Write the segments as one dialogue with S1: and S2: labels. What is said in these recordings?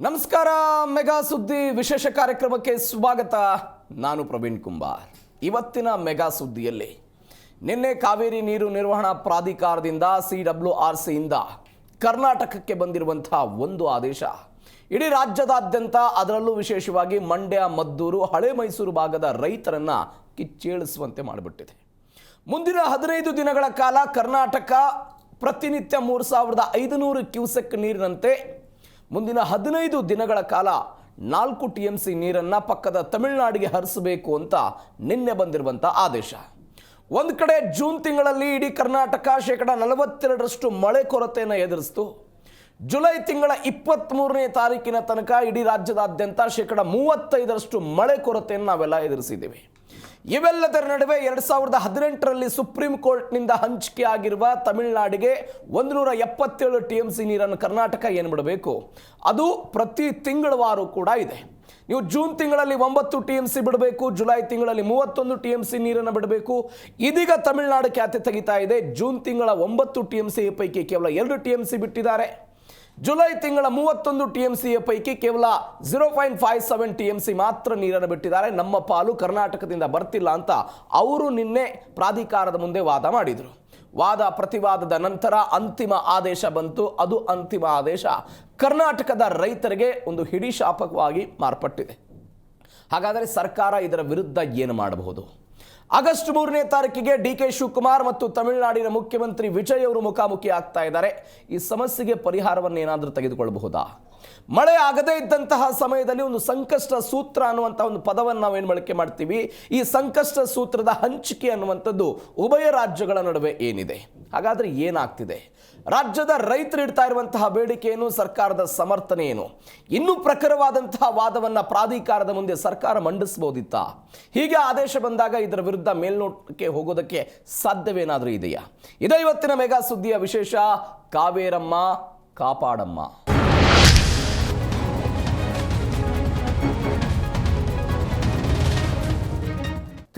S1: ನಮಸ್ಕಾರ. ಮೆಗಾ ಸುದ್ದಿ ವಿಶೇಷ ಕಾರ್ಯಕ್ರಮಕ್ಕೆ ಸ್ವಾಗತ. ನಾನು ಪ್ರವೀಣ್ ಕುಂಬಾರ್. ಇವತ್ತಿನ ಮೆಗಾ ಸುದ್ದಿಯಲ್ಲಿ ನಿನ್ನೆ ಕಾವೇರಿ ನೀರು ನಿರ್ವಹಣಾ ಪ್ರಾಧಿಕಾರದಿಂದ CWRCಯಿಂದ ಕರ್ನಾಟಕಕ್ಕೆ ಬಂದಿರುವಂತಹ ಒಂದು ಆದೇಶ ಇಡೀ ರಾಜ್ಯದಾದ್ಯಂತ, ಅದರಲ್ಲೂ ವಿಶೇಷವಾಗಿ ಮಂಡ್ಯ, ಮದ್ದೂರು, ಹಳೆ ಮೈಸೂರು ಭಾಗದ ರೈತರನ್ನ ಕಿಚ್ಚೇಳಿಸುವಂತೆ ಮಾಡಿಬಿಟ್ಟಿದೆ. ಮುಂದಿನ 15 ದಿನಗಳ ಕಾಲ ಕರ್ನಾಟಕ ಪ್ರತಿನಿತ್ಯ 3500 ಕ್ಯೂಸೆಕ್ ನೀರಿನಂತೆ ಮುಂದಿನ 15 ದಿನಗಳ ಕಾಲ 4 TMC ನೀರನ್ನು ಪಕ್ಕದ ತಮಿಳುನಾಡಿಗೆ ಹರಿಸಬೇಕು ಅಂತ ನಿನ್ನೆ ಬಂದಿರುವಂಥ ಆದೇಶ. ಒಂದು ಕಡೆ ಜೂನ್ ತಿಂಗಳಲ್ಲಿ ಇಡೀ ಕರ್ನಾಟಕ 42% ಮಳೆ ಕೊರತೆಯನ್ನು ಎದುರಿಸಿತು. ಜುಲೈ ತಿಂಗಳ 23ನೇ ತಾರೀಕಿನ ತನಕ ಇಡೀ ರಾಜ್ಯದಾದ್ಯಂತ 35% ಮಳೆ ಕೊರತೆಯನ್ನು ನಾವೆಲ್ಲ ಎದುರಿಸಿದ್ದೀವಿ. ಇವೆಲ್ಲದರ ನಡುವೆ 2018ರಲ್ಲಿ ಸುಪ್ರೀಂ ಕೋರ್ಟ್ನಿಂದ ಹಂಚಿಕೆ ಆಗಿರುವ ತಮಿಳುನಾಡಿಗೆ 177 TMC ನೀರನ್ನು ಕರ್ನಾಟಕ ಏನು ಬಿಡಬೇಕು, ಅದು ಪ್ರತಿ ತಿಂಗಳವಾರು ಕೂಡ ಇದೆ. ನೀವು ಜೂನ್ ತಿಂಗಳಲ್ಲಿ 9 TMC ಬಿಡಬೇಕು, ಜುಲೈ ತಿಂಗಳಲ್ಲಿ 31 TMC ನೀರನ್ನು ಬಿಡಬೇಕು. ಇದೀಗ ತಮಿಳುನಾಡು ಖ್ಯಾತೆ ತೆಗಿತಾ ಇದೆ. ಜೂನ್ ತಿಂಗಳ 9 TMC ಪೈಕಿ ಕೇವಲ 2 TMC ಬಿಟ್ಟಿದ್ದಾರೆ. ಜುಲೈ ತಿಂಗಳ 31 TMC ಪೈಕಿ ಕೇವಲ 0.57 TMC ಮಾತ್ರ ನೀರನ್ನು ಬಿಟ್ಟಿದ್ದಾರೆ. ನಮ್ಮ ಪಾಲು ಕರ್ನಾಟಕದಿಂದ ಬರ್ತಿಲ್ಲ ಅಂತ ಅವರು ನಿನ್ನೆ ಪ್ರಾಧಿಕಾರದ ಮುಂದೆ ವಾದ ಮಾಡಿದರು. ವಾದ ಪ್ರತಿವಾದದ ನಂತರ ಅಂತಿಮ ಆದೇಶ ಬಂತು. ಅದು ಅಂತಿಮ ಆದೇಶ ಕರ್ನಾಟಕದ ರೈತರಿಗೆ ಒಂದು ಹಿಡಿಶಾಪಕವಾಗಿ ಮಾರ್ಪಟ್ಟಿದೆ. ಹಾಗಾದರೆ ಸರ್ಕಾರ ಇದರ ವಿರುದ್ಧ ಏನು ಮಾಡಬಹುದು? ಆಗಸ್ಟ್ 3ನೇ ತಾರೀಕಿಗೆ DK ಶಿವಕುಮಾರ್ ಮತ್ತು ತಮಿಳುನಾಡಿನ ಮುಖ್ಯಮಂತ್ರಿ ವಿಜಯ್ ಅವರು ಮುಖಾಮುಖಿ ಆಗ್ತಾ ಇದ್ದಾರೆ. ಈ ಸಮಸ್ಯೆಗೆ ಪರಿಹಾರವನ್ನು ಏನಾದರೂ ತೆಗೆದುಕೊಳ್ಳಬಹುದಾ? ಮಳೆ ಆಗದೇ ಇದ್ದಂತಹ ಸಮಯದಲ್ಲಿ ಒಂದು ಸಂಕಷ್ಟ ಸೂತ್ರ ಅನ್ನುವಂಥ ಒಂದು ಪದವನ್ನು ನಾವೇನು ಬಳಕೆ ಮಾಡ್ತೀವಿ. ಈ ಸಂಕಷ್ಟ ಸೂತ್ರದ ಹಂಚಿಕೆ ಅನ್ನುವಂಥದ್ದು ಉಭಯ ರಾಜ್ಯಗಳ ನಡುವೆ ಏನಿದೆ? ಹಾಗಾದರೆ ಏನಾಗ್ತಿದೆ? ರಾಜ್ಯದ ರೈತರು ಇಡ್ತಾ ಇರುವಂತಹ ಬೇಡಿಕೆ ಏನು? ಸರ್ಕಾರದ ಸಮರ್ಥನೆ ಏನು? ಇನ್ನೂ ಪ್ರಖರವಾದಂತಹ ವಾದವನ್ನು ಪ್ರಾಧಿಕಾರದ ಮುಂದೆ ಸರ್ಕಾರ ಮಂಡಿಸಬಹುದಿತ್ತ? ಹೀಗೆ ಆದೇಶ ಬಂದಾಗ ಇದರ ವಿರುದ್ಧ ಮೇಲ್ನೋಟಕ್ಕೆ ಹೋಗೋದಕ್ಕೆ ಸಾಧ್ಯವೇನಾದರೂ ಇದೆಯಾ? ಇದೇ ಇವತ್ತಿನ ಮೆಗಾ ಸುದ್ದಿಯ ವಿಶೇಷ. ಕಾವೇರಮ್ಮ ಕಾಪಾಡಮ್ಮ.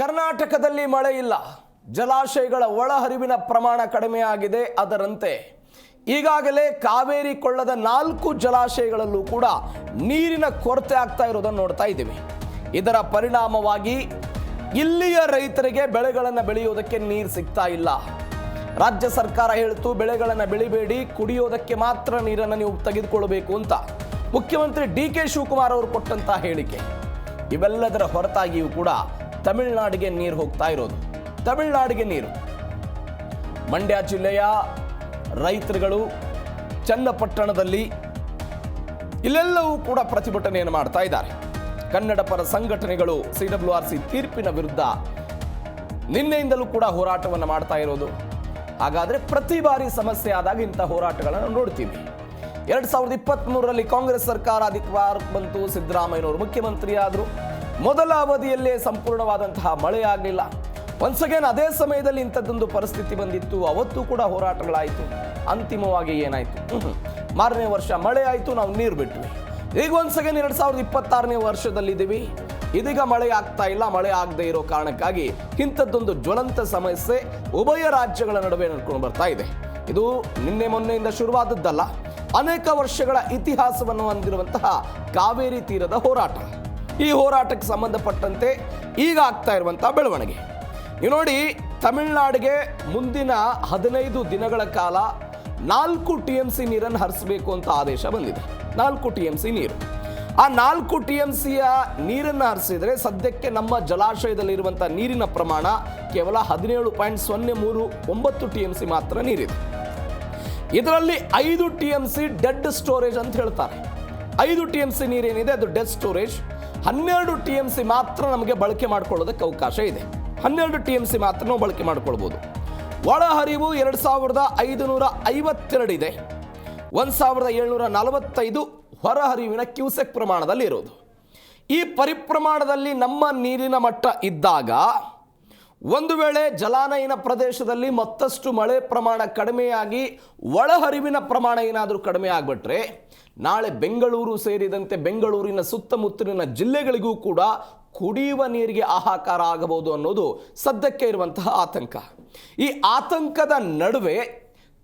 S1: ಕರ್ನಾಟಕದಲ್ಲಿ ಮಳೆ ಇಲ್ಲ, ಜಲಾಶಯಗಳ ಒಳಹರಿವಿನ ಪ್ರಮಾಣ ಕಡಿಮೆಯಾಗಿದೆ. ಅದರಂತೆ ಈಗಾಗಲೇ ಕಾವೇರಿ ಕೊಳ್ಳದ 4 ಜಲಾಶಯಗಳಲ್ಲೂ ಕೂಡ ನೀರಿನ ಕೊರತೆ ಆಗ್ತಾ ಇರೋದನ್ನು ನೋಡ್ತಾ ಇದ್ದೀವಿ. ಇದರ ಪರಿಣಾಮವಾಗಿ ಇಲ್ಲಿಯ ರೈತರಿಗೆ ಬೆಳೆಗಳನ್ನು ಬೆಳೆಯೋದಕ್ಕೆ ನೀರು ಸಿಗ್ತಾ ಇಲ್ಲ. ರಾಜ್ಯ ಸರ್ಕಾರ ಹೇಳ್ತು, ಬೆಳೆಗಳನ್ನು ಬೆಳಿಬೇಡಿ, ಕುಡಿಯೋದಕ್ಕೆ ಮಾತ್ರ ನೀರನ್ನು ನೀವು ತೆಗೆದುಕೊಳ್ಳಬೇಕು ಅಂತ ಮುಖ್ಯಮಂತ್ರಿ DK ಶಿವಕುಮಾರ್ ಅವರು ಕೊಟ್ಟಂತ ಹೇಳಿಕೆ. ಇವೆಲ್ಲದರ ಹೊರತಾಗಿಯೂ ಕೂಡ ತಮಿಳುನಾಡಿಗೆ ನೀರು ಹೋಗ್ತಾ ಇರೋದು. ತಮಿಳುನಾಡಿಗೆ ನೀರು. ಮಂಡ್ಯ ಜಿಲ್ಲೆಯ ರೈತರುಗಳು ಚನ್ನಪಟ್ಟಣದಲ್ಲಿ ಇಲ್ಲೆಲ್ಲವೂ ಕೂಡ ಪ್ರತಿಭಟನೆಯನ್ನು ಮಾಡ್ತಾ ಇದ್ದಾರೆ. ಕನ್ನಡ ಪರ ಸಂಘಟನೆಗಳು CWRC ತೀರ್ಪಿನ ವಿರುದ್ಧ ನಿನ್ನೆಯಿಂದಲೂ ಕೂಡ ಹೋರಾಟವನ್ನು ಮಾಡ್ತಾ ಇರೋದು. ಹಾಗಾದರೆ ಪ್ರತಿ ಬಾರಿ ಸಮಸ್ಯೆ ಆದಾಗ ಇಂಥ ಹೋರಾಟಗಳನ್ನು ನೋಡ್ತೀವಿ. 2023ರಲ್ಲಿ ಕಾಂಗ್ರೆಸ್ ಸರ್ಕಾರ ಅಧಿಕಾರಕ್ಕೆ ಬಂತು. ಸಿದ್ದರಾಮಯ್ಯನವರು ಮುಖ್ಯಮಂತ್ರಿ ಆದರು. ಮೊದಲ ಅವಧಿಯಲ್ಲೇ ಸಂಪೂರ್ಣವಾದಂತಹ ಮಳೆ ಆಗಲಿಲ್ಲ. ಒನ್ಸ್ ಅಗೇನ್ ಅದೇ ಸಮಯದಲ್ಲಿ ಇಂಥದ್ದೊಂದು ಪರಿಸ್ಥಿತಿ ಬಂದಿತ್ತು. ಅವತ್ತು ಕೂಡ ಹೋರಾಟಗಳಾಯಿತು. ಅಂತಿಮವಾಗಿ ಏನಾಯಿತು? ಮಾರನೇ ವರ್ಷ ಮಳೆ ಆಯಿತು, ನಾವು ನೀರು ಬಿಟ್ವಿ. ಈಗ ಒನ್ಸ್ ಅಗೇನ್ 2026ನೇ ವರ್ಷದಲ್ಲಿದ್ದೀವಿ. ಇದೀಗ ಮಳೆ ಆಗ್ತಾ ಇಲ್ಲ. ಮಳೆ ಆಗದೆ ಇರೋ ಕಾರಣಕ್ಕಾಗಿ ಇಂಥದ್ದೊಂದು ಜ್ವಲಂತ ಸಮಸ್ಯೆ ಉಭಯ ರಾಜ್ಯಗಳ ನಡುವೆ ನಡ್ಕೊಂಡು ಬರ್ತಾ ಇದೆ. ಇದು ನಿನ್ನೆ ಮೊನ್ನೆಯಿಂದ ಶುರುವಾದದ್ದಲ್ಲ. ಅನೇಕ ವರ್ಷಗಳ ಇತಿಹಾಸವನ್ನು ಹೊಂದಿರುವಂತಹ ಕಾವೇರಿ ತೀರದ ಹೋರಾಟ. ಈ ಹೋರಾಟಕ್ಕೆ ಸಂಬಂಧಪಟ್ಟಂತೆ ಈಗ ಆಗ್ತಾ ಇರುವಂತಹ ಬೆಳವಣಿಗೆ ನೀವು ನೋಡಿ. ತಮಿಳುನಾಡಿಗೆ ಮುಂದಿನ 15 ದಿನಗಳ ಕಾಲ 4 TMC ನೀರನ್ನು ಹರಿಸಬೇಕು ಅಂತ ಆದೇಶ ಬಂದಿದೆ. 4 TMC ನೀರು. ಆ 4 TMCಯ ನೀರನ್ನು ಹರಿಸಿದರೆ ಸದ್ಯಕ್ಕೆ ನಮ್ಮ ಜಲಾಶಯದಲ್ಲಿರುವಂಥ ನೀರಿನ ಪ್ರಮಾಣ ಕೇವಲ 17.039 TMC ಮಾತ್ರ ನೀರಿದೆ. ಇದರಲ್ಲಿ 5 TMC ಡೆಡ್ ಸ್ಟೋರೇಜ್ ಅಂತ ಹೇಳ್ತಾರೆ. 5 TMC ನೀರೇನಿದೆ ಅದು ಡೆಡ್ ಸ್ಟೋರೇಜ್. 12 TMC ಮಾತ್ರ ನಮಗೆ ಬಳಕೆ ಮಾಡ್ಕೊಳ್ಳೋದಕ್ಕೆ ಅವಕಾಶ ಇದೆ. 12 TMC ಮಾತ್ರ ನಾವು ಬಳಕೆ ಮಾಡ್ಕೊಳ್ಬೋದು. ಒಳಹರಿವು 2552 ಇದೆ. 1745 ಹೊರಹರಿವಿನ ಕ್ಯೂಸೆಕ್ ಪ್ರಮಾಣದಲ್ಲಿ ಇರೋದು. ಈ ಪರಿಪ್ರಮಾಣದಲ್ಲಿ ನಮ್ಮ ನೀರಿನ ಮಟ್ಟ ಇದ್ದಾಗ ಒಂದು ವೇಳೆ ಜಲಾನಯನ ಪ್ರದೇಶದಲ್ಲಿ ಮತ್ತಷ್ಟು ಮಳೆ ಪ್ರಮಾಣ ಕಡಿಮೆಯಾಗಿ ಒಳಹರಿವಿನ ಪ್ರಮಾಣ ಏನಾದರೂ ಕಡಿಮೆ ಆಗಿಬಿಟ್ರೆ ನಾಳೆ ಬೆಂಗಳೂರು ಸೇರಿದಂತೆ ಬೆಂಗಳೂರಿನ ಸುತ್ತಮುತ್ತಲಿನ ಜಿಲ್ಲೆಗಳಿಗೂ ಕೂಡ ಕುಡಿಯುವ ನೀರಿಗೆ ಹಾಹಾಕಾರ ಆಗಬಹುದು ಅನ್ನೋದು ಸದ್ಯಕ್ಕೆ ಇರುವಂತಹ ಆತಂಕ. ಈ ಆತಂಕದ ನಡುವೆ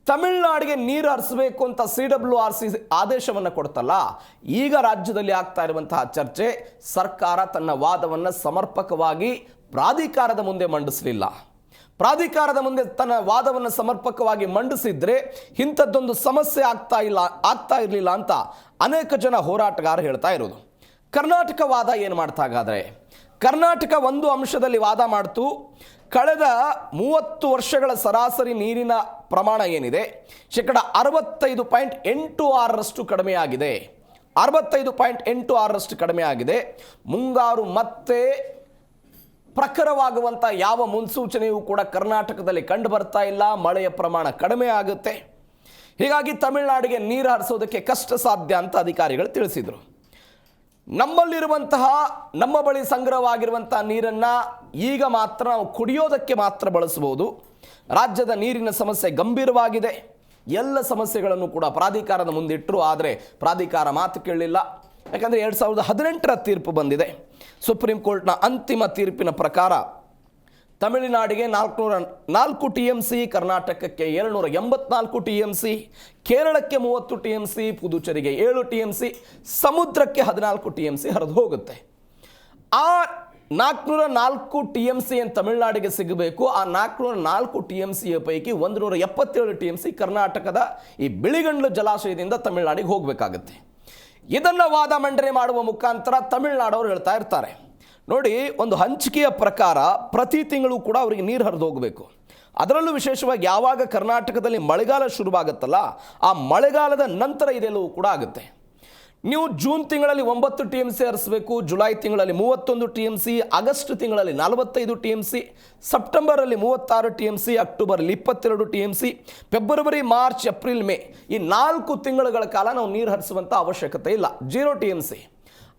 S1: ತಮಿಳುನಾಡಿಗೆ ನೀರು ಹರಿಸಬೇಕು ಅಂತ CWRC ಆದೇಶವನ್ನು ಕೊಡ್ತಲ್ಲ, ಈಗ ರಾಜ್ಯದಲ್ಲಿ ಆಗ್ತಾ ಇರುವಂತಹ ಚರ್ಚೆ, ಸರ್ಕಾರ ತನ್ನ ವಾದವನ್ನು ಸಮರ್ಪಕವಾಗಿ ಪ್ರಾಧಿಕಾರದ ಮುಂದೆ ಮಂಡಿಸಲಿಲ್ಲ. ಪ್ರಾಧಿಕಾರದ ಮುಂದೆ ತನ್ನ ವಾದವನ್ನು ಸಮರ್ಪಕವಾಗಿ ಮಂಡಿಸಿದ್ರೆ ಇಂಥದ್ದೊಂದು ಸಮಸ್ಯೆ ಆಗ್ತಾ ಇರಲಿಲ್ಲ ಅಂತ ಅನೇಕ ಜನ ಹೋರಾಟಗಾರರು ಹೇಳ್ತಾ ಇರೋದು. ಕರ್ನಾಟಕ ವಾದ ಏನು ಮಾಡ್ತಾ ಹಾಗಾದರೆ? ಕರ್ನಾಟಕ ಒಂದು ಅಂಶದಲ್ಲಿ ವಾದ ಮಾಡ್ತು, ಕಳೆದ 30 ವರ್ಷಗಳ ಸರಾಸರಿ ನೀರಿನ ಪ್ರಮಾಣ ಏನಿದೆ ಶೇಕಡ 65.86ರಷ್ಟು ಕಡಿಮೆಯಾಗಿದೆ. 65.86ರಷ್ಟು ಕಡಿಮೆಯಾಗಿದೆ. ಮುಂಗಾರು ಮತ್ತೆ ಪ್ರಖರವಾಗುವಂಥ ಯಾವ ಮುನ್ಸೂಚನೆಯೂ ಕೂಡ ಕರ್ನಾಟಕದಲ್ಲಿ ಕಂಡು ಬರ್ತಾ ಇಲ್ಲ. ಮಳೆಯ ಪ್ರಮಾಣ ಕಡಿಮೆ ಆಗುತ್ತೆ. ಹೀಗಾಗಿ ತಮಿಳುನಾಡಿಗೆ ನೀರು ಹರಿಸೋದಕ್ಕೆ ಕಷ್ಟ ಸಾಧ್ಯ ಅಂತ ಅಧಿಕಾರಿಗಳು ತಿಳಿಸಿದರು. ನಮ್ಮ ಬಳಿ ಸಂಗ್ರಹವಾಗಿರುವಂಥ ನೀರನ್ನು ಈಗ ಮಾತ್ರ ನಾವು ಕುಡಿಯೋದಕ್ಕೆ ಮಾತ್ರ ಬಳಸಬಹುದು. ರಾಜ್ಯದ ನೀರಿನ ಸಮಸ್ಯೆ ಗಂಭೀರವಾಗಿದೆ. ಎಲ್ಲ ಸಮಸ್ಯೆಗಳನ್ನು ಕೂಡ ಪ್ರಾಧಿಕಾರದ ಮುಂದಿಟ್ಟರು, ಆದರೆ ಪ್ರಾಧಿಕಾರ ಮಾತು ಕೇಳಲಿಲ್ಲ. ಯಾಕಂದರೆ 2018ರ ತೀರ್ಪು ಬಂದಿದೆ. ಸುಪ್ರೀಂ ಕೋರ್ಟ್ನ ಅಂತಿಮ ತೀರ್ಪಿನ ಪ್ರಕಾರ ತಮಿಳುನಾಡಿಗೆ 404 TMC, ಕರ್ನಾಟಕಕ್ಕೆ 284 TMC, ಕೇರಳಕ್ಕೆ 30 TMC, ಪುದುಚೇರಿಗೆ 7 TMC, ಸಮುದ್ರಕ್ಕೆ 14 TMC ಹರಿದು ಹೋಗುತ್ತೆ. ಆ 404 TMC ಏನು ತಮಿಳುನಾಡಿಗೆ ಸಿಗಬೇಕು. ಆ 404 TMC ಪೈಕಿ 177 TMC ಕರ್ನಾಟಕದ ಈ ಬಿಳಿಗಂಡ್ಲು ಜಲಾಶಯದಿಂದ ತಮಿಳುನಾಡಿಗೆ ಹೋಗಬೇಕಾಗುತ್ತೆ. ಇದನ್ನು ವಾದ ಮಂಡನೆ ಮಾಡುವ ಮುಖಾಂತರ ತಮಿಳುನಾಡವರು ಹೇಳ್ತಾ ಇರ್ತಾರೆ, ನೋಡಿ, ಒಂದು ಹಂಚಿಕೆಯ ಪ್ರಕಾರ ಪ್ರತಿ ತಿಂಗಳು ಕೂಡ ಅವರಿಗೆ ನೀರು ಹರಿದು ಹೋಗಬೇಕು. ಅದರಲ್ಲೂ ವಿಶೇಷವಾಗಿ ಯಾವಾಗ ಕರ್ನಾಟಕದಲ್ಲಿ ಮಳೆಗಾಲ ಶುರುವಾಗುತ್ತಲ್ಲ, ಆ ಮಳೆಗಾಲದ ನಂತರ ಇದೆಲ್ಲವೂ ಕೂಡ ಆಗುತ್ತೆ. ನೀವು ಜೂನ್ ತಿಂಗಳಲ್ಲಿ 9 TMC ಹರಿಸಬೇಕು, ಜುಲೈ ತಿಂಗಳಲ್ಲಿ 31 TMC, ಆಗಸ್ಟ್ ತಿಂಗಳಲ್ಲಿ 45 TMC, ಸೆಪ್ಟೆಂಬರಲ್ಲಿ 36 TMC, ಅಕ್ಟೋಬರಲ್ಲಿ 22 TMC, February, March, April, May ಈ 4 ತಿಂಗಳುಗಳ ಕಾಲ ನಾವು ನೀರು ಹರಿಸುವಂಥ ಅವಶ್ಯಕತೆ ಇಲ್ಲ, 0 TMC.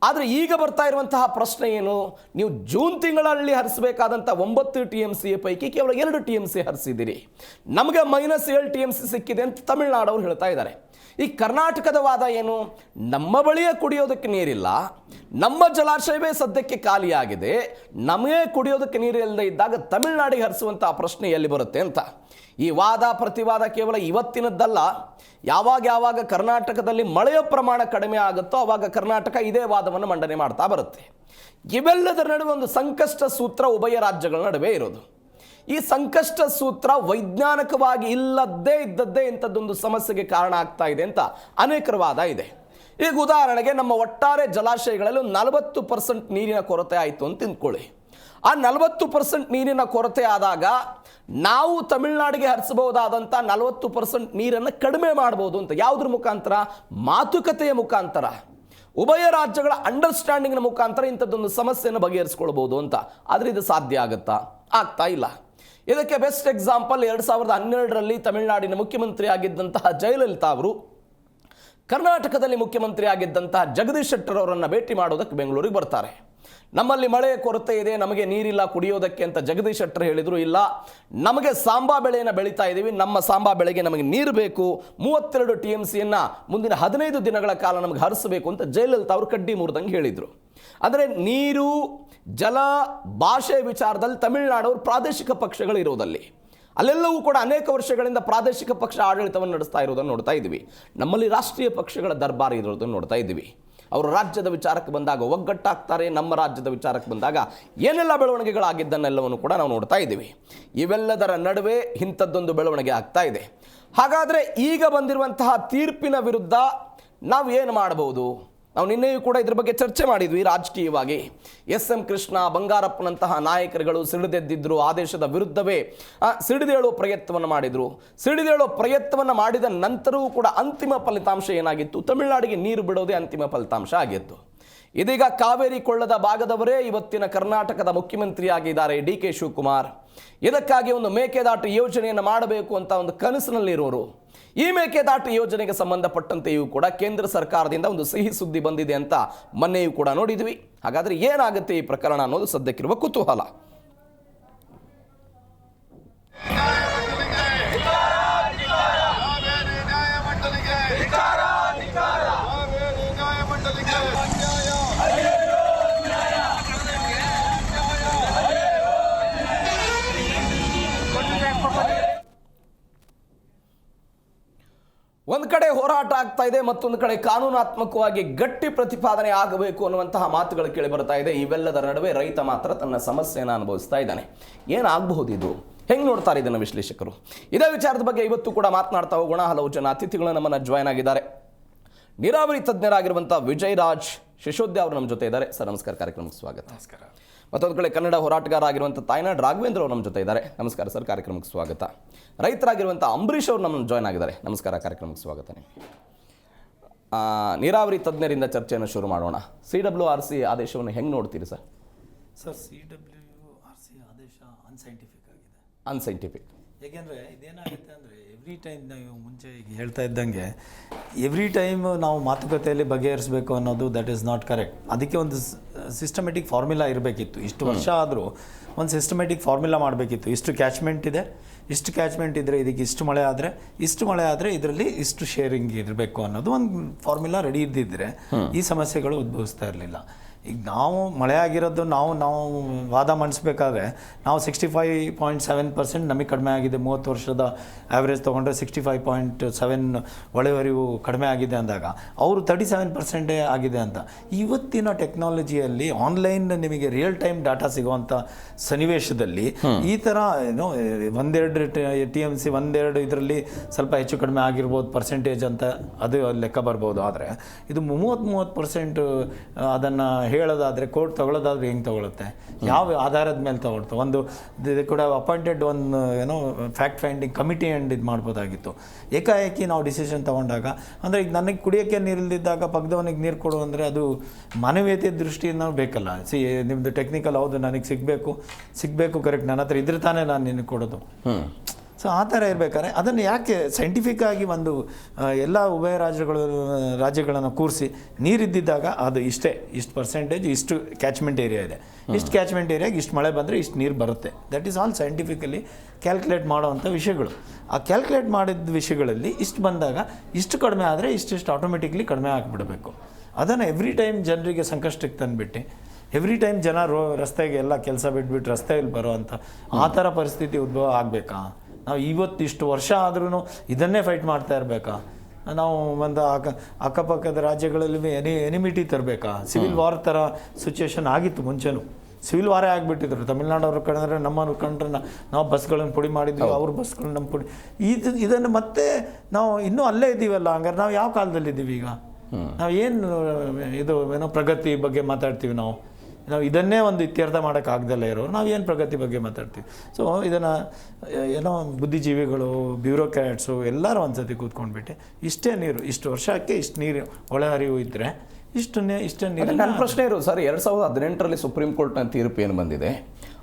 S1: ಆದರೆ ಈಗ ಬರ್ತಾ ಇರುವಂತಹ ಪ್ರಶ್ನೆ ಏನು? ನೀವು ಜೂನ್ ತಿಂಗಳಲ್ಲಿ ಹರಿಸಬೇಕಾದಂಥ 9 TMC ಪೈಕಿ ಕೇವಲ 2 TMC ಹರಿಸಿದ್ದೀರಿ, ನಮಗೆ -7 TMC ಸಿಕ್ಕಿದೆ ಅಂತ ತಮಿಳುನಾಡವರು ಹೇಳ್ತಾ ಇದ್ದಾರೆ. ಈ ಕರ್ನಾಟಕದ ವಾದ ಏನು? ನಮ್ಮ ಬಳಿಯೇ ಕುಡಿಯೋದಕ್ಕೆ ನೀರಿಲ್ಲ, ನಮ್ಮ ಜಲಾಶಯವೇ ಸದ್ಯಕ್ಕೆ ಖಾಲಿಯಾಗಿದೆ, ನಮಗೆ ಕುಡಿಯೋದಕ್ಕೆ ನೀರು ಇಲ್ಲದೆ ಇದ್ದಾಗ ತಮಿಳುನಾಡಿಗೆ ಹರಿಸುವಂಥ ಪ್ರಶ್ನೆ ಎಲ್ಲಿ ಬರುತ್ತೆ ಅಂತ. ಈ ವಾದ ಪ್ರತಿವಾದ ಕೇವಲ ಇವತ್ತಿನದ್ದಲ್ಲ. ಯಾವಾಗ ಕರ್ನಾಟಕದಲ್ಲಿ ಮಳೆಯ ಪ್ರಮಾಣ ಕಡಿಮೆ ಆಗುತ್ತೋ ಆವಾಗ ಕರ್ನಾಟಕ ಇದೇ ವಾದವನ್ನು ಮಂಡನೆ ಮಾಡ್ತಾ ಬರುತ್ತೆ. ಇವೆಲ್ಲದರ ನಡುವೆ ಒಂದು ಸಂಕಷ್ಟ ಸೂತ್ರ ಉಭಯ ರಾಜ್ಯಗಳ ನಡುವೆ ಇರೋದು. ಈ ಸಂಕಷ್ಟ ಸೂತ್ರ ವೈಜ್ಞಾನಿಕವಾಗಿ ಇದ್ದದ್ದೇ ಇಂಥದ್ದೊಂದು ಸಮಸ್ಯೆಗೆ ಕಾರಣ ಆಗ್ತಾ ಇದೆ ಅಂತ ಅನೇಕರ ವಾದ ಇದೆ. ಈಗ ಉದಾಹರಣೆಗೆ ನಮ್ಮ ಒಟ್ಟಾರೆ ಜಲಾಶಯಗಳಲ್ಲಿ 40% ನೀರಿನ ಕೊರತೆ ಆಯಿತು ಅಂತ ತಿಳ್ಕೊಳ್ಳಿ. ಆ 40% ನೀರಿನ ಕೊರತೆ ಆದಾಗ ನಾವು ತಮಿಳುನಾಡಿಗೆ ಹರಿಸಬಹುದಾದಂಥ 40% ನೀರನ್ನು ಕಡಿಮೆ ಮಾಡ್ಬೋದು ಅಂತ. ಯಾವುದ್ರ ಮುಖಾಂತರ? ಮಾತುಕತೆಯ ಮುಖಾಂತರ, ಉಭಯ ರಾಜ್ಯಗಳ ಅಂಡರ್ಸ್ಟ್ಯಾಂಡಿಂಗ್ನ ಮುಖಾಂತರ ಇಂಥದ್ದೊಂದು ಸಮಸ್ಯೆಯನ್ನು ಬಗೆಹರಿಸ್ಕೊಳ್ಬೋದು ಅಂತ. ಆದರೆ ಇದು ಸಾಧ್ಯ ಆಗುತ್ತಾ? ಆಗ್ತಾ ಇಲ್ಲ. ಇದಕ್ಕೆ ಬೆಸ್ಟ್ ಎಕ್ಸಾಂಪಲ್ 2012ರಲ್ಲಿ ತಮಿಳುನಾಡಿನ ಮುಖ್ಯಮಂತ್ರಿ ಆಗಿದ್ದಂತಹ ಜಯಲಲಿತಾ ಅವರು ಕರ್ನಾಟಕದಲ್ಲಿ ಮುಖ್ಯಮಂತ್ರಿ ಆಗಿದ್ದಂತಹ ಜಗದೀಶ್ ಶೆಟ್ಟರ್ ಅವರನ್ನು ಭೇಟಿ ಮಾಡೋದಕ್ಕೆ ಬೆಂಗಳೂರಿಗೆ ಬರ್ತಾರೆ. ನಮ್ಮಲ್ಲಿ ಮಳೆ ಕೊರತೆ ಇದೆ, ನಮಗೆ ನೀರಿಲ್ಲ ಕುಡಿಯೋದಕ್ಕೆ ಅಂತ ಜಗದೀಶ್ ಶೆಟ್ಟರ್ ಹೇಳಿದರು. ಇಲ್ಲ, ನಮಗೆ ಸಾಂಬಾ ಬೆಳೆಯನ್ನು ಬೆಳೀತಾ ಇದ್ದೀವಿ, ನಮ್ಮ ಸಾಂಬಾ ಬೆಳೆಗೆ ನಮಗೆ ನೀರು ಬೇಕು, 32 TMCಯನ್ನು ಮುಂದಿನ 15 ದಿನಗಳ ಕಾಲ ನಮಗೆ ಹರಿಸಬೇಕು ಅಂತ ಜಯಲಲಿತಾ ಅವರು ಕಡ್ಡಿ ಮುರಿದಂಗೆ ಹೇಳಿದರು. ಅಂದರೆ ನೀರು, ಜಲ, ಭಾಷೆ ವಿಚಾರದಲ್ಲಿ ತಮಿಳುನಾಡವರು ಪ್ರಾದೇಶಿಕ ಪಕ್ಷಗಳು ಇರೋದಲ್ಲಿ ಅಲ್ಲೆಲ್ಲವೂ ಕೂಡ ಅನೇಕ ವರ್ಷಗಳಿಂದ ಪ್ರಾದೇಶಿಕ ಪಕ್ಷ ಆಡಳಿತವನ್ನು ನಡೆಸ್ತಾ ಇರೋದನ್ನು ನೋಡ್ತಾ ಇದ್ದೀವಿ. ನಮ್ಮಲ್ಲಿ ರಾಷ್ಟ್ರೀಯ ಪಕ್ಷಗಳ ದರ್ಬಾರ್ ಇರೋದನ್ನು ನೋಡ್ತಾ ಇದ್ದೀವಿ. ಅವರು ರಾಜ್ಯದ ವಿಚಾರಕ್ಕೆ ಬಂದಾಗ ಒಗ್ಗಟ್ಟಾಗ್ತಾರೆ, ನಮ್ಮ ರಾಜ್ಯದ ವಿಚಾರಕ್ಕೆ ಬಂದಾಗ ಏನೆಲ್ಲ ಬೆಳವಣಿಗೆಗಳಾಗಿದ್ದನ್ನೆಲ್ಲವನ್ನು ಕೂಡ ನಾವು ನೋಡ್ತಾ ಇದ್ದೀವಿ. ಇವೆಲ್ಲದರ ನಡುವೆ ಇಂಥದ್ದೊಂದು ಬೆಳವಣಿಗೆ ಆಗ್ತಾ ಇದೆ. ಹಾಗಾದರೆ ಈಗ ಬಂದಿರುವಂತಹ ತೀರ್ಪಿನ ವಿರುದ್ಧ ನಾವು ಏನು ಮಾಡಬಹುದು? ನಾವು ನಿನ್ನೆಯೂ ಕೂಡ ಇದ್ರ ಬಗ್ಗೆ ಚರ್ಚೆ ಮಾಡಿದ್ವಿ. ರಾಜಕೀಯವಾಗಿ SM ಕೃಷ್ಣ, ಬಂಗಾರಪ್ಪನಂತಹ ನಾಯಕರುಗಳು ಸಿಡಿದೆದ್ದಿದ್ರು, ಆದೇಶದ ವಿರುದ್ಧವೇ ಸಿಡಿದೇಳುವ ಪ್ರಯತ್ನವನ್ನು ಮಾಡಿದರು. ಸಿಡಿದೇಳುವ ಪ್ರಯತ್ನವನ್ನು ಮಾಡಿದ ನಂತರವೂ ಕೂಡ ಅಂತಿಮ ಫಲಿತಾಂಶ ಏನಾಗಿತ್ತು? ತಮಿಳುನಾಡಿಗೆ ನೀರು ಬಿಡೋದೇ ಅಂತಿಮ ಫಲಿತಾಂಶ ಆಗಿತ್ತು. ಇದೀಗ ಕಾವೇರಿ ಕೊಳ್ಳದ ಭಾಗದವರೇ ಇವತ್ತಿನ ಕರ್ನಾಟಕದ ಮುಖ್ಯಮಂತ್ರಿಯಾಗಿದ್ದಾರೆ DK ಶಿವಕುಮಾರ್. ಇದಕ್ಕಾಗಿ ಒಂದು ಮೇಕೆದಾಟು ಯೋಜನೆಯನ್ನು ಮಾಡಬೇಕು ಅಂತ ಒಂದು ಕನಸಿನಲ್ಲಿರೋರು. ಈ ಮೇಕೆದಾಟು ಯೋಜನೆಗೆ ಸಂಬಂಧಪಟ್ಟಂತೆಯೂ ಕೂಡ ಕೇಂದ್ರ ಸರ್ಕಾರದಿಂದ ಒಂದು ಸಿಹಿ ಸುದ್ದಿ ಬಂದಿದೆ ಅಂತ ಮೊನ್ನೆಯೂ ಕೂಡ ನೋಡಿದ್ವಿ. ಹಾಗಾದರೆ ಏನಾಗುತ್ತೆ ಈ ಪ್ರಕರಣ ಅನ್ನೋದು ಸದ್ಯಕ್ಕಿರುವ ಕುತೂಹಲ. ಒಂದು ಕಡೆ ಹೋರಾಟ ಆಗ್ತಾ ಇದೆ, ಮತ್ತೊಂದು ಕಡೆ ಕಾನೂನಾತ್ಮಕವಾಗಿ ಗಟ್ಟಿ ಪ್ರತಿಪಾದನೆ ಆಗಬೇಕು ಅನ್ನುವಂತಹ ಮಾತುಗಳು ಕೇಳಿ ಬರ್ತಾ ಇದೆ. ಇವೆಲ್ಲದರ ನಡುವೆ ರೈತ ಮಾತ್ರ ತನ್ನ ಸಮಸ್ಯೆಯನ್ನು ಅನುಭವಿಸ್ತಾ ಇದ್ದಾನೆ. ಏನಾಗಬಹುದು ಇದು? ಹೆಂಗೆ ನೋಡ್ತಾರೆ ಇದನ್ನು ವಿಶ್ಲೇಷಕರು? ಇದೇ ವಿಚಾರದ ಬಗ್ಗೆ ಇವತ್ತು ಕೂಡ ಮಾತನಾಡ್ತಾ ಹೋಗೋಣ. ಹಲವು ಜನ ಅತಿಥಿಗಳು ನಮ್ಮನ್ನು ಜಾಯ್ನ್ ಆಗಿದ್ದಾರೆ. ನೀರಾವರಿ ತಜ್ಞರಾಗಿರುವಂಥ ವಿಜಯರಾಜ್ ಶಿಶೋದ್ಯ ಅವರು ನಮ್ಮ ಜೊತೆ ಇದ್ದಾರೆ. ಸರ್ ನಮಸ್ಕಾರ, ಕಾರ್ಯಕ್ರಮಕ್ಕೆ ಸ್ವಾಗತ.
S2: ನಮಸ್ಕಾರ.
S1: ಮತ್ತೊಂದು ಕಡೆ ಕನ್ನಡ ಹೋರಾಟಗಾರ ಆಗಿರುವಂಥ ತಾಯ್ನಾಡ್ ರಾಘವೇಂದ್ರ ಅವರು ನಮ್ಮ ಜೊತೆ ಇದ್ದಾರೆ. ನಮಸ್ಕಾರ ಸರ್, ಕಾರ್ಯಕ್ರಮಕ್ಕೆ ಸ್ವಾಗತ. ರೈತರಾಗಿರುವಂಥ ಅಂಬರೀಷ್ ಅವರು ನಮ್ಮನ್ನು ಜಾಯ್ನ್ ಆಗಿದ್ದಾರೆ. ನಮಸ್ಕಾರ, ಕಾರ್ಯಕ್ರಮಕ್ಕೆ ಸ್ವಾಗತ. ನೀರಾವರಿ ತಜ್ಞರಿಂದ ಚರ್ಚೆಯನ್ನು ಶುರು ಮಾಡೋಣ. CWRC ಆದೇಶವನ್ನು ಹೆಂಗೆ ನೋಡ್ತೀರಿ ಸರ್?
S2: CWRC ಆದೇಶ ಅನ್ಸೈಂಟಿಫಿಕ್ ಆಗಿದೆ.
S1: ಅನ್ಸೈಂಟಿಫಿಕ್
S2: ಏಕೆಂದರೆ ಇದೇನಾಗುತ್ತೆ ಅಂದರೆ ಎವ್ರಿ ಟೈಮ್ ನಾವು ಮುಂಚೆ ಈಗ ಹೇಳ್ತಾ ಇದ್ದಂಗೆ ಎವ್ರಿ ಟೈಮ್ ನಾವು ಮಾತುಕತೆಯಲ್ಲಿ ಬಗೆಹರಿಸಬೇಕು ಅನ್ನೋದು ದಟ್ ಈಸ್ ನಾಟ್ ಕರೆಕ್ಟ್. ಅದಕ್ಕೆ ಒಂದು ಸಿಸ್ಟಮೆಟಿಕ್ ಫಾರ್ಮುಲಾ ಇರಬೇಕಿತ್ತು. ಇಷ್ಟು ವರ್ಷ ಆದರೂ ಒಂದು ಸಿಸ್ಟಮೆಟಿಕ್ ಫಾರ್ಮುಲಾ ಮಾಡಬೇಕಿತ್ತು. ಇಷ್ಟು ಕ್ಯಾಚ್ಮೆಂಟ್ ಇದೆ, ಇಷ್ಟು ಕ್ಯಾಚ್ಮೆಂಟ್ ಇದ್ದರೆ ಇದಕ್ಕೆ ಇಷ್ಟು ಮಳೆ ಆದರೆ ಇದರಲ್ಲಿ ಇಷ್ಟು ಶೇರಿಂಗ್ ಇರಬೇಕು ಅನ್ನೋದು ಒಂದು ಫಾರ್ಮುಲಾ ರೆಡಿ ಇದ್ದಿದ್ದರೆ ಈ ಸಮಸ್ಯೆಗಳು ಉದ್ಭವಿಸ್ತಾ ಇರಲಿಲ್ಲ. ಈಗ ನಾವು ಮಳೆ ಆಗಿರೋದು ನಾವು ವಾದ ಮಂಡಿಸ್ಬೇಕಾದ್ರೆ ನಾವು 65.7% ನಮಗೆ ಕಡಿಮೆ ಆಗಿದೆ. 30 ವರ್ಷದ ಆ್ಯಾವ್ರೇಜ್ ತೊಗೊಂಡ್ರೆ 65.7 ಒಳಹರಿವು ಕಡಿಮೆ ಆಗಿದೆ ಅಂದಾಗ ಅವರು 37% ಆಗಿದೆ ಅಂತ. ಇವತ್ತಿನ ಟೆಕ್ನಾಲಜಿಯಲ್ಲಿ ಆನ್ಲೈನ್ ನಿಮಗೆ ರಿಯಲ್ ಟೈಮ್ ಡಾಟಾ ಸಿಗುವಂಥ ಸನ್ನಿವೇಶದಲ್ಲಿ ಈ ಥರ ಏನೋ 1-2 TMC 1-2 ಇದರಲ್ಲಿ ಸ್ವಲ್ಪ ಹೆಚ್ಚು ಕಡಿಮೆ ಆಗಿರ್ಬೋದು ಪರ್ಸೆಂಟೇಜ್ ಅಂತ ಅದು ಲೆಕ್ಕ ಬರ್ಬೋದು. ಆದರೆ ಇದು 30% ಅದನ್ನು ಹೇಳೋದಾದರೆ ಕೋರ್ಟ್ ತೊಗೊಳ್ಳೋದಾದ್ರೆ ಹೆಂಗೆ ತೊಗೊಳುತ್ತೆ? ಯಾವ ಆಧಾರದ ಮೇಲೆ ತೊಗೊಳ್ತು? ಒಂದು ಕೂಡ ಅಪಾಯಿಂಟೆಡ್ ಒಂದು ಏನೋ ಫ್ಯಾಕ್ಟ್ ಫೈಂಡಿಂಗ್ ಕಮಿಟಿ ಅಂಡ್ ಇದು ಮಾಡ್ಬೋದಾಗಿತ್ತು. ಏಕಾಏಕಿ ನಾವು ಡಿಸಿಷನ್ ತೊಗೊಂಡಾಗ ಅಂದರೆ ಈಗ ನನಗೆ ಕುಡಿಯೋಕ್ಕೆ ನೀರಿಲ್ದಿದ್ದಾಗ ಪಕ್ಕದವನಿಗೆ ನೀರು ಕೊಡು ಅಂದರೆ ಅದು ಮಾನವೀಯತೆ ದೃಷ್ಟಿಯಿಂದ ಬೇಕಲ್ಲ. ನಿಮ್ಮದು ಟೆಕ್ನಿಕಲ್ ಹೌದು, ನನಗೆ ಸಿಗಬೇಕು ಕರೆಕ್ಟ್, ನನ್ನ ಹತ್ರ ಇದ್ರೆ ತಾನೇ ನಾನು ನಿನಗೆ ಕೊಡೋದು. ಸೊ ಆ ಥರ ಇರಬೇಕಾದ್ರೆ ಅದನ್ನು ಯಾಕೆ ಸೈಂಟಿಫಿಕ್ ಆಗಿ ಒಂದು ಎಲ್ಲ ಉಭಯ ರಾಜ್ಯಗಳನ್ನು ಕೂರಿಸಿ ನೀರಿದ್ದಿದ್ದಾಗ ಅದು ಇಷ್ಟು ಪರ್ಸೆಂಟೇಜ್ ಇಷ್ಟು ಕ್ಯಾಚ್ಮೆಂಟ್ ಏರಿಯಾ ಇದೆ, ಇಷ್ಟು ಕ್ಯಾಚ್ಮೆಂಟ್ ಏರಿಯಾಗೆ ಇಷ್ಟು ಮಳೆ ಬಂದರೆ ಇಷ್ಟು ನೀರು ಬರುತ್ತೆ. That is all scientifically calculate ಮಾಡೋವಂಥ ವಿಷಯಗಳು. ಆ ಕ್ಯಾಲ್ಕುಲೇಟ್ ಮಾಡಿದ ವಿಷಯಗಳಲ್ಲಿ ಇಷ್ಟು ಬಂದಾಗ ಇಷ್ಟು ಕಡಿಮೆ ಆದರೆ ಇಷ್ಟಿಷ್ಟು ಆಟೋಮೆಟಿಕ್ಲಿ ಕಡಿಮೆ ಆಗಿಬಿಡಬೇಕು. ಅದನ್ನು ಎವ್ರಿ ಟೈಮ್ ಜನರಿಗೆ ಸಂಕಷ್ಟಕ್ಕೆ ತಂದುಬಿಟ್ಟು ಎವ್ರಿ ಟೈಮ್ ಜನ ರಸ್ತೆಗೆ ಎಲ್ಲ ಕೆಲಸ ಬಿಟ್ಬಿಟ್ಟು ರಸ್ತೆಯಲ್ಲಿ ಬರೋ ಅಂಥ ಆ ಥರ ಪರಿಸ್ಥಿತಿ ಉದ್ಭವ ಆಗಬೇಕಾ? ನಾವು ಇವತ್ತಿಷ್ಟು ವರ್ಷ ಆದ್ರೂ ಇದನ್ನೇ ಫೈಟ್ ಮಾಡ್ತಾ ಇರಬೇಕಾ? ನಾವು ಒಂದು ಅಕ್ಕಪಕ್ಕದ ರಾಜ್ಯಗಳಲ್ಲಿ ಎನಿಮಿಟಿ ತರಬೇಕಾ? ಸಿವಿಲ್ ವಾರ್ ಥರ ಸಿಚುವೇಶನ್ ಆಗಿತ್ತು ಮುಂಚೆನೂ. ಸಿವಿಲ್ ವಾರೇ ಆಗಿಬಿಟ್ಟಿದ್ರು. ತಮಿಳ್ನಾಡವ್ರು ಕಂಡ್ರೆ ನಮ್ಮನ್ನು ಕಂಡ್ರೆ ನಾವು ಬಸ್ಗಳನ್ನು ಪುಡಿ ಮಾಡಿದ್ವಿ, ಅವ್ರ ಬಸ್ಗಳನ್ನ ನಮ್ಮ ಪುಡಿ ಇದನ್ನು ಮತ್ತೆ ನಾವು ಇನ್ನೂ ಅಲ್ಲೇ ಇದ್ದೀವಲ್ಲ. ಹಂಗಾರೆ ನಾವು ಯಾವ ಕಾಲದಲ್ಲಿದ್ದೀವಿ ಈಗ? ನಾವು ಏನೋ ಪ್ರಗತಿ ಬಗ್ಗೆ ಮಾತಾಡ್ತೀವಿ. ನಾವು ಇದನ್ನೇ ಒಂದು ಇತ್ಯರ್ಥ ಮಾಡೋಕ್ಕಾಗ್ದಲ್ಲೇ ಇರೋರು ನಾವು ಏನು ಪ್ರಗತಿ ಬಗ್ಗೆ ಮಾತಾಡ್ತೀವಿ? ಸೊ ಇದನ್ನು ಏನೋ ಬುದ್ಧಿಜೀವಿಗಳು, ಬ್ಯೂರೋಕ್ರಾಟ್ಸು ಎಲ್ಲರೂ ಒಂದು ಸತಿ ಕೂತ್ಕೊಂಡ್ಬಿಟ್ಟು ಇಷ್ಟೇ ನೀರು, ಇಷ್ಟು ವರ್ಷಕ್ಕೆ ಇಷ್ಟು ನೀರು ಒಳಹರಿವು ಇದ್ದರೆ ಇಷ್ಟೇ ನೀರು.
S1: ನನ್ನ ಪ್ರಶ್ನೆ ಇರೋದು ಸರ್, 2018ರಲ್ಲಿ ಸುಪ್ರೀಂ ಕೋರ್ಟ್ನ ತೀರ್ಪು ಏನು ಬಂದಿದೆ,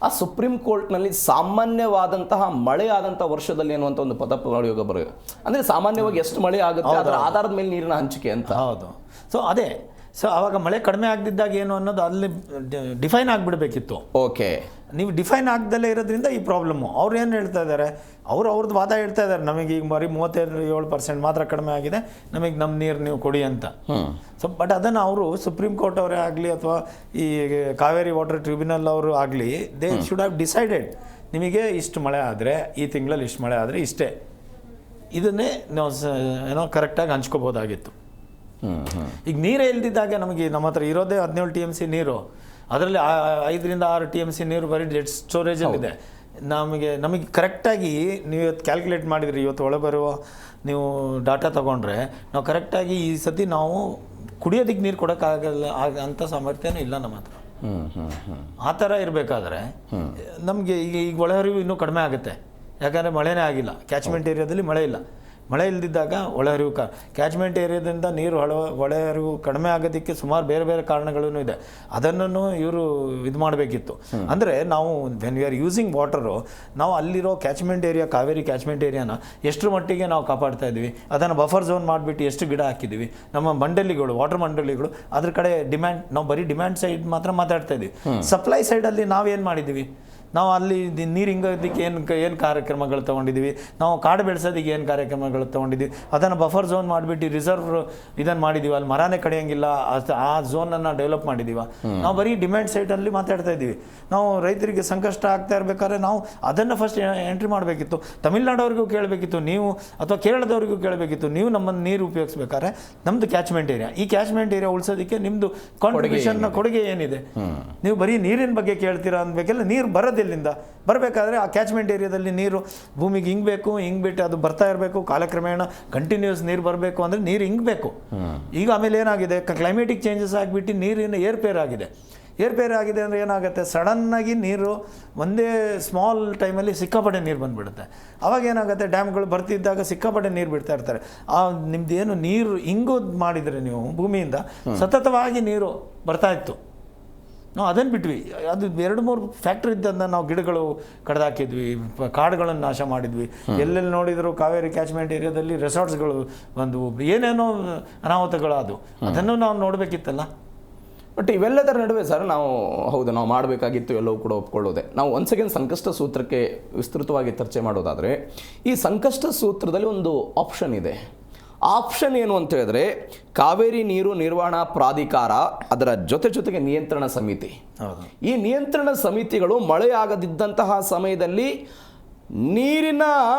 S1: ಆ ಸುಪ್ರೀಂ ಕೋರ್ಟ್ನಲ್ಲಿ ಸಾಮಾನ್ಯವಾದಂತಹ ಮಳೆ ಆದಂಥ ವರ್ಷದಲ್ಲಿ ಅನ್ನುವಂಥ ಒಂದು ಪದ ಪ್ರಯೋಗ ಬರೋದು. ಅಂದರೆ ಸಾಮಾನ್ಯವಾಗಿ ಎಷ್ಟು ಮಳೆ ಆಗುತ್ತೆ ಅದರ ಆಧಾರದ ಮೇಲೆ ನೀರಿನ ಹಂಚಿಕೆ ಅಂತ.
S2: ಹೌದು. ಸೊ ಅದೇ ಆವಾಗ ಮಳೆ ಕಡಿಮೆ ಆಗದಿದ್ದಾಗ ಏನು ಅನ್ನೋದು ಅಲ್ಲಿ ಡಿಫೈನ್ ಆಗಿಬಿಡ್ಬೇಕಿತ್ತು.
S1: ಓಕೆ,
S2: ನೀವು ಡಿಫೈನ್ ಆಗದಲ್ಲೇ ಇರೋದ್ರಿಂದ ಈ ಪ್ರಾಬ್ಲಮ್ಮು. ಅವ್ರು ಏನು ಹೇಳ್ತಾ ಇದ್ದಾರೆ, ಅವ್ರದ್ದು ವಾದ ಹೇಳ್ತಾ ಇದ್ದಾರೆ, ನಮಗೆ ಈಗ ಬರೀ 37% ಮಾತ್ರ ಕಡಿಮೆ ಆಗಿದೆ, ನಮಗೆ ನಮ್ಮ ನೀರು ನೀವು ಕೊಡಿ ಅಂತ. ಸೊ ಬಟ್ ಅದನ್ನು ಅವರು ಸುಪ್ರೀಂ ಕೋರ್ಟ್ ಅವರೇ ಆಗಲಿ ಅಥವಾ ಈ ಕಾವೇರಿ ವಾಟರ್ ಟ್ರಿಬ್ಯುನಲ್ ಅವರು ಆಗಲಿ, ದೇ ಶುಡ್ ಹ್ಯಾವ್ ಡಿಸೈಡೆಡ್ ನಿಮಗೆ ಇಷ್ಟು ಮಳೆ ಆದರೆ ಈ ತಿಂಗಳಲ್ಲಿ ಇಷ್ಟು ಮಳೆ ಆದರೆ ಇಷ್ಟೇ, ಇದನ್ನೇ ನಾವು ಏನೋ ಕರೆಕ್ಟಾಗಿ ಹಂಚ್ಕೋಬೋದಾಗಿತ್ತು. ಈಗ ನೀರೇ ಇಲ್ದಿದ್ದಾಗ ನಮ್ಮ ಹತ್ರ ಇರೋದೇ 17 TMC ನೀರು, ಅದರಲ್ಲಿ 5-6 TMC ನೀರು ಬರೀ ಡೆಡ್ ಸ್ಟೋರೇಜಲ್ಲಿದೆ. ನಮಗೆ ಕರೆಕ್ಟಾಗಿ ನೀವು ಇವತ್ತು ಕ್ಯಾಲ್ಕುಲೇಟ್ ಮಾಡಿದ್ರಿ, ಇವತ್ತು ಒಳಬರುವ ನೀವು ಡಾಟಾ ತೊಗೊಂಡ್ರೆ ನಾವು ಕರೆಕ್ಟಾಗಿ ಈ ಸತಿ ನಾವು ಕುಡಿಯೋದಕ್ಕೆ ನೀರು ಕೊಡೋಕ್ಕಾಗಲ್ಲ ಅಂಥ ಸಾಮರ್ಥ್ಯನೂ ಇಲ್ಲ ನಮ್ಮ ಹತ್ರ. ಆ ಥರ ಇರಬೇಕಾದ್ರೆ ನಮಗೆ ಈಗ ಒಳಹರಿವು ಇನ್ನೂ ಕಡಿಮೆ ಆಗುತ್ತೆ. ಯಾಕಂದರೆ ಮಳೆನೇ ಆಗಿಲ್ಲ, ಕ್ಯಾಚ್ಮೆಂಟ್ ಏರಿಯಾದಲ್ಲಿ ಮಳೆ ಇಲ್ಲ. ಮಳೆ ಇಲ್ದಿದ್ದಾಗ ಒಳಹರಿವು ಕ್ಯಾಚ್ಮೆಂಟ್ ಏರಿಯಾದಿಂದ ನೀರು ಒಳಹರಿವು ಕಡಿಮೆ ಆಗೋದಕ್ಕೆ ಸುಮಾರು ಬೇರೆ ಬೇರೆ ಕಾರಣಗಳೂ ಇದೆ. ಅದನ್ನು ಇವರು ಇದು ಮಾಡಬೇಕಿತ್ತು. ಅಂದರೆ ನಾವು when we are using water, ನಾವು ಅಲ್ಲಿರೋ ಕ್ಯಾಚ್ಮೆಂಟ್ ಏರಿಯಾ, ಕಾವೇರಿ ಕ್ಯಾಚ್ಮೆಂಟ್ ಏರಿಯಾನ ಎಷ್ಟರ ಮಟ್ಟಿಗೆ ನಾವು ಕಾಪಾಡ್ತಾ ಇದ್ವಿ, ಅದನ್ನು ಬಫರ್ ಝೋನ್ ಮಾಡಿಬಿಟ್ಟು ಎಷ್ಟು ಗಿಡ ಹಾಕಿದ್ವಿ. ನಮ್ಮ ಮಂಡಳಿಗಳು, ವಾಟರ್ ಮಂಡಳಿಗಳು ಅದ್ರ ಕಡೆ ಡಿಮ್ಯಾಂಡ್, ನಾವು ಬರೀ ಡಿಮ್ಯಾಂಡ್ ಸೈಡ್ ಮಾತ್ರ ಮಾತಾಡ್ತಾ ಇದ್ವಿ. ಸಪ್ಲೈ ಸೈಡಲ್ಲಿ ನಾವೇನು ಮಾಡಿದ್ವಿ? ನಾವು ಅಲ್ಲಿ ನೀರು ಹಿಂಗೋದಕ್ಕೆ ಏನು ಕಾರ್ಯಕ್ರಮಗಳು ತೊಗೊಂಡಿದ್ದೀವಿ, ನಾವು ಕಾಡು ಬೆಳೆಸೋದಕ್ಕೆ ಏನು ಕಾರ್ಯಕ್ರಮಗಳು ತೊಗೊಂಡಿದ್ದೀವಿ, ಅದನ್ನು ಬಫರ್ ಝೋನ್ ಮಾಡಿಬಿಟ್ಟು ರಿಸರ್ವ್ ಇದನ್ನು ಮಾಡಿದ್ದೀವಿ, ಅಲ್ಲಿ ಮರನೇ ಕಡಿಯೋಂಗಿಲ್ಲ ಆ ಝೋನನ್ನು ಡೆವಲಪ್ ಮಾಡಿದ್ದೀವ. ನಾವು ಬರೀ ಡಿಮ್ಯಾಂಡ್ ಸೈಟಲ್ಲಿ ಮಾತಾಡ್ತಾ ಇದ್ದೀವಿ. ನಾವು ರೈತರಿಗೆ ಸಂಕಷ್ಟ ಆಗ್ತಾ ಇರಬೇಕಾದ್ರೆ ನಾವು ಅದನ್ನು ಫಸ್ಟ್ ಎಂಟ್ರಿ ಮಾಡಬೇಕಿತ್ತು. ತಮಿಳ್ನಾಡವ್ರಿಗೂ ಕೇಳಬೇಕಿತ್ತು ನೀವು, ಅಥವಾ ಕೇರಳದವ್ರಿಗೂ ಕೇಳಬೇಕಿತ್ತು ನೀವು. ನಮ್ಮನ್ನು ನೀರು ಉಪಯೋಗಿಸ್ಬೇಕಾದ್ರೆ ನಮ್ಮದು ಕ್ಯಾಚ್ಮೆಂಟ್ ಏರಿಯಾ, ಈ ಕ್ಯಾಚ್ಮೆಂಟ್ ಏರಿಯಾ ಉಳಿಸೋದಕ್ಕೆ ನಿಮ್ಮದು ಕಾಂಟ್ರಿಬ್ಯೂಷನ್ನ ಕೊಡುಗೆ ಏನಿದೆ? ನೀವು ಬರೀ ನೀರಿನ ಬಗ್ಗೆ ಕೇಳ್ತೀರಾ ಅಂದಬೇಕೆಲ್ಲ. ನೀರು ಬರೋದಿಲ್ಲಿಂದ ಬರಬೇಕಾದ್ರೆ ಆ ಕ್ಯಾಚ್ಮೆಂಟ್ ಏರಿಯಾದಲ್ಲಿ ನೀರು ಭೂಮಿಗೆ ಹಿಂಗಬೇಕು, ಹಿಂಗ್ಬಿಟ್ಟು ಅದು ಬರ್ತಾ ಇರಬೇಕು, ಕಾಲಕ್ರಮೇಣ ಕಂಟಿನ್ಯೂಸ್ ನೀರು ಬರಬೇಕು ಅಂದರೆ ನೀರು ಹಿಂಗಬೇಕು. ಈಗ ಆಮೇಲೆ ಏನಾಗಿದೆ, ಕ್ಲೈಮೇಟಿಕ್ ಚೇಂಜಸ್ ಆಗಿಬಿಟ್ಟು ನೀರಿನ ಏರ್ಪೇರ್ ಆಗಿದೆ. ಏರ್ಪೇರ್ ಆಗಿದೆ ಅಂದರೆ ಏನಾಗುತ್ತೆ, ಸಡನ್ನಾಗಿ ನೀರು ಒಂದೇ ಸ್ಮಾಲ್ ಟೈಮಲ್ಲಿ ಸಿಕ್ಕಾಪಟ್ಟೆ ನೀರು ಬಂದುಬಿಡುತ್ತೆ. ಅವಾಗ ಏನಾಗುತ್ತೆ, ಡ್ಯಾಮ್ಗಳು ಬರ್ತಿದ್ದಾಗ ಸಿಕ್ಕಾಪಟ್ಟೆ ನೀರು ಬಿಡ್ತಾ ಇರ್ತಾರೆ. ನಿಮ್ದು ಏನು ನೀರು ಹಿಂಗೋದು ಮಾಡಿದರೆ ನೀವು ಭೂಮಿಯಿಂದ ಸತತವಾಗಿ ನೀರು ಬರ್ತಾ ಇತ್ತು. ನಾವು ಅದನ್ನು ಬಿಟ್ವಿ. ಅದು 2-3 ಫ್ಯಾಕ್ಟ್ರಿ ಇದ್ದಂಥ ನಾವು ಗಿಡಗಳು ಕಡ್ದಾಕಿದ್ವಿ, ಕಾಡುಗಳನ್ನು ನಾಶ ಮಾಡಿದ್ವಿ. ಎಲ್ಲೆಲ್ಲಿ ನೋಡಿದರೂ ಕಾವೇರಿ ಕ್ಯಾಚ್ಮೆಂಟ್ ಏರಿಯಾದಲ್ಲಿ ರೆಸಾರ್ಟ್ಸ್ಗಳು ಬಂದು ಏನೇನೋ ಅನಾಹುತಗಳಾದವು. ಅದನ್ನು ನಾವು ನೋಡಬೇಕಿತ್ತಲ್ಲ.
S1: ಬಟ್ ಇವೆಲ್ಲದರ ನಡುವೆ ಸರ್ ನಾವು ಮಾಡಬೇಕಾಗಿತ್ತು ಎಲ್ಲವೂ ಕೂಡ ಒಪ್ಕೊಳ್ಳೋದೆ. ನಾವು ಒನ್ಸ್ ಅಗೇನ್ ಸಂಕಷ್ಟ ಸೂತ್ರಕ್ಕೆ ವಿಸ್ತೃತವಾಗಿ ಚರ್ಚೆ ಮಾಡೋದಾದರೆ, ಈ ಸಂಕಷ್ಟ ಸೂತ್ರದಲ್ಲಿ ಒಂದು ಆಪ್ಷನ್ ಇದೆ. ಆಪ್ಷನ್ ಏನು ಅಂತ ಹೇಳಿದ್ರೆ, ಕಾವೇರಿ ನೀರು ನಿರ್ವಹಣಾ ಪ್ರಾಧಿಕಾರ, ಅದರ ಜೊತೆಗೆ ನಿಯಂತ್ರಣ ಸಮಿತಿ. ಈ ನಿಯಂತ್ರಣ ಸಮಿತಿಗಳು ಮಳೆಯಾಗದಿದ್ದಂತಹ ಸಮಯದಲ್ಲಿ ನೀರಿನ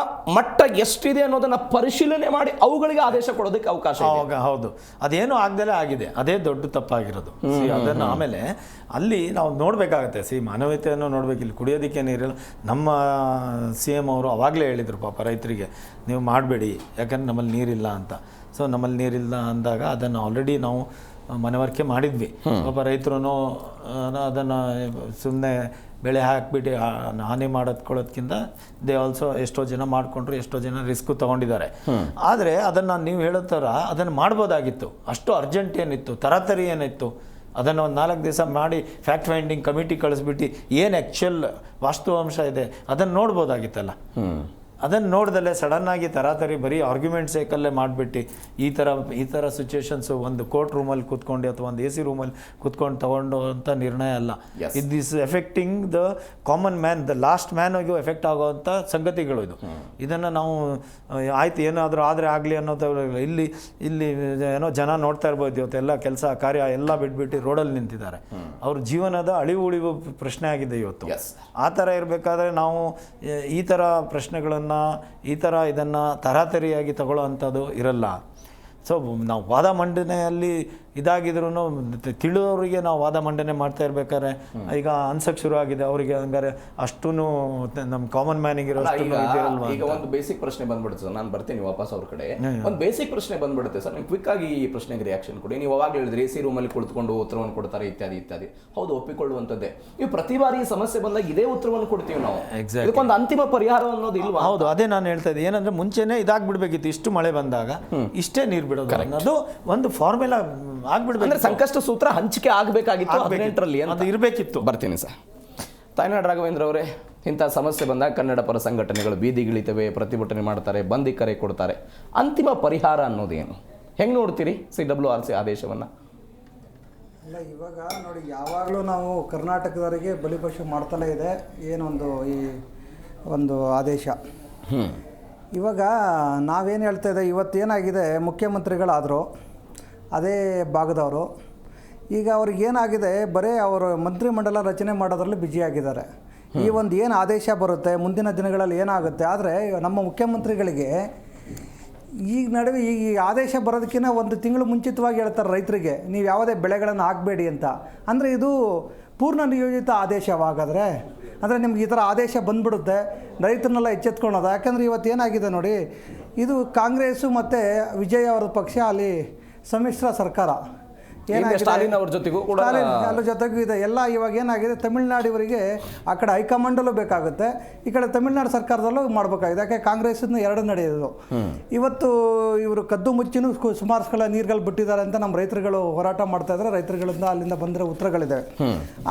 S1: ಮಟ್ಟ ಎಷ್ಟಿದೆ ಅನ್ನೋದನ್ನ ಪರಿಶೀಲನೆ ಮಾಡಿ ಅವುಗಳಿಗೆ ಆದೇಶ ಕೊಡೋದಕ್ಕೆ ಅವಕಾಶ ಇದೆ.
S2: ಹೌದು, ಅದೇನು ಆಗ್ದಲೇ ಆಗಿದೆ. ಅದೇ ದೊಡ್ಡ ತಪ್ಪಾಗಿರೋದು. ಅದನ್ನು ಆಮೇಲೆ ಅಲ್ಲಿ ನಾವು ನೋಡಬೇಕಾಗತ್ತೆ. ಮಾನವೀಯತೆಯನ್ನು ನೋಡ್ಬೇಕು. ಇಲ್ಲಿ ಕುಡಿಯೋದಕ್ಕೆ ನೀರಿಲ್ಲ. ನಮ್ಮ CM ಅವರು ಅವಾಗಲೇ ಹೇಳಿದರು ಪಾಪ ರೈತರಿಗೆ, ನೀವು ಮಾಡಬೇಡಿ ಯಾಕಂದ್ರೆ ನಮ್ಮಲ್ಲಿ ನೀರಿಲ್ಲ ಅಂತ. ಸೊ ನಮ್ಮಲ್ಲಿ ನೀರಿಲ್ಲ ಅಂದಾಗ ಅದನ್ನು ಆಲ್ರೆಡಿ ನಾವು ಮನವರಿಕೆ ಮಾಡಿದ್ವಿ. ಪಾಪ ರೈತರು ಅದನ್ನು ಸುಮ್ಮನೆ ಬೆಳೆ ಹಾಕಿಬಿಟ್ಟು ಹಾನಿ ಮಾಡೋದ್ಕೊಳ್ಳೋದ್ಕಿಂತ ದೇ ಆಲ್ಸೋ ಎಷ್ಟೋ ಜನ ಮಾಡಿಕೊಂಡ್ರು, ಎಷ್ಟೋ ಜನ ರಿಸ್ಕು ತೊಗೊಂಡಿದ್ದಾರೆ. ಆದರೆ ಅದನ್ನು ನೀವು ಹೇಳೋ ಥರ ಅದನ್ನು ಮಾಡ್ಬೋದಾಗಿತ್ತು. ಅಷ್ಟು ಅರ್ಜೆಂಟ್ ಏನಿತ್ತು, ತರಾತರಿ ಏನಿತ್ತು, ಅದನ್ನು ಒಂದು 4 ದಿವಸ ಮಾಡಿ ಫ್ಯಾಕ್ಟ್ ಫೈಂಡಿಂಗ್ ಕಮಿಟಿ ಕಳಿಸ್ಬಿಟ್ಟು ಏನು ಆ್ಯಕ್ಚುಯಲ್ ವಾಸ್ತವಾಂಶ ಇದೆ ಅದನ್ನು ನೋಡ್ಬೋದಾಗಿತ್ತಲ್ಲ. ಅದನ್ನು ನೋಡ್ದಲ್ಲೇ ಸಡನ್ನಾಗಿ ತರಾತರಿ ಬರೀ ಆರ್ಗ್ಯುಮೆಂಟ್ ಸೈಕಲ್ಲೇ ಮಾಡಿಬಿಟ್ಟು ಈ ಥರ ಸಿಚುವೇಶನ್ಸು ಒಂದು ಕೋರ್ಟ್ ರೂಮಲ್ಲಿ ಕೂತ್ಕೊಂಡು ಅಥವಾ ಒಂದು AC ರೂಮಲ್ಲಿ ಕೂತ್ಕೊಂಡು ತೊಗೊಂಡು ಅಂತ ನಿರ್ಣಯ ಅಲ್ಲ. It is affecting the common man, the last ಮ್ಯಾನಿಗೂ ಎಫೆಕ್ಟ್ ಆಗೋವಂಥ ಸಂಗತಿಗಳು ಇದು. ಇದನ್ನು ನಾವು ಆಯ್ತು ಏನಾದರೂ ಆದರೆ ಆಗಲಿ ಅನ್ನೋದು ಇಲ್ಲಿ ಏನೋ ಜನ ನೋಡ್ತಾ ಇರ್ಬೋದು. ಇವತ್ತೆಲ್ಲ ಕೆಲಸ ಕಾರ್ಯ ಎಲ್ಲ ಬಿಟ್ಬಿಟ್ಟು ರೋಡಲ್ಲಿ ನಿಂತಿದ್ದಾರೆ. ಅವ್ರ ಜೀವನದ ಅಳಿವು ಉಳಿವು ಪ್ರಶ್ನೆ ಆಗಿದೆ ಇವತ್ತು. ಆ ಥರ ಇರಬೇಕಾದ್ರೆ ನಾವು ಈ ಥರ ಪ್ರಶ್ನೆಗಳನ್ನು ಈ ಥರ ಇದನ್ನು ತರಾತರಿಯಾಗಿ ತಗೊಳ್ಳೋ ಅಂಥದ್ದು ಇರಲ್ಲ. ಸೊ ನಾವು ವಾದ ಮಂಡನೆಯಲ್ಲಿ ಇದಾಗಿದ್ರೂ ತಿಳಿದವರಿಗೆ ನಾವು ವಾದ ಮಂಡನೆ ಮಾಡ್ತಾ ಇರ್ಬೇಕಾದ್ರೆ ಈಗ ಅನ್ಸಕ್ಕೆ ಶುರು ಆಗಿದೆ ಅವರಿಗೆ. ಹಂಗಾರೆ ಅಷ್ಟೂ ನಮ್ಮ ಕಾಮನ್ ಮ್ಯಾನಿಗೆ
S1: ಈಗ ಒಂದು ಬೇಸಿಕ್ ಪ್ರಶ್ನೆ ಬಂದ್ಬಿಡುತ್ತೆ ಸರ್. ನಾನು ಬರ್ತೀನಿ ವಾಪಸ್ ಅವ್ರ ಕಡೆ. ಒಂದು ಬೇಸಿಕ್ ಪ್ರಶ್ನೆ ಬಂದ್ಬಿಡುತ್ತೆ ಸರ್. ನೀವು ಕ್ವಿಕ್ ಆಗಿ ಈ ಪ್ರಶ್ನೆಗೆ ರಿಯಾಕ್ಷನ್ ಕೊಡಿ. ನೀವು ಅವಾಗ ಹೇಳಿದ್ರಿ AC ರೂಮಲ್ಲಿ ಕುಳಿತುಕೊಂಡು ಉತ್ತರವನ್ನು ಕೊಡ್ತಾರೆ ಇತ್ಯಾದಿ. ಹೌದು, ಒಪ್ಪಿಕೊಳ್ಳುವಂಥದ್ದೇ. ನೀವು ಪ್ರತಿ ಬಾರಿ ಸಮಸ್ಯೆ ಬಂದಾಗ ಇದೇ ಉತ್ತರವನ್ನು ಕೊಡ್ತೀವಿ ನಾವು. ಇದಕ್ಕೊಂದು ಅಂತಿಮ ಪರಿಹಾರ ಅನ್ನೋದು ಇಲ್ವಾ?
S2: ಹೌದು, ಅದೇ ನಾನು ಹೇಳ್ತಾ ಇದ್ದೆ. ಏನಂದ್ರೆ ಮುಂಚೆನೇ ಇದಾಗ್ಬಿಡ್ಬೇಕಿತ್ತು. ಇಷ್ಟು ಮಳೆ ಬಂದಾಗ ಇಷ್ಟೇ ನೀರು ಬಿಡೋದು ಅನ್ನೋದು ಒಂದು ಫಾರ್ಮುಲಾ ಆಗ್ಬಿಡ್ಬೇಕು.
S1: ಸಂಕಷ್ಟ ಸೂತ್ರ ಹಂಚಿಕೆ ಆಗಬೇಕಾಗಿತ್ತು 18ರಲ್ಲಿ
S2: ಅದು ಇರಬೇಕಿತ್ತು.
S1: ಬರ್ತೀನಿ ಸರ್. ತಾಯ್ನಾಡು ರಾಘವೇಂದ್ರ ಅವರೇ, ಇಂಥ ಸಮಸ್ಯೆ ಬಂದಾಗ ಕನ್ನಡ ಪರ ಸಂಘಟನೆಗಳು ಬೀದಿಗಿಳಿತವೆ, ಪ್ರತಿಭಟನೆ ಮಾಡ್ತಾರೆ, ಬಂದಿ ಕರೆ ಕೊಡ್ತಾರೆ. ಅಂತಿಮ ಪರಿಹಾರ ಅನ್ನೋದೇನು? ಹೆಂಗೆ ನೋಡ್ತೀರಿ CWRC ಆದೇಶವನ್ನು?
S3: ಅಲ್ಲ, ಇವಾಗ ನೋಡಿ, ಯಾವಾಗಲೂ ನಾವು ಕರ್ನಾಟಕದವರಿಗೆ ಬಲಿಪಶು ಮಾಡ್ತಲೇ ಇದೆ ಏನೊಂದು ಈ ಒಂದು ಆದೇಶ. ಇವಾಗ ನಾವೇನು ಹೇಳ್ತಾ ಇದ್ದೆ, ಇವತ್ತೇನಾಗಿದೆ, ಮುಖ್ಯಮಂತ್ರಿಗಳಾದರು ಅದೇ ಭಾಗದವರು. ಈಗ ಅವ್ರಿಗೇನಾಗಿದೆ, ಬರೀ ಅವರು ಮಂತ್ರಿಮಂಡಲ ರಚನೆ ಮಾಡೋದ್ರಲ್ಲಿ ಬ್ಯುಸಿಯಾಗಿದ್ದಾರೆ. ಈ ಒಂದು ಏನು ಆದೇಶ ಬರುತ್ತೆ ಮುಂದಿನ ದಿನಗಳಲ್ಲಿ ಏನಾಗುತ್ತೆ. ಆದರೆ ನಮ್ಮ ಮುಖ್ಯಮಂತ್ರಿಗಳಿಗೆ ಈಗ ನಡುವೆ ಈ ಆದೇಶ ಬರೋದಕ್ಕಿಂತ 1 ತಿಂಗಳು ಮುಂಚಿತವಾಗಿ ಹೇಳ್ತಾರೆ ರೈತರಿಗೆ, ನೀವು ಯಾವುದೇ ಬೆಳೆಗಳನ್ನು ಹಾಕಬೇಡಿ ಅಂತ. ಅಂದರೆ ಇದು ಪೂರ್ಣ ನಿಯೋಜಿತ ಆದೇಶವಾಗಾದರೆ, ಅಂದರೆ ನಿಮ್ಗೆ ಈ ಥರ ಆದೇಶ ಬಂದ್ಬಿಡುತ್ತೆ, ರೈತರನ್ನೆಲ್ಲ ಎಚ್ಚೆತ್ಕೊಳ್ಳೋದು. ಯಾಕಂದರೆ ಇವತ್ತು ಏನಾಗಿದೆ ನೋಡಿ, ಇದು ಕಾಂಗ್ರೆಸ್ಸು ಮತ್ತು ವಿಜಯ್ ಅವರ ಪಕ್ಷ ಅಲ್ಲಿ ಸಮ್ಮಿಶ್ರ ಸರ್ಕಾರ
S1: ಸ್ಟಾಲಿನ್ ಅವ್ರ ಜೊತೆಗೂ ಕೂಡ
S3: ಅದ್ರ ಜೊತೆಗೂ ಇದೆ ಎಲ್ಲ. ಇವಾಗ ಏನಾಗಿದೆ, ತಮಿಳ್ನಾಡಿವರಿಗೆ ಆ ಕಡೆ ಹೈಕಮಾಂಡಲ್ಲೂ ಬೇಕಾಗುತ್ತೆ, ಈ ಕಡೆ ತಮಿಳ್ನಾಡು ಸರ್ಕಾರದಲ್ಲೂ ಮಾಡಬೇಕಾಗಿದೆ. ಯಾಕೆ ಕಾಂಗ್ರೆಸ್ನ 2 ನಡೆಯೋದು. ಇವತ್ತು ಇವರು ಕದ್ದು ಮುಚ್ಚಿನೂ ಸುಮಾರು ಸಲ ನೀರುಗಳು ಬಿಟ್ಟಿದ್ದಾರೆ ಅಂತ ನಮ್ಮ ರೈತರುಗಳು ಹೋರಾಟ ಮಾಡ್ತಾ ಇದ್ದಾರೆ. ರೈತರುಗಳಿಂದ ಅಲ್ಲಿಂದ ಬಂದಿರೋ ಉತ್ತರಗಳಿದೆ.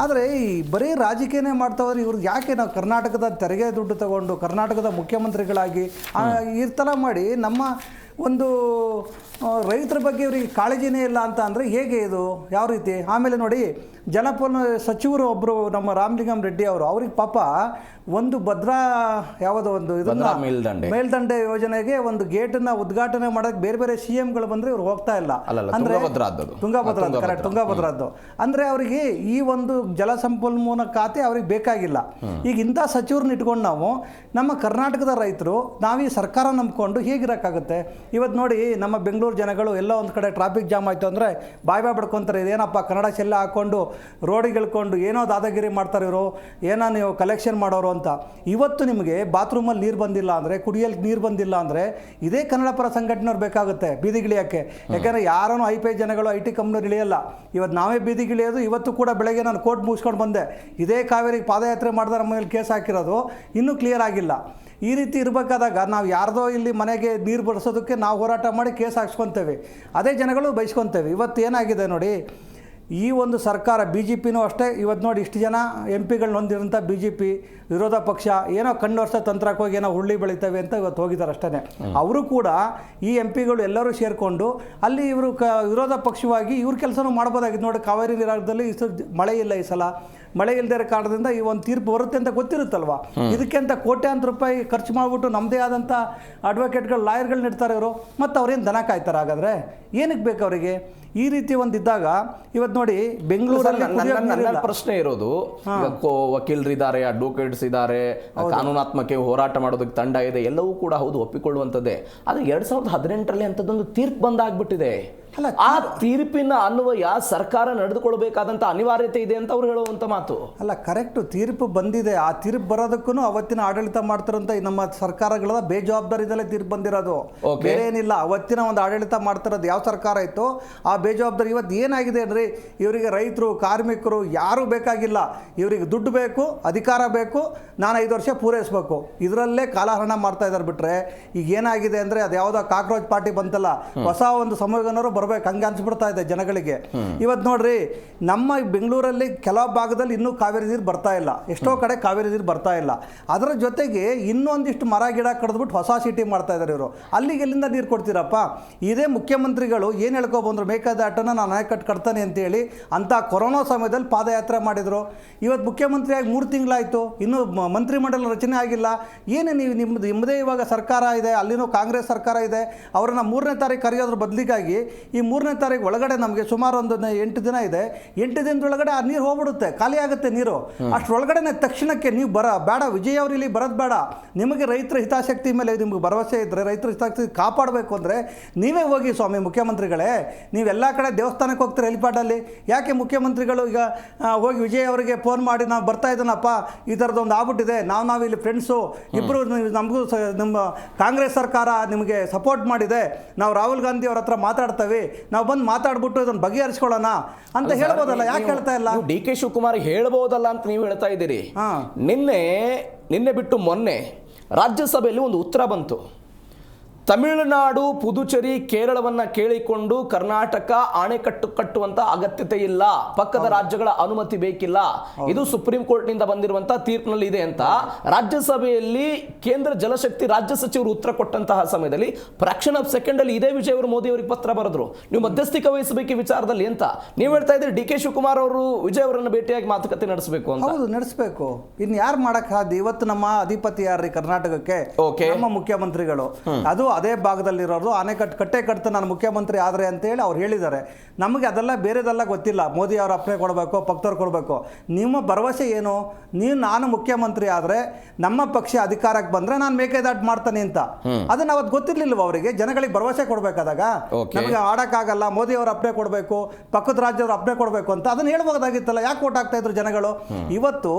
S3: ಆದರೆ ಈ ಬರೀ ರಾಜಕೀಯನೇ ಮಾಡ್ತಾ ಹೋದ್ರೆ ಇವ್ರಿಗೆ ಯಾಕೆ ನಾವು ಕರ್ನಾಟಕದ ತೆರಿಗೆ ದುಡ್ಡು ತಗೊಂಡು ಕರ್ನಾಟಕದ ಮುಖ್ಯಮಂತ್ರಿಗಳಾಗಿ ಈ ಥರ ಮಾಡಿ ನಮ್ಮ ಒಂದು ರೈತರ ಬಗ್ಗೆ ಇವರಿಗೆ ಕಾಳಜಿನೇ ಇಲ್ಲ ಅಂತ ಅಂದರೆ ಹೇಗೆ ಇದು ಯಾವ ರೀತಿ? ಆಮೇಲೆ ನೋಡಿ, ಜಲಪೋಲ ಸಚಿವರು ಒಬ್ಬರು ನಮ್ಮ ರಾಮಲಿಂಗಂ ರೆಡ್ಡಿ ಅವರು, ಅವ್ರಿಗೆ ಪಾಪ ಒಂದು ಭದ್ರಾ ಯಾವುದೋ ಒಂದು ಇದನ್ನ ಮೇಲ್ದಂಡೆ ಯೋಜನೆಗೆ ಒಂದು ಗೇಟನ್ನು ಉದ್ಘಾಟನೆ ಮಾಡೋಕ್ಕೆ ಬೇರೆ ಬೇರೆ CMಗಳು ಬಂದರೆ ಇವ್ರು ಹೋಗ್ತಾ ಇಲ್ಲ. ಅಂದರೆ ತುಂಗಭದ್ರದ್ದು, ಕರೆಕ್ಟ್, ತುಂಗಭದ್ರದ್ದು. ಅಂದರೆ ಅವರಿಗೆ ಈ ಒಂದು ಜಲಸಂಪನ್ಮೂಲ ಖಾತೆ ಅವ್ರಿಗೆ ಬೇಕಾಗಿಲ್ಲ. ಈಗ ಇಂಥ ಸಚಿವರನ್ನ ಇಟ್ಕೊಂಡು ನಾವು ನಮ್ಮ ಕರ್ನಾಟಕದ ರೈತರು ನಾವು ಈ ಸರ್ಕಾರ ನಂಬ್ಕೊಂಡು ಹೇಗಿರೋಕ್ಕಾಗುತ್ತೆ? ಇವತ್ತು ನೋಡಿ, ನಮ್ಮ ಬೆಂಗಳೂರು ಜನಗಳು ಎಲ್ಲ ಒಂದು ಕಡೆ ಟ್ರಾಫಿಕ್ ಜಾಮ್ ಆಯಿತು ಅಂದರೆ ಬಾಯ್ ಬಿಡ್ಕೊತಾರೆ, ಇದೇನಪ್ಪ ಕನ್ನಡ ಶೆಲ್ಲ ಹಾಕ್ಕೊಂಡು ರೋಡಿಗೆ ಇಳ್ಕೊಂಡು ಏನೋ ದಾದಾಗಿರಿ ಮಾಡ್ತಾರೆ ಇವರು, ಏನೋ ನೀವು ಕಲೆಕ್ಷನ್ ಮಾಡೋರು ಅಂತ. ಇವತ್ತು ನಿಮಗೆ ಬಾತ್ರೂಮಲ್ಲಿ ನೀರು ಬಂದಿಲ್ಲ ಅಂದರೆ, ಕುಡಿಯಲಿಕ್ಕೆ ನೀರು ಬಂದಿಲ್ಲ ಅಂದರೆ ಇದೇ ಕನ್ನಡ ಪರ ಸಂಘಟನೆಯವ್ರು ಬೇಕಾಗುತ್ತೆ ಬೀದಿಗಿಳಿಯೋಕ್ಕೆ. ಯಾಕೆಂದರೆ ಯಾರೂ IP ಜನಗಳು IT ಕಂಪ್ನಿಯವ್ರು ಇಳಿಯಲ್ಲ. ಇವತ್ತು ನಾವೇ ಬೀದಿಗಿಳಿಯೋದು. ಇವತ್ತು ಕೂಡ ಬೆಳಗ್ಗೆ ನಾನು ಕೋರ್ಟ್ ಮುಗಿಸ್ಕೊಂಡು ಬಂದೆ, ಇದೇ ಕಾವೇರಿಗೆ ಪಾದಯಾತ್ರೆ ಮಾಡಿದ್ರೆ ನಮ್ಮ ಮೇಲೆ ಕೇಸ್ ಹಾಕಿರೋದು ಇನ್ನೂ ಕ್ಲಿಯರ್ ಆಗಿಲ್ಲ. ಈ ರೀತಿ ಇರಬೇಕಾದಾಗ ನಾವು ಯಾರ್ದೋ ಇಲ್ಲಿ ಮನೆಗೆ ನೀರು ಬಡಿಸೋದಕ್ಕೆ ನಾವು ಹೋರಾಟ ಮಾಡಿ ಕೇಸ್ ಹಾಕ್ಸ್ಕೊತೇವೆ, ಅದೇ ಜನಗಳು ಬಯಸ್ಕೊತೇವೆ. ಇವತ್ತು ಏನಾಗಿದೆ ನೋಡಿ, ಈ ಒಂದು ಸರ್ಕಾರ BJPನೂ ಅಷ್ಟೇ. ಇವತ್ತು ನೋಡಿ, ಇಷ್ಟು ಜನ MP ಗಳು ಹೊಂದಿರೋಂಥ BJP ವಿರೋಧ ಪಕ್ಷ ಏನೋ ಕಣ್ಣು ವರ್ಷ ತಂತ್ರಕ್ಕೆ ಹೋಗಿ ಏನೋ ಹುಳ್ಳಿ ಬೆಳಿತವೆ ಅಂತ ಇವತ್ತು ಹೋಗಿದ್ದಾರೆ ಅಷ್ಟೇ. ಅವರು ಕೂಡ ಈ MP ಗಳು ಎಲ್ಲರೂ ಸೇರಿಕೊಂಡು ಅಲ್ಲಿ ಇವರು ವಿರೋಧ ಪಕ್ಷವಾಗಿ ಇವ್ರ ಕೆಲಸನೂ ಮಾಡ್ಬೋದಾಗಿತ್ತು. ನೋಡಿ, ಕಾವೇರಿ ನೀರಾಗದಲ್ಲಿ ಮಳೆ ಇಲ್ಲ, ಈ ಸಲ ಮಳೆ ಇಲ್ಲದೇ ಕಾರಣದಿಂದ ಈ ಒಂದು ತೀರ್ಪು ಬರುತ್ತೆ ಅಂತ ಗೊತ್ತಿರುತ್ತಲ್ವ. ಇದಕ್ಕೆ ಅಂತ ಕೋಟ್ಯಾಂತರ ರೂಪಾಯಿ ಖರ್ಚು ಮಾಡಿಬಿಟ್ಟು ನಮ್ಮದೇ ಆದಂಥ ಅಡ್ವೊಕೇಟ್ಗಳು, ಲಾಯರ್ಗಳನ್ನ ಇಡ್ತಾರೆ ಇವರು. ಮತ್ತು ಅವ್ರೇನು ದನ ಕಾಯ್ತಾರೆ? ಹಾಗಾದರೆ ಏನಕ್ಕೆ ಬೇಕು ಅವರಿಗೆ? ಈ ರೀತಿ ಒಂದಿದ್ದಾಗ ಇವತ್ತು ನೋಡಿ ಬೆಂಗಳೂರಲ್ಲಿ
S1: ನನ್ನ ಪ್ರಶ್ನೆ ಇರೋದು, ವಕೀಲರಿದ್ದಾರೆ, ಅಡ್ವೊಕೇಟ್ಸ್ ಇದ್ದಾರೆ, ಕಾನೂನಾತ್ಮಕ ಹೋರಾಟ ಮಾಡೋದಕ್ಕೆ ತಂಡ ಇದೆ, ಎಲ್ಲವೂ ಕೂಡ ಹೌದು, ಒಪ್ಪಿಕೊಳ್ಳುವಂಥದ್ದೇ. ಆದರೆ 2018ರಲ್ಲಿ ಅಂಥದ್ದೊಂದು ತೀರ್ಪು ಬಂದಾಗ್ಬಿಟ್ಟಿದೆ. ಆ ತೀರ್ಪಿನ ಅನ್ವಯ ಸರ್ಕಾರ ನಡೆದುಕೊಳ್ಬೇಕಾದಂಥ ಅನಿವಾರ್ಯತೆ ಇದೆ ಅಂತ ಅವ್ರು ಹೇಳುವಂಥ ಮಾತು
S3: ಅಲ್ಲ. ಕರೆಕ್ಟು, ತೀರ್ಪು ಬಂದಿದೆ. ಆ ತೀರ್ಪು ಬರೋದಕ್ಕೂ ಅವತ್ತಿನ ಆಡಳಿತ ಮಾಡ್ತಿರೋಂಥ ನಮ್ಮ ಸರ್ಕಾರಗಳ ಬೇಜವಾಬ್ದಾರಿದಲ್ಲೇ ತೀರ್ಪು ಬಂದಿರೋದು, ಬೇರೆ ಏನಿಲ್ಲ. ಅವತ್ತಿನ ಒಂದು ಆಡಳಿತ ಮಾಡ್ತಿರೋದು ಯಾವ ಸರ್ಕಾರ ಇತ್ತು ಆ ಬೇಜವಾಬ್ದಾರಿ. ಇವತ್ತು ಏನಾಗಿದೆ ಅಂದರೆ, ಇವರಿಗೆ ರೈತರು, ಕಾರ್ಮಿಕರು ಯಾರೂ ಬೇಕಾಗಿಲ್ಲ. ಇವರಿಗೆ ದುಡ್ಡು ಬೇಕು, ಅಧಿಕಾರ ಬೇಕು, ನಾನು 5 ವರ್ಷ ಪೂರೈಸಬೇಕು, ಇದರಲ್ಲೇ ಕಾಲಹರಣ ಮಾಡ್ತಾ ಇದ್ದಾರೆ. ಬಿಟ್ಟರೆ ಈಗ ಏನಾಗಿದೆ ಅಂದರೆ, ಅದು ಯಾವುದೋ ಕಾಕ್ರೋಚ್ ಪಾರ್ಟಿ ಬಂತಲ್ಲ, ಹೊಸ ಒಂದು ಸಮೂಹನವರು ಬರಬೇಕು ಹಂಗೆ ಅನ್ಸ್ಬಿಡ್ತಾ ಇದೆ ಜನಗಳಿಗೆ. ಇವತ್ತು ನೋಡ್ರಿ, ನಮ್ಮ ಬೆಂಗಳೂರಲ್ಲಿ ಕೆಲವು ಭಾಗದಲ್ಲಿ ಇನ್ನೂ ಕಾವೇರಿ ನೀರು ಬರ್ತಾ ಇಲ್ಲ, ಎಷ್ಟೋ ಕಡೆ ಕಾವೇರಿ ನೀರು ಬರ್ತಾ ಇಲ್ಲ. ಅದರ ಜೊತೆಗೆ ಇನ್ನೊಂದಿಷ್ಟು ಮರ ಗಿಡ ಕಡಿದ್ಬಿಟ್ಟು ಹೊಸ ಸಿಟಿ ಮಾಡ್ತಾ ಇದ್ದಾರೆ ಇವರು. ಅಲ್ಲಿಗೆ ಎಲ್ಲಿಂದ ನೀರು ಕೊಡ್ತೀರಪ್ಪ? ಇದೇ ಮುಖ್ಯಮಂತ್ರಿಗಳು ಏನು ಹೇಳ್ಕೊಬಂದ್ರು, ಮೇಕೆದಾಟನ್ನು ನಾನು ಅಣೆಕಟ್ಟು ಕಟ್ತಾನೆ ಅಂತೇಳಿ ಅಂಥ ಕೊರೋನಾ ಸಮಯದಲ್ಲಿ ಪಾದಯಾತ್ರೆ ಮಾಡಿದರು. ಇವತ್ತು ಮುಖ್ಯಮಂತ್ರಿಯಾಗಿ 3 ತಿಂಗಳಾಯಿತು, ಇನ್ನೂ ಮಂತ್ರಿಮಂಡಲ ರಚನೆ ಆಗಿಲ್ಲ. ಏನು ನೀವು ನಿಮ್ಮದೇ ಇವಾಗ ಸರ್ಕಾರ ಇದೆ, ಅಲ್ಲಿನೂ ಕಾಂಗ್ರೆಸ್ ಸರ್ಕಾರ ಇದೆ. ಅವರನ್ನು 3ನೇ ತಾರೀಕು ಕರೆಯೋದ್ರ ಬದಲಿಗಾಗಿ ಈ 3ನೇ ತಾರೀಕು ಒಳಗಡೆ ನಮಗೆ ಸುಮಾರು ಒಂದು 8 ದಿನ ಇದೆ. 8 ದಿನದೊಳಗಡೆ ಆ ನೀರು ಹೋಗ್ಬಿಡುತ್ತೆ, ಖಾಲಿ ಆಗುತ್ತೆ ನೀರು. ಅಷ್ಟರೊಳಗಡೆ ತಕ್ಷಣಕ್ಕೆ ನೀವು ಬೇಡ, ವಿಜಯ್ ಅವರು ಇಲ್ಲಿ ಬರೋದು ಬೇಡ. ನಿಮಗೆ ರೈತರ ಹಿತಾಸಕ್ತಿ ಮೇಲೆ ನಿಮಗೆ ಭರವಸೆ ಇದ್ದರೆ, ರೈತರ ಹಿತಾಸಕ್ತಿ ಕಾಪಾಡಬೇಕು ಅಂದರೆ ನೀವೇ ಹೋಗಿ ಸ್ವಾಮಿ ಮುಖ್ಯಮಂತ್ರಿಗಳೇ. ನೀವೆಲ್ಲ ಕಡೆ ದೇವಸ್ಥಾನಕ್ಕೆ ಹೋಗ್ತೀರಿ ಹೆಲಿಪ್ಯಾಡಲ್ಲಿ, ಯಾಕೆ ಮುಖ್ಯಮಂತ್ರಿಗಳು ಈಗ ಹೋಗಿ ವಿಜಯ್ ಅವರಿಗೆ ಫೋನ್ ಮಾಡಿ ನಾವು ಬರ್ತಾ ಇದ್ದಾನಪ್ಪ, ಈ ಥರದೊಂದು ಆಗ್ಬಿಟ್ಟಿದೆ, ನಾವು ಇಲ್ಲಿ ಫ್ರೆಂಡ್ಸು ಇಬ್ಬರು, ನಮಗೂ ನಮ್ಮ ಕಾಂಗ್ರೆಸ್ ಸರ್ಕಾರ ನಿಮಗೆ ಸಪೋರ್ಟ್ ಮಾಡಿದೆ, ನಾವು ರಾಹುಲ್ ಗಾಂಧಿ ಅವ್ರ ಹತ್ರ ಮಾತಾಡ್ತೇವೆ, ನಾವು ಬಂದು ಮಾತಾಡ್ಬಿಟ್ಟು ಇದನ್ನು ಬಗೆಹರಿಸ್ಕೊಳ್ಳೋಣ ಅಂತ ಹೇಳ್ಬೋದಲ್ಲ, ಯಾಕೆ ಹೇಳ್ತಾ ಇಲ್ಲ?
S1: DK ಶಿವಕುಮಾರ್ ಹೇಳ್ಬೋದಲ್ಲ ಅಂತ ನೀವು ಹೇಳ್ತಾ ಇದ್ದೀರಿ. ನಿನ್ನೆ ಬಿಟ್ಟು ಮೊನ್ನೆ ರಾಜ್ಯಸಭೆಯಲ್ಲಿ ಒಂದು ಉತ್ತರ ಬಂತು. ತಮಿಳುನಾಡು, ಪುದುಚೇರಿ, ಕೇರಳವನ್ನ ಕೇಳಿಕೊಂಡು ಕರ್ನಾಟಕ ಅಣೆಕಟ್ಟು ಕಟ್ಟುವಂತ ಅಗತ್ಯತೆ ಇಲ್ಲ, ಪಕ್ಕದ ರಾಜ್ಯಗಳ ಅನುಮತಿ ಬೇಕಿಲ್ಲ, ಇದು ಸುಪ್ರೀಂ ಕೋರ್ಟ್ ನಿಂದ ಬಂದಿರುವಂತಹ ತೀರ್ಪಿನಲ್ಲಿ ಇದೆ ಅಂತ ರಾಜ್ಯಸಭೆಯಲ್ಲಿ ಕೇಂದ್ರ ಜಲಶಕ್ತಿ ರಾಜ್ಯ ಸಚಿವರು ಉತ್ತರ ಕೊಟ್ಟಂತಹ ಸಮಯದಲ್ಲಿ ಫ್ರಾಕ್ಷನ್ ಆಫ್ ಸೆಕೆಂಡ್ ಅಲ್ಲಿ ಇದೇ ವಿಜಯ್ ಅವರು ಮೋದಿ ಅವರಿಗೆ ಪತ್ರ ಬರೆದ್ರು, ನೀವು ಮಧ್ಯಸ್ಥಿಕೆ ವಹಿಸಬೇಕು ಈ ವಿಚಾರದಲ್ಲಿ ಅಂತ. ನೀವು ಹೇಳ್ತಾ ಇದ್ದೀರಿ DK ಶಿವಕುಮಾರ್ ಅವರು ವಿಜಯ್ ಅವರನ್ನು ಭೇಟಿಯಾಗಿ ಮಾತುಕತೆ ನಡೆಸಬೇಕು ಅಂತ.
S3: ಹೌದು, ನಡೆಸಬೇಕು. ಇನ್ನು ಯಾರು ಮಾಡಕ್ ಸಾಧ್ಯ? ಇವತ್ತು ನಮ್ಮ ಅಧಿಪತಿ ಯಾರ್ರಿ ಕರ್ನಾಟಕಕ್ಕೆ? ನಮ್ಮ ಮುಖ್ಯಮಂತ್ರಿಗಳು. ಅದು ಅದೇ ಭಾಗದಲ್ಲಿರೋರು ಅಣೆಕಟ್ಟು ಕಟ್ಟೆ ಕಟ್ತು ನಾನು ಮುಖ್ಯಮಂತ್ರಿ ಆದರೆ ಅಂತೇಳಿ ಅವ್ರು ಹೇಳಿದ್ದಾರೆ. ನಮಗೆ ಅದೆಲ್ಲ ಬೇರೆದೆಲ್ಲ ಗೊತ್ತಿಲ್ಲ. ಮೋದಿ ಅವ್ರ ಅಪ್ಪಣೆ ಕೊಡಬೇಕು, ಪಕ್ಕದವ್ರು ಕೊಡಬೇಕು. ನಿಮ್ಮ ಭರವಸೆ ಏನು? ನಾನು ಮುಖ್ಯಮಂತ್ರಿ ಆದರೆ ನಮ್ಮ ಪಕ್ಷ ಅಧಿಕಾರಕ್ಕೆ ಬಂದರೆ ನಾನು ಮೇಕೆದಾಟು ಮಾಡ್ತಾನೆ ಅಂತ. ಅದನ್ನು ಅವತ್ತು ಗೊತ್ತಿರಲಿಲ್ವ ಅವರಿಗೆ? ಜನಗಳಿಗೆ ಭರವಸೆ ಕೊಡಬೇಕಾದಾಗ ನಮಗೆ ಆಡೋಕ್ಕಾಗಲ್ಲ, ಮೋದಿ ಅವ್ರ ಅಪ್ಪಣೆ ಕೊಡಬೇಕು, ಪಕ್ಕದ ರಾಜ್ಯವ್ರ ಅಪ್ಪಣೆ ಕೊಡಬೇಕು ಅಂತ ಅದನ್ನು ಹೇಳ್ಬೋದಾಗಿತ್ತಲ್ಲ. ಯಾಕೆ ಓಟ್ ಆಗ್ತಾ ಇದ್ರು ಜನಗಳು? ಇವತ್ತು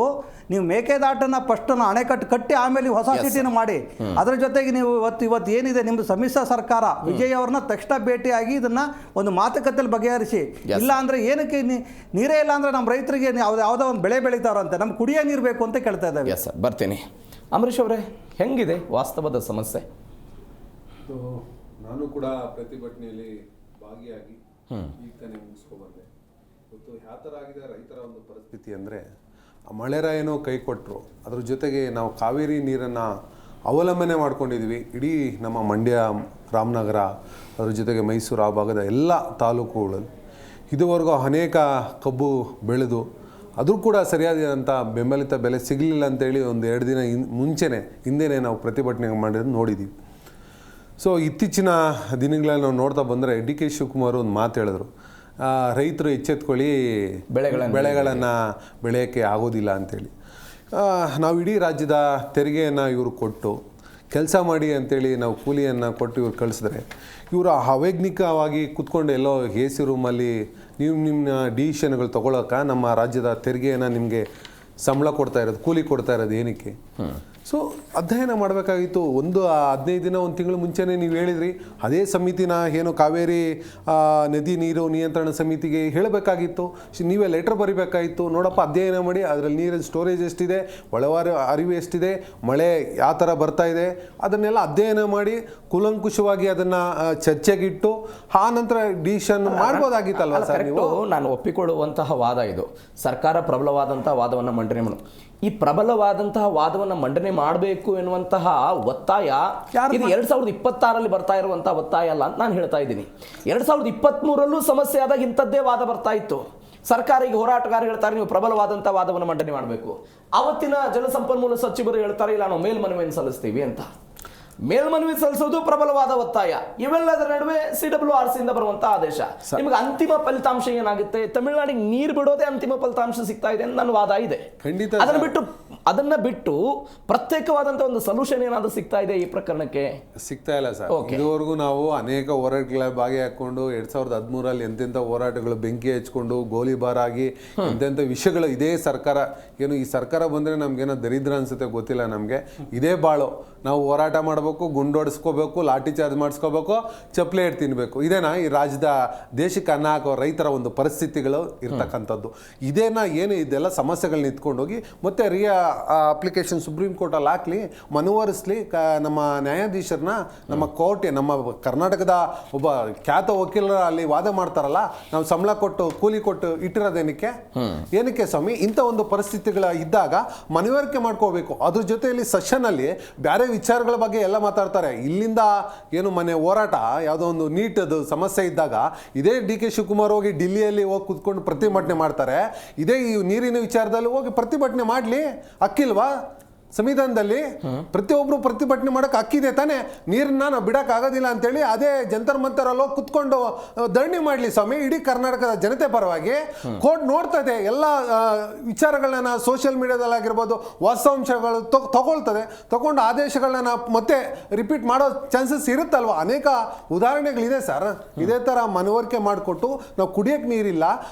S3: ನೀವು ಮೇಕೆದಾಟನ್ನ ಫಸ್ಟ್ ಅಣೆಕಟ್ಟು ಕಟ್ಟಿ ಆಮೇಲೆ ಹೊಸ ಸಿಟಿನ ಮಾಡಿ, ಅದರ ಜೊತೆಗೆ ನೀವು ಇವತ್ತು ಏನಿದೆ ನಿಮ್ದು ಸಮ್ಮಿಶ್ರ ಸರ್ಕಾರ, ವಿಜಯ್ ಅವ್ರನ್ನ ತಕ್ಷಣ ಭೇಟಿಯಾಗಿ ಇದನ್ನ ಒಂದು ಮಾತುಕತೆಯಲ್ಲಿ ಬಗೆಹರಿಸಿ. ಇಲ್ಲ ಅಂದ್ರೆ ಏನಕ್ಕೆ ನೀರೇ ಇಲ್ಲ ಅಂದ್ರೆ ನಮ್ಮ ರೈತರಿಗೆ ಯಾವುದೋ ಒಂದು ಬೆಳೆ ಬೆಳೀತಾರಂತೆ, ನಮ್ಗೆ ಕುಡಿಯೋ ನೀರು ಬೇಕು ಅಂತ ಕೇಳ್ತಾ ಇದ್ದಾರೆ.
S1: ಬರ್ತೀನಿ. ಅಂಬರೀಶ್ ಅವರೇ, ಹೆಂಗಿದೆ ವಾಸ್ತವದ ಸಮಸ್ಯೆ?
S4: ನಾನು ಕೂಡ ಪ್ರತಿಭಟನೆಯಲ್ಲಿ ಭಾಗಿಯಾಗಿ ಈಗ ತಾನೇ ಮುಗಿಸ್ಕೊಂಡ್ಬಂದೆ. ಇವತ್ತು ಯಾವ ಥರ ಆಗಿದೆ ರೈತರ ಒಂದು ಪರಿಸ್ಥಿತಿ ಅಂದರೆ, ಮಳೆರಾಯನೋ ಕೈ ಕೊಟ್ಟರು, ಅದ್ರ ಜೊತೆಗೆ ನಾವು ಕಾವೇರಿ ನೀರನ್ನು ಅವಲಂಬನೆ ಮಾಡ್ಕೊಂಡಿದ್ವಿ. ಇಡೀ ನಮ್ಮ ಮಂಡ್ಯ, ರಾಮನಗರ, ಅದ್ರ ಜೊತೆಗೆ ಮೈಸೂರು ಆ ಭಾಗದ ಎಲ್ಲ ತಾಲೂಕುಗಳಲ್ಲಿ ಇದುವರೆಗೂ ಅನೇಕ ಕಬ್ಬು ಬೆಳೆದು ಅದು ಕೂಡ ಸರಿಯಾದಂಥ ಬೆಂಬಲಿತ ಬೆಲೆ ಸಿಗಲಿಲ್ಲ ಅಂತೇಳಿ ಒಂದು 2 ದಿನ ಹಿಂದೆನೇ ನಾವು ಪ್ರತಿಭಟನೆ ಮಾಡಿರೋದು ನೋಡಿದ್ದೀವಿ. ಸೊ ಇತ್ತೀಚಿನ ದಿನಗಳಲ್ಲಿ ನಾವು ನೋಡ್ತಾ ಬಂದರೆ ಡಿ.ಕೆ. ಶಿವಕುಮಾರ್ ಒಂದು ಮಾತು ಹೇಳಿದ್ರು, ರೈತರು ಎಚ್ಚೆತ್ಕೊಳ್ಳಿ, ಬೆಳೆಗಳನ್ನು ಬೆಳೆಯೋಕ್ಕೆ ಆಗೋದಿಲ್ಲ ಅಂಥೇಳಿ. ನಾವು ಇಡೀ ರಾಜ್ಯದ ತೆರಿಗೆಯನ್ನು ಇವರು ಕೊಟ್ಟು ಕೆಲಸ ಮಾಡಿ ಅಂತೇಳಿ ನಾವು ಕೂಲಿಯನ್ನು ಕೊಟ್ಟು ಇವ್ರು ಕಳಿಸಿದ್ರೆ, ಇವರು ಅವೈಜ್ಞಿಕವಾಗಿ ಕೂತ್ಕೊಂಡು ಎಲ್ಲೋ ಎ ಸಿ ರೂಮಲ್ಲಿ ನೀವು ನಿಮ್ಮ ಡಿಸಿಷನ್ಗಳು ತೊಗೊಳಕ್ಕೆ ನಮ್ಮ ರಾಜ್ಯದ ತೆರಿಗೆಯನ್ನು ನಿಮಗೆ ಸಂಬಳ ಕೊಡ್ತಾ ಇರೋದು, ಕೂಲಿ ಕೊಡ್ತಾ ಇರೋದು ಏನಕ್ಕೆ? ಸೊ ಅಧ್ಯಯನ ಮಾಡಬೇಕಾಗಿತ್ತು. 15 ದಿನ 1 ತಿಂಗಳು ಮುಂಚೆನೇ ನೀವು ಹೇಳಿದ್ರಿ, ಅದೇ ಸಮಿತಿನ ಏನು ಕಾವೇರಿ ನದಿ ನೀರು ನಿಯಂತ್ರಣ ಸಮಿತಿಗೆ ಹೇಳಬೇಕಾಗಿತ್ತು. ನೀವೇ ಲೆಟ್ರ್ ಬರೀಬೇಕಾಗಿತ್ತು, ನೋಡಪ್ಪ ಅಧ್ಯಯನ ಮಾಡಿ ಅದರಲ್ಲಿ ನೀರಿನ ಸ್ಟೋರೇಜ್ ಎಷ್ಟಿದೆ, ಒಳವಾರ ಅರಿವು ಎಷ್ಟಿದೆ, ಮಳೆ ಯಾವ ಥರ ಬರ್ತಾ ಇದೆ, ಅದನ್ನೆಲ್ಲ ಅಧ್ಯಯನ ಮಾಡಿ ಕೂಲಂಕುಷವಾಗಿ ಅದನ್ನು ಚರ್ಚೆಗಿಟ್ಟು ಆ ನಂತರ ಡಿಸಿಷನ್ ಮಾಡ್ಬೋದಾಗಿತ್ತಲ್ವ ಸರ್ ನೀವು?
S1: ನಾನು ಒಪ್ಪಿಕೊಳ್ಳುವಂತಹ ವಾದ ಇದು. ಸರ್ಕಾರ ಪ್ರಬಲವಾದಂತಹ ವಾದವನ್ನು ಮಂಡನೆ ಮಾಡು, ಈ ಪ್ರಬಲವಾದಂತಹ ವಾದವನ್ನು ಮಂಡನೆ ಮಾಡಬೇಕು ಎನ್ನುವಂತಹ ಒತ್ತಾಯ ಇದು 2026ರಲ್ಲಿ ಬರ್ತಾ ಇರುವಂತಹ ಒತ್ತಾಯ ಅಲ್ಲ ಅಂತ ನಾನು ಹೇಳ್ತಾ ಇದ್ದೀನಿ. 2023ರಲ್ಲೂ ಸಮಸ್ಯೆ ಆದಾಗ ಇಂಥದ್ದೇ ವಾದ ಬರ್ತಾ ಇತ್ತು. ಸರ್ಕಾರ ಈಗ ಹೋರಾಟಗಾರ ಹೇಳ್ತಾರೆ ನೀವು ಪ್ರಬಲವಾದಂತಹ ವಾದವನ್ನು ಮಂಡನೆ ಮಾಡಬೇಕು. ಅವತ್ತಿನ ಜಲಸಂಪನ್ಮೂಲ ಸಚಿವರು ಹೇಳ್ತಾರೆ ಇಲ್ಲ ನಾವು ಮೇಲ್ಮನವಿಯನ್ನು ಸಲ್ಲಿಸ್ತೀವಿ ಅಂತ. ಮೇಲ್ಮನವಿ ಸಲ್ಲಿಸೋದು ಪ್ರಬಲವಾದ ಒತ್ತಾಯ. ಇವೆಲ್ಲದರ ನಡುವೆ CWRC ಇಂದ ಬರುವಂತಹ ಆದೇಶ. ನಿಮಗೆ ಅಂತಿಮ ಫಲಿತಾಂಶ ಏನಾಗುತ್ತೆ? ತಮಿಳುನಾಡಿಗೆ ನೀರು ಬಿಡೋದೇ ಅಂತಿಮ ಫಲಿತಾಂಶ ಸಿಗ್ತಾ ಇದೆ ಅಂತ ನನ್ನ ವಾದ ಇದೆ.
S4: ಖಂಡಿತ.
S1: ಅದನ್ನ ಬಿಟ್ಟು ಪ್ರತ್ಯೇಕವಾದಂತಹ ಒಂದು ಸೊಲ್ಯೂಷನ್ ಏನಾದರೂ ಸಿಗ್ತಾ ಇದೆ ಈ ಪ್ರಕರಣಕ್ಕೆ?
S4: ಸಿಗ್ತಾ ಇಲ್ಲ ಸರ್. ಇದುವರೆಗೂ ನಾವು ಅನೇಕ ಹೋರಾಟಗಳ ಭಾಗಿಯಾಕೊಂಡು 2013ರಲ್ಲಿ ಎಂತೆಂಥ ಹೋರಾಟಗಳು ಬೆಂಕಿ ಹಚ್ಕೊಂಡು ಗೋಲಿಬಾರ್ ಆಗಿ ಎಂತೆಂಥ ವಿಷಯಗಳು ಇದೇ ಸರ್ಕಾರ ಏನು ಈ ಸರ್ಕಾರ ಬಂದರೆ ನಮ್ಗೇನೋ ದರಿದ್ರ ಅನ್ಸುತ್ತೆ ಗೊತ್ತಿಲ್ಲ. ನಮಗೆ ಇದೇ ಬಾಳು, ನಾವು ಹೋರಾಟ ಮಾಡಬೇಕು, ಗುಂಡೋಡಿಸ್ಕೋಬೇಕು, ಲಾಠಿ ಚಾರ್ಜ್ ಮಾಡಿಸ್ಕೋಬೇಕು, ಚಪ್ಪಲಿ ಏಟ್ ತಿನ್ನಬೇಕು. ಇದೇನಾ ಈ ರಾಜ್ಯದ ದೇಶಕ್ಕೆ ಅನ್ನ ಹಾಕೋ ರೈತರ ಒಂದು ಪರಿಸ್ಥಿತಿಗಳು ಇರ್ತಕ್ಕಂಥದ್ದು? ಇದೇನಾ ಏನು ಇದೆಲ್ಲ ಸಮಸ್ಯೆಗಳನ್ನ ಇತ್ಕೊಂಡೋಗಿ ಮತ್ತೆ ಅಪ್ಲಿಕೇಶನ್ ಸುಪ್ರೀಂ ಕೋರ್ಟಲ್ಲಿ ಹಾಕ್ಲಿ, ಮನವರಿಸಲಿ ನಮ್ಮ ನ್ಯಾಯಾಧೀಶರನ್ನ, ನಮ್ಮ ಕೋರ್ಟ್, ನಮ್ಮ ಕರ್ನಾಟಕದ ಒಬ್ಬ ಖ್ಯಾತ ವಕೀಲರ ಅಲ್ಲಿ ವಾದ ಮಾಡ್ತಾರಲ್ಲ, ನಾವು ಸಂಬಳ ಕೊಟ್ಟು ಕೂಲಿ ಕೊಟ್ಟು ಇಟ್ಟಿರೋದೇನಕ್ಕೆ? ಏನಕ್ಕೆ ಸ್ವಾಮಿ? ಇಂಥ ಒಂದು ಪರಿಸ್ಥಿತಿಗಳ ಇದ್ದಾಗ ಮನವರಿಕೆ ಮಾಡ್ಕೋಬೇಕು. ಅದ್ರ ಜೊತೆಯಲ್ಲಿ ಸೆಷನಲ್ಲಿ ಬೇರೆ ವಿಚಾರಗಳ ಬಗ್ಗೆ ಎಲ್ಲ ಮಾತಾಡ್ತಾರೆ. ಇಲ್ಲಿಂದ ಏನು ಮನೆ ಹೋರಾಟ ಯಾವುದೋ ಒಂದು ನೀಟದು ಸಮಸ್ಯೆ ಇದ್ದಾಗ ಇದೇ ಡಿ.ಕೆ. ಶಿವಕುಮಾರ್ ಹೋಗಿ ఢిల్లీಯಲ್ಲಿ ಹೋಗಿ ಕೂತ್ಕೊಂಡು ಪ್ರತಿಭಟನೆ ಮಾಡ್ತಾರೆ. ಇದೇ ಈ ನೀರಿನ ವಿಚಾರದಲ್ಲಿ ಹೋಗಿ ಪ್ರತಿಭಟನೆ ಮಾಡಲಿ, ಅಕ್ಕಿಲ್ವಾ ಸಂವಿಧಾನದಲ್ಲಿ? ಪ್ರತಿಯೊಬ್ಬರು ಪ್ರತಿಭಟನೆ ಮಾಡೋಕೆ ಹಕ್ಕಿದೆ ತಾನೇ. ನೀರನ್ನ ನಾವು ಬಿಡೋಕ್ಕಾಗೋದಿಲ್ಲ ಅಂತೇಳಿ ಅದೇ ಜಂತರ್ ಮಂತರಲ್ಲಿ ಹೋಗಿ ಕುತ್ಕೊಂಡು ಧರಣಿ ಮಾಡಲಿ ಸ್ವಾಮಿ. ಇಡೀ ಕರ್ನಾಟಕದ ಜನತೆ ಪರವಾಗಿ ಕೋರ್ಟ್ ನೋಡ್ತಾ ಇದೆ. ಎಲ್ಲ ವಿಚಾರಗಳನ್ನ ಸೋಷಿಯಲ್ ಮೀಡಿಯಾದಲ್ಲಾಗಿರ್ಬೋದು ವಾಸ್ತವಾಂಶಗಳು ತಗೊಂಡು ಆದೇಶಗಳನ್ನ ಮತ್ತೆ ರಿಪೀಟ್ ಮಾಡೋ ಚಾನ್ಸಸ್ ಇರುತ್ತಲ್ವ? ಅನೇಕ ಉದಾಹರಣೆಗಳಿದೆ ಸರ್. ಇದೇ ಥರ ಮನವರಿಕೆ ಮಾಡಿಕೊಟ್ಟು ನಾವು ಕುಡಿಯೋಕ್ಕೆ ನೀರಿಲ್ಲ,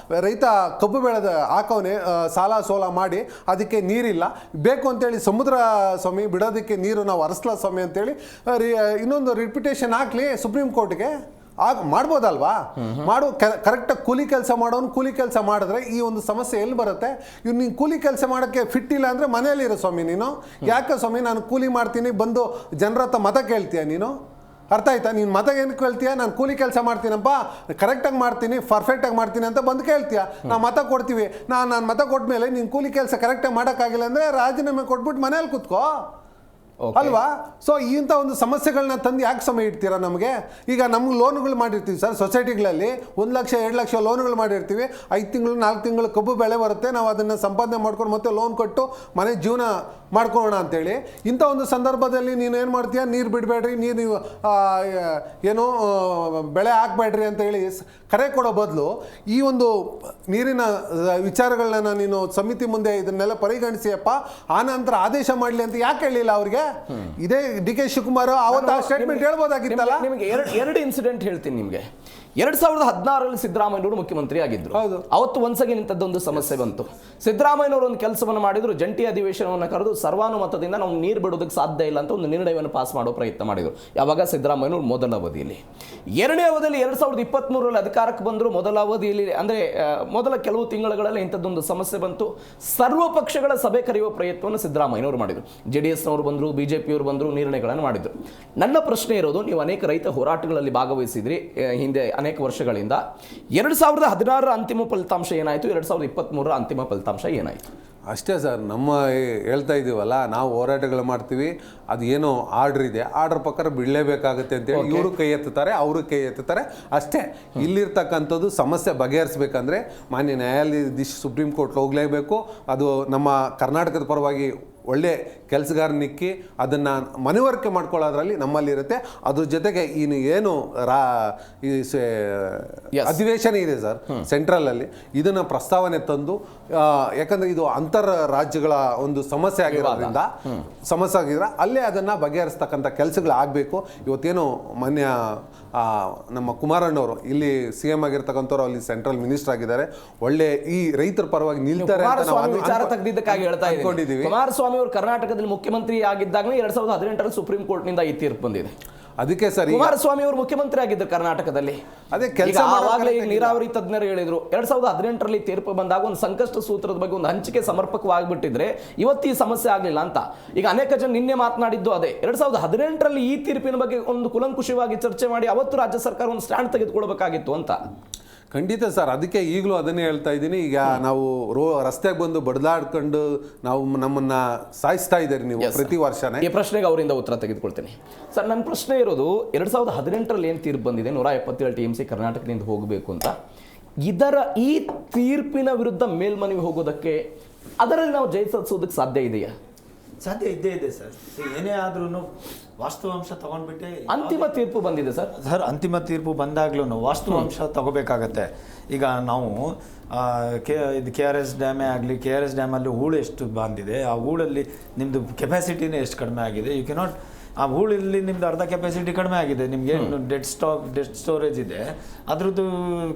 S4: ರೈತ ಕಬ್ಬು ಬೆಳೆದ ಹಾಕವನೆ ಸಾಲ ಸೋಲ ಮಾಡಿ ಅದಕ್ಕೆ ನೀರಿಲ್ಲ, ಬೇಕು ಅಂತೇಳಿ ಸಮುದ್ರ ಸ್ವಾಮಿ ಬಿಡೋದಕ್ಕೆ ನೀರು ನಾವು ಹರಿಸ್ಲಾ ಸ್ವಾಮಿ ಅಂತೇಳಿ ಇನ್ನೊಂದು ರಿಪಿಟೇಷನ್ ಹಾಕ್ಲಿ ಸುಪ್ರೀಂ ಕೋರ್ಟ್ಗೆ. ಮಾಡ್ಬೋದಲ್ವಾ? ಕರೆಕ್ಟಾಗಿ ಕೂಲಿ ಕೆಲಸ ಮಾಡೋನು ಕೂಲಿ ಕೆಲಸ ಮಾಡಿದ್ರೆ ಈ ಒಂದು ಸಮಸ್ಯೆ ಎಲ್ಲಿ ಬರುತ್ತೆ? ಇವ್ನು ನೀನು ಕೂಲಿ ಕೆಲಸ ಮಾಡೋಕ್ಕೆ ಫಿಟ್ ಇಲ್ಲ ಅಂದರೆ ಮನೆಯಲ್ಲಿರೋ ಸ್ವಾಮಿ ನೀನು. ಯಾಕೆ ಸ್ವಾಮಿ ನಾನು ಕೂಲಿ ಮಾಡ್ತೀನಿ ಬಂದು ಜನರ ಹತ್ರ ಮತ ಕೇಳ್ತೀಯ ನೀನು? ಅರ್ಥ ಆಯ್ತಾ? ನೀನು ಮತ ಏನು ಕೇಳ್ತೀಯ? ನಾನು ಕೂಲಿ ಕೆಲಸ ಮಾಡ್ತೀನಪ್ಪ, ಕರೆಕ್ಟಾಗಿ ಮಾಡ್ತೀನಿ, ಪರ್ಫೆಕ್ಟಾಗಿ ಮಾಡ್ತೀನಿ ಅಂತ ಬಂದು ಕೇಳ್ತೀಯ. ನಾವು ಮತ ಕೊಡ್ತೀವಿ. ನಾನು ಮತ ಕೊಟ್ಟ ಮೇಲೆ ನೀನು ಕೂಲಿ ಕೆಲಸ ಕರೆಕ್ಟಾಗಿ ಮಾಡೋಕ್ಕಾಗಿಲ್ಲ ಅಂದರೆ ರಾಜೀನಾಮೆ ಕೊಟ್ಬಿಟ್ಟು ಮನೇಲಿ ಕೂತ್ಕೋ ಅಲ್ವಾ? ಸೊ ಇಂಥ ಒಂದು ಸಮಸ್ಯೆಗಳನ್ನ ತಂದು ಯಾಕೆ ಸಮಯ ಇಡ್ತೀರಾ ನಮಗೆ? ಈಗ ನಮ್ಗೆ ಲೋನ್ಗಳು ಮಾಡಿರ್ತೀವಿ ಸರ್, ಸೊಸೈಟಿಗಳಲ್ಲಿ 1 ಲಕ್ಷ 2 ಲಕ್ಷ ಲೋನ್ಗಳು ಮಾಡಿರ್ತೀವಿ. 5 ತಿಂಗಳು 4 ತಿಂಗಳು ಕಬ್ಬು ಬೆಳೆ ಬರುತ್ತೆ, ನಾವು ಅದನ್ನು ಸಂಪಾದನೆ ಮಾಡ್ಕೊಂಡು ಮತ್ತೆ ಲೋನ್ ಕೊಟ್ಟು ಮನೆ ಜೀವನ ಮಾಡ್ಕೊಳ್ಳೋಣ ಅಂತೇಳಿ. ಇಂಥ ಒಂದು ಸಂದರ್ಭದಲ್ಲಿ ನೀನು ಏನು ಮಾಡ್ತೀಯ? ನೀರು ಬಿಡಬೇಡ್ರಿ, ನೀವು ಏನು ಬೆಳೆ ಹಾಕಬೇಡ್ರಿ ಅಂತೇಳಿ ಕರೆ ಕೊಡೋ ಬದಲು ಈ ಒಂದು ನೀರಿನ ವಿಚಾರಗಳನ್ನ ನೀನು ಸಮಿತಿ ಮುಂದೆ ಇದನ್ನೆಲ್ಲ ಪರಿಗಣಿಸಿಯಪ್ಪ, ಆನಂತರ ಆದೇಶ ಮಾಡಲಿ ಅಂತ ಯಾಕೆ ಹೇಳಿಲ್ಲ ಅವ್ರಿಗೆ? ಇದೇ ಡಿ.ಕೆ. ಶಿವಕುಮಾರ್ ಅವತ್ತು ಆ ಸ್ಟೇಟ್ಮೆಂಟ್ ಹೇಳ್ಬೋದಾಗಿತ್ತಲ್ಲ.
S1: ನಿಮಗೆ ಎರಡು ಇನ್ಸಿಡೆಂಟ್ ಹೇಳ್ತೀನಿ ನಿಮಗೆ. 2016ರಲ್ಲಿ ಸಿದ್ದರಾಮಯ್ಯನವರು ಮುಖ್ಯಮಂತ್ರಿ ಆಗಿದ್ರು. ಅವತ್ತು ಒಂದ್ಸಗಿ ಇಂಥದ್ದೊಂದು ಸಮಸ್ಯೆ ಬಂತು. ಸಿದ್ದರಾಮಯ್ಯನವರು ಒಂದು ಕೆಲಸವನ್ನು ಮಾಡಿದ್ರು, ಜಂಟಿ ಅಧಿವೇಶನವನ್ನು ಕರೆದು ಸರ್ವಾನುಮತದಿಂದ ನಾವು ನೀರು ಬಿಡೋದಕ್ಕೆ ಸಾಧ್ಯ ಇಲ್ಲ ಅಂತ ಒಂದು ನಿರ್ಣಯವನ್ನು ಪಾಸ್ ಮಾಡೋ ಪ್ರಯತ್ನ ಮಾಡಿದ್ರು. ಯಾವಾಗ? ಸಿದ್ದರಾಮಯ್ಯನವರು ಮೊದಲ ಅವಧಿಯಲ್ಲಿ. ಎರಡನೇ ಅವಧಿಯಲ್ಲಿ 2023ರಲ್ಲಿ ಅಧಿಕಾರಕ್ಕೆ ಬಂದರು. ಮೊದಲ ಅವಧಿಯಲ್ಲಿ ಅಂದರೆ ಮೊದಲ ಕೆಲವು ತಿಂಗಳುಗಳಲ್ಲಿ ಇಂಥದ್ದೊಂದು ಸಮಸ್ಯೆ ಬಂತು. ಸರ್ವ ಪಕ್ಷಗಳ ಸಭೆ ಕರೆಯುವ ಪ್ರಯತ್ನವನ್ನು ಸಿದ್ದರಾಮಯ್ಯನವರು ಮಾಡಿದರು. JDSನವರು ಬಂದರು, BJPಯವರು ಬಂದರು, ನಿರ್ಣಯಗಳನ್ನು ಮಾಡಿದರು. ನನ್ನ ಪ್ರಶ್ನೆ ಇರೋದು, ನೀವು ಅನೇಕ ರೈತ ಹೋರಾಟಗಳಲ್ಲಿ ಭಾಗವಹಿಸಿದ್ರಿ ಹಿಂದೆ ಅನೇಕ ವರ್ಷಗಳಿಂದ. 2016ರ ಅಂತಿಮ ಫಲಿತಾಂಶ ಏನಾಯಿತು? 2023ರ ಅಂತಿಮ ಫಲಿತಾಂಶ ಏನಾಯಿತು?
S4: ಅಷ್ಟೇ ಸರ್, ನಮ್ಮ ಹೇಳ್ತಾ ಇದ್ದೀವಲ್ಲ, ನಾವು ಹೋರಾಟಗಳು ಮಾಡ್ತೀವಿ, ಅದು ಏನೋ ಆರ್ಡ್ರ್ ಇದೆ, ಆರ್ಡ್ರ್ ಪ್ರಕಾರ ಬಿಡಲೇಬೇಕಾಗುತ್ತೆ ಅಂತೇಳಿ ಇವರು ಕೈ ಎತ್ತುತ್ತಾರೆ, ಅವರು ಕೈ ಎತ್ತುತ್ತಾರೆ ಅಷ್ಟೇ. ಇಲ್ಲಿರ್ತಕ್ಕಂಥದ್ದು ಸಮಸ್ಯೆ ಬಗೆಹರಿಸ್ಬೇಕಂದ್ರೆ ಮಾನ್ಯ ನ್ಯಾಯಾಧೀಶ ಸುಪ್ರೀಂ ಕೋರ್ಟ್ ಹೋಗಲೇಬೇಕು. ಅದು ನಮ್ಮ ಕರ್ನಾಟಕದ ಪರವಾಗಿ ಒಳ್ಳೆ ಕೆಲಸಗಾರನಿಕ್ಕಿ ಅದನ್ನು ಮನವರಿಕೆ ಮಾಡ್ಕೊಳ್ಳೋದ್ರಲ್ಲಿ ನಮ್ಮಲ್ಲಿರುತ್ತೆ. ಅದ್ರ ಜೊತೆಗೆ ಏನು ಅಧಿವೇಶನ ಇದೆ ಸರ್ ಸೆಂಟ್ರಲಲ್ಲಿ, ಇದನ್ನು ಪ್ರಸ್ತಾವನೆ ತಂದು, ಯಾಕಂದರೆ ಇದು ಅಂತರ್ ರಾಜ್ಯಗಳ ಒಂದು ಸಮಸ್ಯೆ ಆಗಿರೋದ್ರಿಂದ ಅಲ್ಲೇ ಅದನ್ನು ಬಗೆಹರಿಸ್ತಕ್ಕಂಥ ಕೆಲಸಗಳು ಆಗಬೇಕು. ಇವತ್ತೇನು ಮಾನ್ಯ ನಮ್ಮ ಕುಮಾರಣ್ಣವರು ಇಲ್ಲಿ CM ಆಗಿರ್ತಕ್ಕಂಥವ್ರು ಅಲ್ಲಿ ಸೆಂಟ್ರಲ್ ಮಿನಿಸ್ಟರ್ ಆಗಿದ್ದಾರೆ, ಒಳ್ಳೆ ಈ ರೈತರ ಪರವಾಗಿ ನಿಲ್ತಾರೆ ಅಂತ ನಾವು
S1: ವಿಚಾರ ತೆಗೆದಿದ್ದಕ್ಕಾಗಿ ಹೇಳ್ತಾ ಇದ್ದೀವಿ. ಕುಮಾರಸ್ವಾಮಿ ಅವರು ಕರ್ನಾಟಕದಲ್ಲಿ ಮುಖ್ಯಮಂತ್ರಿ ಆಗಿದ್ದಾಗ 2018ರಲ್ಲಿ ಸುಪ್ರೀಂ ಕೋರ್ಟ್ನಿಂದ ಈ ತೀರ್ಪು ಬಂದಿದೆ.
S4: ಅದಕ್ಕೆ ಸರ್
S1: ಕುಮಾರಸ್ವಾಮಿ ಅವರು ಮುಖ್ಯಮಂತ್ರಿ ಆಗಿದ್ದರು ಕರ್ನಾಟಕದಲ್ಲಿ.
S4: ಅದೇ ಕೆಲಸ
S1: ಆವಾಗಲೇ ಈಗ ನೀರಾವರಿ ತಜ್ಞರು ಹೇಳಿದ್ರು 2018ರಲ್ಲಿ ತೀರ್ಪು ಬಂದಾಗ ಒಂದು ಸಂಕಷ್ಟ ಸೂತ್ರದ ಬಗ್ಗೆ ಒಂದು ಹಂಚಿಕೆ ಸಮರ್ಪಕವಾಗಿಬಿಟ್ಟಿದ್ರೆ ಇವತ್ತು ಈ ಸಮಸ್ಯೆ ಆಗಲಿಲ್ಲ ಅಂತ. ಈಗ ಅನೇಕ ಜನ ನಿನ್ನೆ ಮಾತನಾಡಿದ್ದು ಅದೇ, 2018ರಲ್ಲಿ ಈ ತೀರ್ಪಿನ ಬಗ್ಗೆ ಒಂದು ಕುಲಂಕುಷವಾಗಿ ಚರ್ಚೆ ಮಾಡಿ ಅವತ್ತು ರಾಜ್ಯ ಸರ್ಕಾರ ಒಂದು ಸ್ಟ್ಯಾಂಡ್ ತೆಗೆದುಕೊಳ್ಬೇಕಾಗಿತ್ತು ಅಂತ.
S4: ಖಂಡಿತ ಸರ್, ಅದಕ್ಕೆ ಈಗಲೂ ಅದನ್ನೇ ಹೇಳ್ತಾ ಇದ್ದೀನಿ. ಈಗ ನಾವು ರಸ್ತೆಗೆ ಬಂದು ಬಡದಾಡ್ಕೊಂಡು ನಾವು ನಮ್ಮನ್ನ ಸಾಯಿಸ್ತಾ ಇದ್ದಾರೆ ನೀವು ಪ್ರತಿ ವರ್ಷನೇ.
S1: ಈ ಪ್ರಶ್ನೆಗೆ ಅವರಿಂದ ಉತ್ತರ ತೆಗೆದುಕೊಳ್ತೀನಿ ಸರ್. ನನ್ನ ಪ್ರಶ್ನೆ ಇರೋದು 2018ರಲ್ಲಿ ಏನು ತೀರ್ಪು ಬಂದಿದೆ 177 TMC ಕರ್ನಾಟಕದಿಂದ ಹೋಗಬೇಕು ಅಂತ, ಈ ತೀರ್ಪಿನ ವಿರುದ್ಧ ಮೇಲ್ಮನವಿ ಹೋಗೋದಕ್ಕೆ ಅದರಲ್ಲಿ ನಾವು ಜಯಿಸೋದಕ್ಕೆ ಸಾಧ್ಯ ಇದೆಯಾ?
S2: ಸಾಧ್ಯ ಇದ್ದೇ ಇದೆ ಸರ್. ಏನೇ ಆದ್ರೂ ವಾಸ್ತವಾಂಶ ತಗೊಂಡ್ಬಿಟ್ಟೆ
S1: ಅಂತಿಮ ತೀರ್ಪು ಬಂದಿದೆ ಸರ್.
S2: ಅಂತಿಮ ತೀರ್ಪು ಬಂದಾಗ್ಲೂ ವಾಸ್ತವಾಂಶ ತಗೋಬೇಕಾಗತ್ತೆ. ಈಗ ನಾವು ಇದು KRS ಡ್ಯಾಮೇ ಆಗಲಿ, KRS ಡ್ಯಾಮಲ್ಲಿ ಹೂಳು ಎಷ್ಟು ಬಂದಿದೆ, ಆ ಹೂಳಲ್ಲಿ ನಿಮ್ಮದು ಕೆಪಾಸಿಟಿನೇ ಎಷ್ಟು ಕಡಿಮೆ ಆಗಿದೆ. ಯು ಕೆನಾಟ್, ಆ ಹೂಳಲ್ಲಿ ನಿಮ್ದು ಅರ್ಧ ಕೆಪಾಸಿಟಿ ಕಡಿಮೆ ಆಗಿದೆ, ನಿಮ್ಗೆ ಏನು ಡೆಡ್ ಸ್ಟೋರೇಜ್ ಇದೆ ಅದ್ರದ್ದು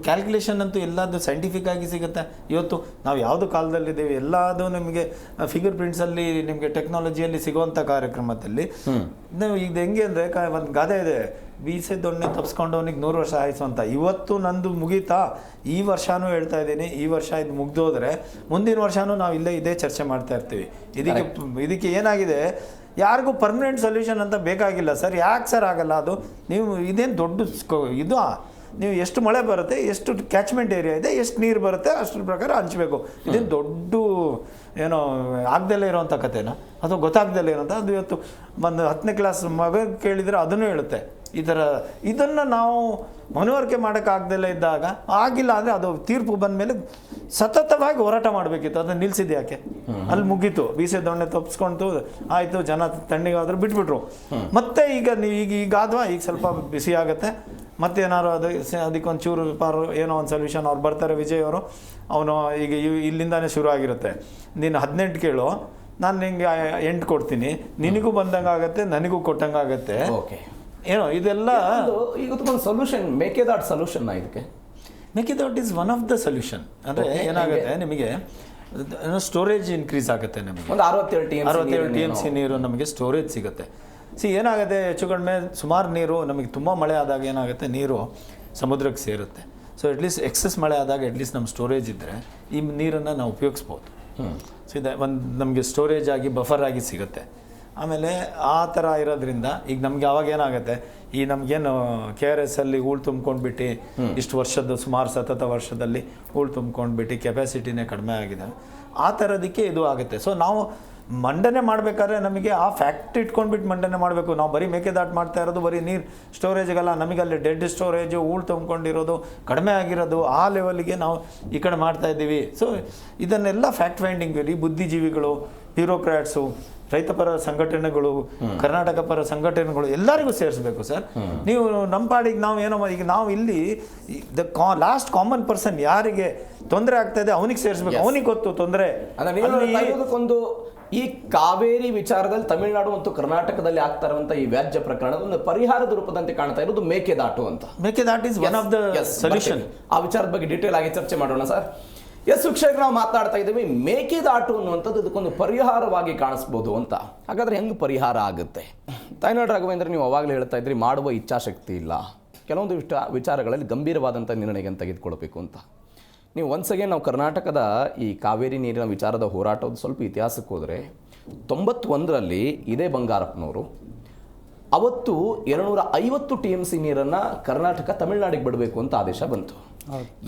S2: ಕ್ಯಾಲ್ಕುಲೇಷನ್ ಅಂತೂ ಎಲ್ಲದು ಸೈಂಟಿಫಿಕ್ ಆಗಿ ಸಿಗುತ್ತೆ. ಇವತ್ತು ನಾವು ಯಾವುದು ಕಾಲದಲ್ಲಿದ್ದೇವೆ ಎಲ್ಲದು ನಿಮಗೆ ಫಿಂಗರ್ ಪ್ರಿಂಟ್ಸಲ್ಲಿ ನಿಮಗೆ ಟೆಕ್ನಾಲಜಿಯಲ್ಲಿ ಸಿಗುವಂಥ ಕಾರ್ಯಕ್ರಮದಲ್ಲಿ ನಾವು ಇದು ಹೆಂಗೆ ಅಂದರೆ ಒಂದು ಗಾದೆ ಇದೆ, ಬೀಸೆ ದೊಣ್ಣೆ ತಪ್ಸ್ಕೊಂಡವನಿಗೆ 100 ವರ್ಷ ಆಯಿತು ಅಂತ. ಇವತ್ತು ನಂದು ಮುಗೀತಾ, ಈ ವರ್ಷನೂ ಹೇಳ್ತಾ ಇದ್ದೀನಿ, ಈ ವರ್ಷ ಇದು ಮುಗ್ದೋದ್ರೆ ಮುಂದಿನ ವರ್ಷನೂ ನಾವು ಇದೇ ಚರ್ಚೆ ಮಾಡ್ತಾ ಇರ್ತೀವಿ. ಇದಕ್ಕೆ ಏನಾಗಿದೆ, ಯಾರಿಗೂ ಪರ್ಮನೆಂಟ್ ಸೊಲ್ಯೂಷನ್ ಅಂತ ಬೇಕಾಗಿಲ್ಲ ಸರ್. ಯಾಕೆ ಸರ್ ಆಗಲ್ಲ? ಅದು ನೀವು ಇದೇನು ದೊಡ್ಡ ಇದು, ನೀವು ಎಷ್ಟು ಮಳೆ ಬರುತ್ತೆ, ಎಷ್ಟು ಕ್ಯಾಚ್ಮೆಂಟ್ ಏರಿಯಾ ಇದೆ, ಎಷ್ಟು ನೀರು ಬರುತ್ತೆ ಅಷ್ಟರ ಪ್ರಕಾರ ಹಂಚಬೇಕು. ಇದೇನು ದೊಡ್ಡ ಏನೋ ಆಗ್ದಲ್ಲೇ ಇರೋವಂಥ ಕಥೆನಾ ಅಥವಾ ಗೊತ್ತಾಗ್ದಲ್ಲೇ ಇರೋಂಥ? ಅದು ಇವತ್ತು ಒಂದು 10ನೇ ಕ್ಲಾಸ್ ಮಗ ಕೇಳಿದರೆ ಅದನ್ನು ಹೇಳುತ್ತೆ. ಈ ಥರ ಇದನ್ನು ನಾವು ಮನವರಿಕೆ ಮಾಡೋಕ್ಕಾಗ್ದಲ್ಲೇ ಇದ್ದಾಗ ಆಗಿಲ್ಲ ಅಂದರೆ ಅದು ತೀರ್ಪು ಬಂದ ಮೇಲೆ ಸತತವಾಗಿ ಹೋರಾಟ ಮಾಡಬೇಕಿತ್ತು. ಅದನ್ನು ನಿಲ್ಲಿಸಿದ್ದು ಯಾಕೆ? ಅಲ್ಲಿ ಮುಗೀತು, ಬೀಸೆ ದೊಣ್ಣೆ ತಪ್ಪಿಸ್ಕೊಂಡು ಆಯಿತು, ಜನ ತಣ್ಣಗಾದರೂ ಬಿಟ್ಬಿಟ್ರು. ಮತ್ತೆ ಈಗಾದ್ವಾ ಈಗ ಸ್ವಲ್ಪ ಬಿಸಿ ಆಗುತ್ತೆ, ಮತ್ತೇನಾದ್ರು ಅದಕ್ಕೊಂದು ಚೂರು ಏನೋ ಒಂದು ಸೊಲ್ಯೂಷನ್ ಅವ್ರು ಬರ್ತಾರೆ. ವಿಜಯ್ ಅವರು ಅವನು ಈಗ ಇಲ್ಲಿಂದಾನೇ ಶುರು ಆಗಿರುತ್ತೆ. ನೀನು 18 ಕೇಳು, ನಾನು ನಿಂಗೆ 8 ಕೊಡ್ತೀನಿ, ನಿನಗೂ ಬಂದಂಗೆ ಆಗುತ್ತೆ, ನನಗೂ ಕೊಟ್ಟಂಗೆ ಆಗುತ್ತೆ.
S1: ಓಕೆ,
S2: ಏನೋ ಇದೆಲ್ಲ
S1: ಈಗ ಒಂದು ಸೊಲ್ಯೂಷನ್, ಮೇಕೆದಾಟು ಸೊಲ್ಯೂಷನ್ ಇದಕ್ಕೆ.
S2: Mekedatu is one of the solution. ಅಂದರೆ ಏನಾಗುತ್ತೆ, ನಿಮಗೆ ಸ್ಟೋರೇಜ್ ಇನ್ಕ್ರೀಸ್ ಆಗುತ್ತೆ. ನಮಗೆ ಒಂದು 67 TMC ನೀರು ನಮಗೆ ಸ್ಟೋರೇಜ್ ಸಿಗುತ್ತೆ. ಏನಾಗುತ್ತೆ, ಹೆಚ್ಚು ಕಡಿಮೆ ಸುಮಾರು ನೀರು ನಮಗೆ ತುಂಬ ಮಳೆ ಆದಾಗ ಏನಾಗುತ್ತೆ, ನೀರು ಸಮುದ್ರಕ್ಕೆ ಸೇರುತ್ತೆ. ಸೊ ಅಟ್ಲೀಸ್ಟ್ ಎಕ್ಸಸ್ ಮಳೆ ಆದಾಗ ಅಟ್ಲೀಸ್ಟ್ ನಮ್ಮ ಸ್ಟೋರೇಜ್ ಇದ್ದರೆ ಈ ನೀರನ್ನು ನಾವು ಉಪಯೋಗಿಸ್ಬೋದು. ಒಂದು ನಮಗೆ ಸ್ಟೋರೇಜ್ ಆಗಿ ಬಫರ್ ಆಗಿ ಸಿಗುತ್ತೆ. ಆಮೇಲೆ ಆ ಥರ ಇರೋದ್ರಿಂದ ಈಗ ನಮಗೆ ಅವಾಗ ಏನಾಗುತ್ತೆ, ಈ ನಮಗೇನು KRS ಅಲ್ಲಿ ಹೂಳು ತುಂಬ್ಕೊಂಡ್ಬಿಟ್ಟು ಇಷ್ಟು ವರ್ಷದ ಸುಮಾರು ಸತತ ವರ್ಷದಲ್ಲಿ ಹೂಳು ತುಂಬ್ಕೊಂಡ್ಬಿಟ್ಟು ಕೆಪಾಸಿಟಿನೇ ಕಡಿಮೆ ಆಗಿದೆ, ಆ ಥರದಕ್ಕೆ ಇದು ಆಗುತ್ತೆ. ಸೊ ನಾವು ಮಂಡನೆ ಮಾಡಬೇಕಾದ್ರೆ ನಮಗೆ ಆ ಫ್ಯಾಕ್ಟ್ ಇಟ್ಕೊಂಡ್ಬಿಟ್ಟು ಮಂಡನೆ ಮಾಡಬೇಕು. ನಾವು ಬರೀ ಮೇಕೆದಾಟು ಮಾಡ್ತಾ ಇರೋದು ಬರೀ ನೀರು ಸ್ಟೋರೇಜ್ಗಲ್ಲ, ನಮಗಲ್ಲಿ ಡೆಡ್ ಸ್ಟೋರೇಜು ಹೂಳು ತುಂಬ್ಕೊಂಡಿರೋದು ಕಡಿಮೆ ಆಗಿರೋದು ಆ ಲೆವೆಲ್ಗೆ ನಾವು ಈ ಕಡೆ ಮಾಡ್ತಾ ಇದ್ದೀವಿ. ಸೊ ಇದನ್ನೆಲ್ಲ ಫ್ಯಾಕ್ಟ್ ಫೈಂಡಿಂಗ್ ಈ ಬುದ್ಧಿಜೀವಿಗಳು, ಬ್ಯೂರೋಕ್ರಾಟ್ಸು, ರೈತಪರ ಸಂಘಟನೆಗಳು, ಕರ್ನಾಟಕ ಪರ ಸಂಘಟನೆಗಳು ಎಲ್ಲರಿಗೂ ಸೇರಿಸ್ಬೇಕು ಸರ್. ನೀವು ನಮ್ಮ ಪಾಡಿಗೆ ನಾವು ಏನೋ ಈಗ ನಾವು ಇಲ್ಲಿ ಲಾಸ್ಟ್ ಕಾಮನ್ ಪರ್ಸನ್ ಯಾರಿಗೆ ತೊಂದರೆ ಆಗ್ತಾ ಇದೆ ಅವನಿಗೆ ಸೇರಿಸ್ಬೇಕು, ಅವನಿಗೆ ಗೊತ್ತು ತೊಂದರೆ.
S1: ಒಂದು ಈ ಕಾವೇರಿ ವಿಚಾರದಲ್ಲಿ ತಮಿಳುನಾಡು ಮತ್ತು ಕರ್ನಾಟಕದಲ್ಲಿ ಆಗ್ತಾ ಇರುವಂತಹ ಈ ವ್ಯಾಜ್ಯ ಪ್ರಕರಣ ಒಂದು ಪರಿಹಾರದ ರೂಪದಂತೆ ಕಾಣ್ತಾ ಇರೋದು ಮೇಕೆದಾಟು ಅಂತ.
S2: Mekedatu is one of the solution.
S1: ಆ ವಿಚಾರದ ಬಗ್ಗೆ ಡೀಟೇಲ್ ಆಗಿ ಚರ್ಚೆ ಮಾಡೋಣ ಸರ್. ವೀಕ್ಷಕರು, ನಾವು ಮಾತಾಡ್ತಾ ಇದ್ದೀವಿ ಮೇಕೆದಾಟು ಅನ್ನುವಂಥದ್ದು ಇದಕ್ಕೊಂದು ಪರಿಹಾರವಾಗಿ ಕಾಣಿಸ್ಬೋದು ಅಂತ. ಹಾಗಾದ್ರೆ ಹೆಂಗೆ ಪರಿಹಾರ ಆಗುತ್ತೆ? ತಾಯ್ನಾಡು ರಾಘವೇಂದ್ರ, ನೀವು ಅವಾಗಲೇ ಹೇಳ್ತಾ ಇದ್ರಿ ಮಾಡುವ ಇಚ್ಛಾಶಕ್ತಿ ಇಲ್ಲ, ಕೆಲವೊಂದು ವಿಚಾರಗಳಲ್ಲಿ ಗಂಭೀರವಾದಂಥ ನಿರ್ಣಯವನ್ನು ತೆಗೆದುಕೊಳ್ಬೇಕು ಅಂತ. ನೀವು ಒನ್ಸ್ ಅಗೇನ್ ನಾವು ಕರ್ನಾಟಕದ ಈ ಕಾವೇರಿ ನೀರಿನ ವಿಚಾರದ ಹೋರಾಟದ ಸ್ವಲ್ಪ ಇತಿಹಾಸಕ್ಕೆ ಹೋದರೆ 91ರಲ್ಲಿ ಇದೇ ಬಂಗಾರಪ್ಪನವರು ಅವತ್ತು 250 TMC ನೀರನ್ನು ಕರ್ನಾಟಕ ತಮಿಳುನಾಡಿಗೆ ಬಿಡಬೇಕು ಅಂತ ಆದೇಶ ಬಂತು.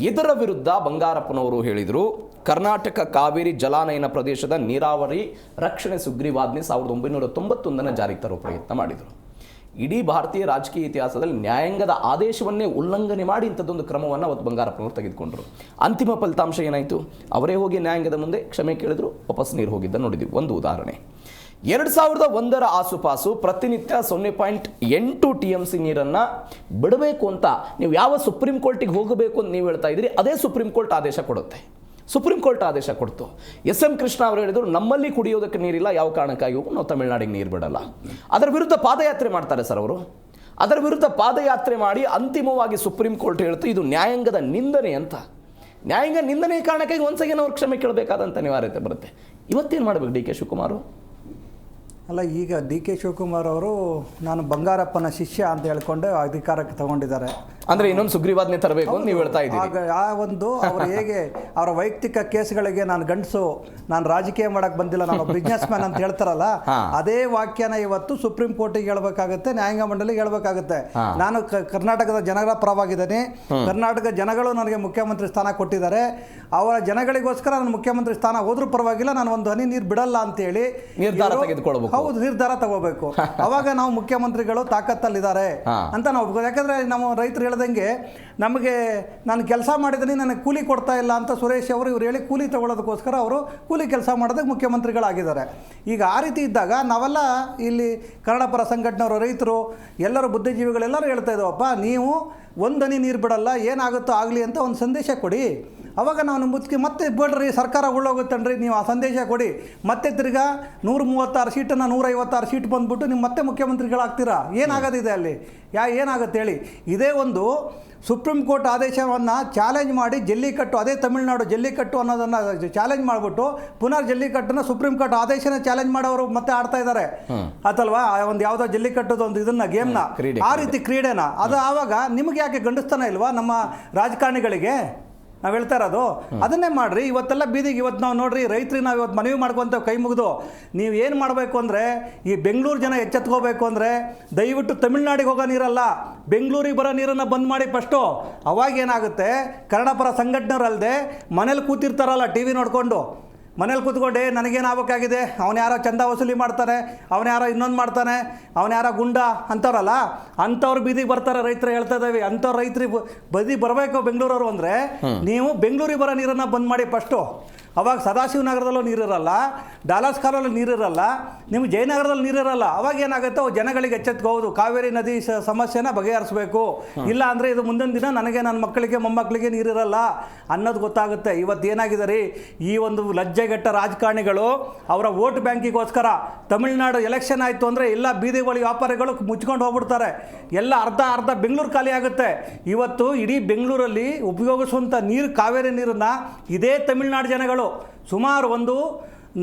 S1: ಇದರ ವಿರುದ್ಧ ಬಂಗಾರಪ್ಪನವರು ಹೇಳಿದರು, ಕರ್ನಾಟಕ ಕಾವೇರಿ ಜಲಾನಯನ ಪ್ರದೇಶದ ನೀರಾವರಿ ರಕ್ಷಣೆ ಸುಗ್ರೀವಾಜ್ಞೆ 1991 ಜಾರಿಗೆ ತರುವ ಪ್ರಯತ್ನ ಮಾಡಿದರು. ಇಡೀ ಭಾರತೀಯ ರಾಜಕೀಯ ಇತಿಹಾಸದಲ್ಲಿ ನ್ಯಾಯಾಂಗದ ಆದೇಶವನ್ನೇ ಉಲ್ಲಂಘನೆ ಮಾಡಿ ಇಂಥದ್ದೊಂದು ಕ್ರಮವನ್ನು ಅವತ್ತು ಬಂಗಾರಪ್ಪನವರು ತೆಗೆದುಕೊಂಡರು. ಅಂತಿಮ ಫಲಿತಾಂಶ ಏನಾಯಿತು? ಅವರೇ ಹೋಗಿ ನ್ಯಾಯಾಂಗದ ಮುಂದೆ ಕ್ಷಮೆ ಕೇಳಿದ್ರು, ವಾಪಸ್ ನೀರು ಹೋಗಿದ್ದ ನೋಡಿದ್ವಿ. ಒಂದು ಉದಾಹರಣೆ, 2001 ಆಸುಪಾಸು ಪ್ರತಿನಿತ್ಯ 0.8 TMC ನೀರನ್ನು ಬಿಡಬೇಕು ಅಂತ ನೀವು ಯಾವ ಸುಪ್ರೀಂ ಕೋರ್ಟಿಗೆ ಹೋಗಬೇಕು ಅಂತ ನೀವು ಹೇಳ್ತಾ ಇದ್ದೀರಿ, ಅದೇ ಸುಪ್ರೀಂ ಕೋರ್ಟ್ ಆದೇಶ ಕೊಡುತ್ತೆ. ಸುಪ್ರೀಂ ಕೋರ್ಟ್ ಆದೇಶ ಕೊಡ್ತು. SM ಕೃಷ್ಣ ಅವರು ಹೇಳಿದರು, ನಮ್ಮಲ್ಲಿ ಕುಡಿಯೋದಕ್ಕೆ ನೀರಿಲ್ಲ, ಯಾವ ಕಾರಣಕ್ಕಾಗಿ ನಾವು ತಮಿಳುನಾಡಿಗೆ ನೀರು ಬಿಡಲ್ಲ. ಅದರ ವಿರುದ್ಧ ಪಾದಯಾತ್ರೆ ಮಾಡ್ತಾರೆ ಸರ್ ಅವರು. ಅದರ ವಿರುದ್ಧ ಪಾದಯಾತ್ರೆ ಮಾಡಿ ಅಂತಿಮವಾಗಿ ಸುಪ್ರೀಂ ಕೋರ್ಟ್ ಹೇಳ್ತು ಇದು ನ್ಯಾಯಾಂಗದ ನಿಂದನೆ ಅಂತ. ನ್ಯಾಯಾಂಗ ನಿಂದನೆ ಕಾರಣಕ್ಕಾಗಿ ಒಂದ್ಸಲ ಅವ್ರು ಕ್ಷಮೆ ಕೇಳಬೇಕಾದಂಥ ಅನಿವಾರ್ಯತೆ ಬರುತ್ತೆ. ಇವತ್ತೇನು ಮಾಡಬೇಕು DK ಶಿವಕುಮಾರ್?
S3: ಅಲ್ಲ, ಈಗ DK ಶಿವಕುಮಾರ್ ಅವರು ನಾನು ಬಂಗಾರಪ್ಪನ ಶಿಷ್ಯ ಅಂತ ಹೇಳ್ಕೊಂಡು ಅಧಿಕಾರಕ್ಕೆ ತಗೊಂಡಿದ್ದಾರೆ.
S1: ಅಂದ್ರೆ ಇನ್ನೊಂದು ಸುಗ್ರೀವಾಜ್ಞೆ ತರಬೇಕು ಅಂತ ನೀವು ಹೇಳ್ತಾ ಇದ್ದೀರಿ.
S3: ಆ ಒಂದು ಅವರು ಹೇಗೆ ಅವರ ವೈಯಕ್ತಿಕ ಕೇಸ್ಗಳಿಗೆ ನಾನು ಗಂಡಸು, ನಾನು ರಾಜಕೀಯ ಮಾಡಕ್ಕೆ ಬಂದಿಲ್ಲ, ನಾನು ಬಿಸ್ನೆಸ್ ಮ್ಯಾನ್ ಅಂತ ಹೇಳ್ತಾರಲ್ಲ, ಅದೇ ವಾಕ್ಯನ ಇವತ್ತು ಸುಪ್ರೀಂ ಕೋರ್ಟಿಗೆ ಹೇಳ್ಬೇಕಾಗುತ್ತೆ, ನ್ಯಾಯಾಂಗ ಮಂಡಳಿಗೆ ಹೇಳ್ಬೇಕಾಗುತ್ತೆ. ನಾನು ಕರ್ನಾಟಕದ ಜನಗಳ ಪರವಾಗಿದ್ದೇನೆ. ಕರ್ನಾಟಕ ಜನಗಳು ನನಗೆ ಮುಖ್ಯಮಂತ್ರಿ ಸ್ಥಾನ ಕೊಟ್ಟಿದ್ದಾರೆ. ಅವರ ಜನಗಳಿಗೋಸ್ಕರ ನಾನು ಮುಖ್ಯಮಂತ್ರಿ ಸ್ಥಾನ ಹೋದ್ರೂ ಪರವಾಗಿಲ್ಲ, ನಾನು ಒಂದು ಹನಿ ನೀರು ಬಿಡಲ್ಲ ಅಂತೇಳಿ
S1: ನಿರ್ಧಾರ ತೆಗೆದುಕೊಳ್ಳಬೇಕು.
S3: ಹೌದು, ನಿರ್ಧಾರ ತಗೋಬೇಕು. ಅವಾಗ ನಾವು ಮುಖ್ಯಮಂತ್ರಿಗಳು ತಾಕತ್ತಲ್ಲಿದ್ದಾರೆ ಅಂತ ನಾವು, ಯಾಕಂದ್ರೆ ನಮ್ಮ ರೈತರು ಹೇಳ್ದಂಗೆ ನಮಗೆ ನಾನು ಕೆಲಸ ಮಾಡಿದ್ದೀನಿ, ನನಗೆ ಕೂಲಿ ಕೊಡ್ತಾ ಇಲ್ಲ ಅಂತ ಸುರೇಶ್ ಅವರು ಇವ್ರು ಹೇಳಿ ಕೂಲಿ ತಗೊಳ್ಳೋದಕ್ಕೋಸ್ಕರ ಅವರು ಕೂಲಿ ಕೆಲಸ ಮಾಡೋದಕ್ಕೆ ಮುಖ್ಯಮಂತ್ರಿಗಳಾಗಿದ್ದಾರೆ. ಈಗ ಆ ರೀತಿ ಇದ್ದಾಗ ನಾವೆಲ್ಲ ಇಲ್ಲಿ ಕನ್ನಡ ಪರ ಸಂಘಟನೆಯವರು, ರೈತರು, ಎಲ್ಲರೂ ಬುದ್ಧಿಜೀವಿಗಳೆಲ್ಲರೂ ಹೇಳ್ತಾ ಇದ್ದಾವಪ್ಪ, ನೀವು ಒಂದನಿ ನೀರು ಬಿಡಲ್ಲ, ಏನಾಗುತ್ತೋ ಆಗಲಿ ಅಂತ ಒಂದು ಸಂದೇಶ ಕೊಡಿ. ಅವಾಗ ನಾವು ಮತ್ತೆ ಬಿಡ್ರಿ, ಸರ್ಕಾರ ಉಳ್ಳೋಗುತ್ತನ್ರಿ, ನೀವು ಆ ಸಂದೇಶ ಕೊಡಿ. ಮತ್ತೆ ತಿರ್ಗಾ 136 ಸೀಟನ್ನು 156 ಸೀಟ್ ಬಂದ್ಬಿಟ್ಟು ನೀವು ಮತ್ತೆ ಮುಖ್ಯಮಂತ್ರಿಗಳಾಗ್ತೀರಾ? ಏನಾಗೋದಿದೆ ಅಲ್ಲಿ? ಏನಾಗುತ್ತೆ ಹೇಳಿ? ಇದೇ ಒಂದು ಸುಪ್ರೀಂ ಕೋರ್ಟ್ ಆದೇಶವನ್ನು ಚಾಲೆಂಜ್ ಮಾಡಿ ಜಲ್ಲಿಕಟ್ಟು, ಅದೇ ತಮಿಳುನಾಡು ಜಲ್ಲಿಕಟ್ಟು ಅನ್ನೋದನ್ನು ಚಾಲೆಂಜ್ ಮಾಡಿಬಿಟ್ಟು ಪುನರ್ ಜಲ್ಲಿಕಟ್ಟನ್ನು ಸುಪ್ರೀಂ ಕೋರ್ಟ್ ಆದೇಶನ ಚಾಲೆಂಜ್ ಮಾಡೋರು ಮತ್ತೆ ಆಡ್ತಾ ಇದ್ದಾರೆ ಆತಲ್ವಾ? ಒಂದು ಯಾವುದೋ ಜಲ್ಲಿಕಟ್ಟದ ಒಂದು ಇದನ್ನ ಗೇಮ್ನ, ಆ ರೀತಿ ಕ್ರೀಡೆನ, ಅದು ಆವಾಗ ನಿಮಗೆ ಯಾಕೆ ಗಂಡಸ್ತನ ಇಲ್ವಾ ನಮ್ಮ ರಾಜಕಾರಣಿಗಳಿಗೆ? ನಾವು ಹೇಳ್ತಾ ಇರೋದು ಅದನ್ನೇ ಮಾಡಿರಿ. ಇವತ್ತೆಲ್ಲ ಬೀದಿಗೆ ಇವತ್ತು ನಾವು ನೋಡ್ರಿ, ರೈತರಿಗೆ ನಾವು ಇವತ್ತು ಮನವಿ ಮಾಡ್ಕೊತೇವೆ ಕೈ ಮುಗಿದು, ನೀವು ಏನು ಮಾಡಬೇಕು ಅಂದರೆ ಈ ಬೆಂಗಳೂರು ಜನ ಎಚ್ಚೆತ್ಕೋಬೇಕು ಅಂದರೆ ದಯವಿಟ್ಟು ತಮಿಳ್ನಾಡಿಗೆ ಹೋಗೋ ನೀರಲ್ಲ, ಬೆಂಗಳೂರಿಗೆ ಬರೋ ನೀರನ್ನು ಬಂದ್ ಮಾಡಿ ಫಸ್ಟು. ಅವಾಗ ಏನಾಗುತ್ತೆ, ಕನ್ನಡ ಪರ ಸಂಘಟನೆಯವರಲ್ಲದೆ ಮನೇಲಿ ಕೂತಿರ್ತಾರಲ್ಲ TV ನೋಡಿಕೊಂಡು, ಮನೇಲಿ ಕೂತ್ಕೊಂಡೆ ನನಗೇನು ಆಗಬೇಕಾಗಿದೆ, ಅವನು ಯಾರೋ ಚಂದ ವಸೂಲಿ ಮಾಡ್ತಾನೆ, ಅವನು ಯಾರೋ ಇನ್ನೊಂದು ಮಾಡ್ತಾನೆ, ಅವನು ಯಾರೋ ಗುಂಡ ಅಂಥವ್ರಲ್ಲ, ಅಂಥವ್ರು ಬೀದಿಗೆ ಬರ್ತಾರೆ. ರೈತರು ಹೇಳ್ತಾ ಇದ್ದಾವೆ, ಅಂಥವ್ರು ರೈತರಿಗೆ ಬದಿ ಬರಬೇಕು ಬೆಂಗಳೂರವರು ಅಂದರೆ ನೀವು ಬೆಂಗಳೂರಿಗೆ ಬರೋ ನೀರನ್ನು ಬಂದ್ ಮಾಡಿ ಫಸ್ಟು. ಅವಾಗ ಸದಾಶಿವನಗರದಲ್ಲೂ ನೀರಿರಲ್ಲ, ಡಾಲರ್ಸ್ ಕಾಲಲ್ಲೂ ನೀರಿರಲ್ಲ, ನಿಮ್ಗೆ ಜಯನಗರದಲ್ಲಿ ನೀರಿರಲ್ಲ. ಅವಾಗ ಏನಾಗುತ್ತೆ, ಅವು ಜನಗಳಿಗೆ ಎಚ್ಚೆತ್ಕೋದು, ಕಾವೇರಿ ನದಿ ಸಮಸ್ಯೆನ ಬಗೆಹರಿಸಬೇಕು. ಇಲ್ಲ ಅಂದರೆ ಇದು ಮುಂದಿನ ದಿನ ನನಗೆ, ನನ್ನ ಮಕ್ಕಳಿಗೆ ಮೊಮ್ಮಕ್ಕಳಿಗೆ ನೀರಿರಲ್ಲ ಅನ್ನೋದು ಗೊತ್ತಾಗುತ್ತೆ. ಇವತ್ತು ಏನಾಗಿದೆ ರೀ, ಈ ಒಂದು ಲಜ್ಜೆಗೆಟ್ಟ ರಾಜಕಾರಣಿಗಳು ಅವರ ವೋಟ್ ಬ್ಯಾಂಕಿಗೋಸ್ಕರ ತಮಿಳುನಾಡು ಎಲೆಕ್ಷನ್ ಆಯಿತು ಅಂದರೆ ಎಲ್ಲ ಬೀದಿ ಬಳಿ ವ್ಯಾಪಾರಿಗಳು ಮುಚ್ಕೊಂಡು ಹೋಗ್ಬಿಡ್ತಾರೆ. ಎಲ್ಲ ಅರ್ಧ ಬೆಂಗಳೂರು ಖಾಲಿ ಆಗುತ್ತೆ. ಇವತ್ತು ಇಡೀ ಬೆಂಗಳೂರಲ್ಲಿ ಉಪಯೋಗಿಸುವಂಥ ನೀರು, ಕಾವೇರಿ ನೀರನ್ನು ಇದೇ ತಮಿಳುನಾಡು ಜನಗಳು ಸುಮಾರು ಒಂದು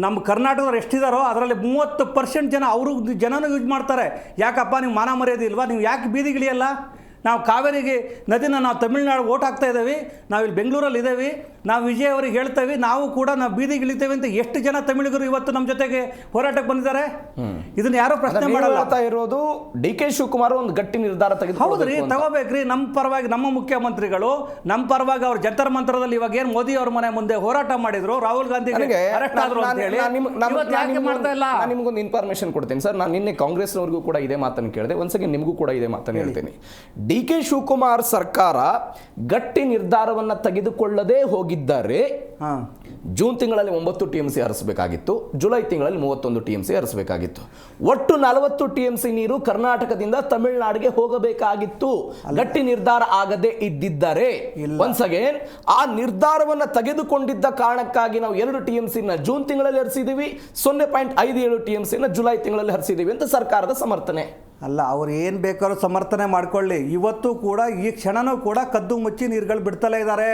S3: ನಮ್ಮ ಕರ್ನಾಟಕದವ್ರು ಎಷ್ಟಿದಾರೋ ಅದರಲ್ಲಿ 30% ಜನ ಅವರು ಜನನೂ ಯೂಸ್ ಮಾಡ್ತಾರೆ. ಯಾಕಪ್ಪ ನೀವು ಮಾನ ಮರ್ಯಾದೆ ಇಲ್ವಾ? ನೀವು ಯಾಕೆ ಬೀದಿಗಿಳಿಯಲ್ಲ? ನಾವು ಕಾವೇರಿಗೆ ನದಿನ ನಾವು ತಮಿಳ್ನಾಡು ಓಟ್ ಹಾಕ್ತಾ ಇದ್ದೇವೆ, ನಾವಿಲ್ಲಿ ಬೆಂಗಳೂರಲ್ಲಿ ಇದ್ದೇವೆ, ನಾವು ವಿಜಯ್ ಅವರಿಗೆ ಹೇಳ್ತೇವೆ, ನಾವು ಕೂಡ ನಾವು ಬೀದಿಗೆ ಇಳಿತೇವೆ ಅಂತ ಎಷ್ಟು ಜನ ತಮಿಳಿಗರು ಇವತ್ತು ನಮ್ಮ ಜೊತೆಗೆ ಹೋರಾಟಕ್ಕೆ ಬಂದಿದ್ದಾರೆ? ಇದನ್ನ ಯಾರು ಪ್ರಶ್ನೆ ಮಾಡಲ್ಲ.
S1: ಇರೋದು DK ಶಿವಕುಮಾರ್ ಒಂದು ಗಟ್ಟಿ ನಿರ್ಧಾರ
S3: ಹೌದ್ರಿ, ತಗೋಬೇಕ್ರಿ. ನಮ್ಮ ಪರವಾಗಿ ನಮ್ಮ ಮುಖ್ಯಮಂತ್ರಿಗಳು ನಮ್ಮ ಪರವಾಗಿ ಅವ್ರು ಜಂತರ್ ಮಂತ್ರದಲ್ಲಿ ಇವಾಗ ಏನು ಮೋದಿ ಅವ್ರ ಮನೆ ಮುಂದೆ ಹೋರಾಟ ಮಾಡಿದ್ರು, ರಾಹುಲ್ ಗಾಂಧಿ ಅರೆಸ್ಟ್ ಆದ್ರು ಅಂತ ಹೇಳಿ ಮಾಡ್ತಾ ಇಲ್ಲ.
S1: ನಾನು ನಿಮ್ಗೊಂದು ಇನ್ಫಾರ್ಮೇಶನ್ ಕೊಡ್ತೀನಿ ಸರ್. ನಾನು ನಿನ್ನೆ ಕಾಂಗ್ರೆಸ್ನವ್ರಿಗೂ ಕೂಡ ಇದೇ ಮಾತನ್ನು ಕೇಳಿದೆ, ಒಂದ್ಸಲ ನಿಮಗೂ ಕೂಡ ಇದೇ ಮಾತನ್ನು ಹೇಳ್ತೀನಿ. DK ಶಿವಕುಮಾರ್ ಸರ್ಕಾರ ಗಟ್ಟಿ ನಿರ್ಧಾರವನ್ನು ತೆಗೆದುಕೊಳ್ಳದೆ ಹೋಗಿದ್ದಾರೆ. ಜೂನ್ ತಿಂಗಳಲ್ಲಿ 9 TMC ಹರಿಸಬೇಕಾಗಿತ್ತು, ಜುಲೈ ತಿಂಗಳಲ್ಲಿ 31 TMC ಹರಿಸಬೇಕಾಗಿತ್ತು. ಒಟ್ಟು 40 TMC ನೀರು ಕರ್ನಾಟಕದಿಂದ ತಮಿಳುನಾಡಿಗೆ ಹೋಗಬೇಕಾಗಿತ್ತು. ಗಟ್ಟಿ ನಿರ್ಧಾರ ಆಗದೆ ಇದ್ದಿದ್ದರೆ ಒನ್ಸ್ ಅಗೇನ್ ಆ ನಿರ್ಧಾರವನ್ನು ತೆಗೆದುಕೊಂಡಿದ್ದ ಕಾರಣಕ್ಕಾಗಿ ನಾವು 2 TMC ಜೂನ್ ತಿಂಗಳಲ್ಲಿ ಹರಿಸಿದೀವಿ, 0.57 TMC ಜುಲೈ ತಿಂಗಳಲ್ಲಿ ಹರಿಸಿದೀವಿ ಅಂತ ಸರ್ಕಾರದ ಸಮರ್ಥನೆ.
S3: ಅಲ್ಲ, ಅವ್ರು ಏನು ಬೇಕಾದ್ರೂ ಸಮರ್ಥನೆ ಮಾಡ್ಕೊಳ್ಳಿ. ಇವತ್ತು ಕೂಡ ಈ ಕ್ಷಣನೂ ಕೂಡ ಕದ್ದು ಮುಚ್ಚಿ ನೀರುಗಳು ಬಿಡ್ತಲೇ ಇದ್ದಾರೆ.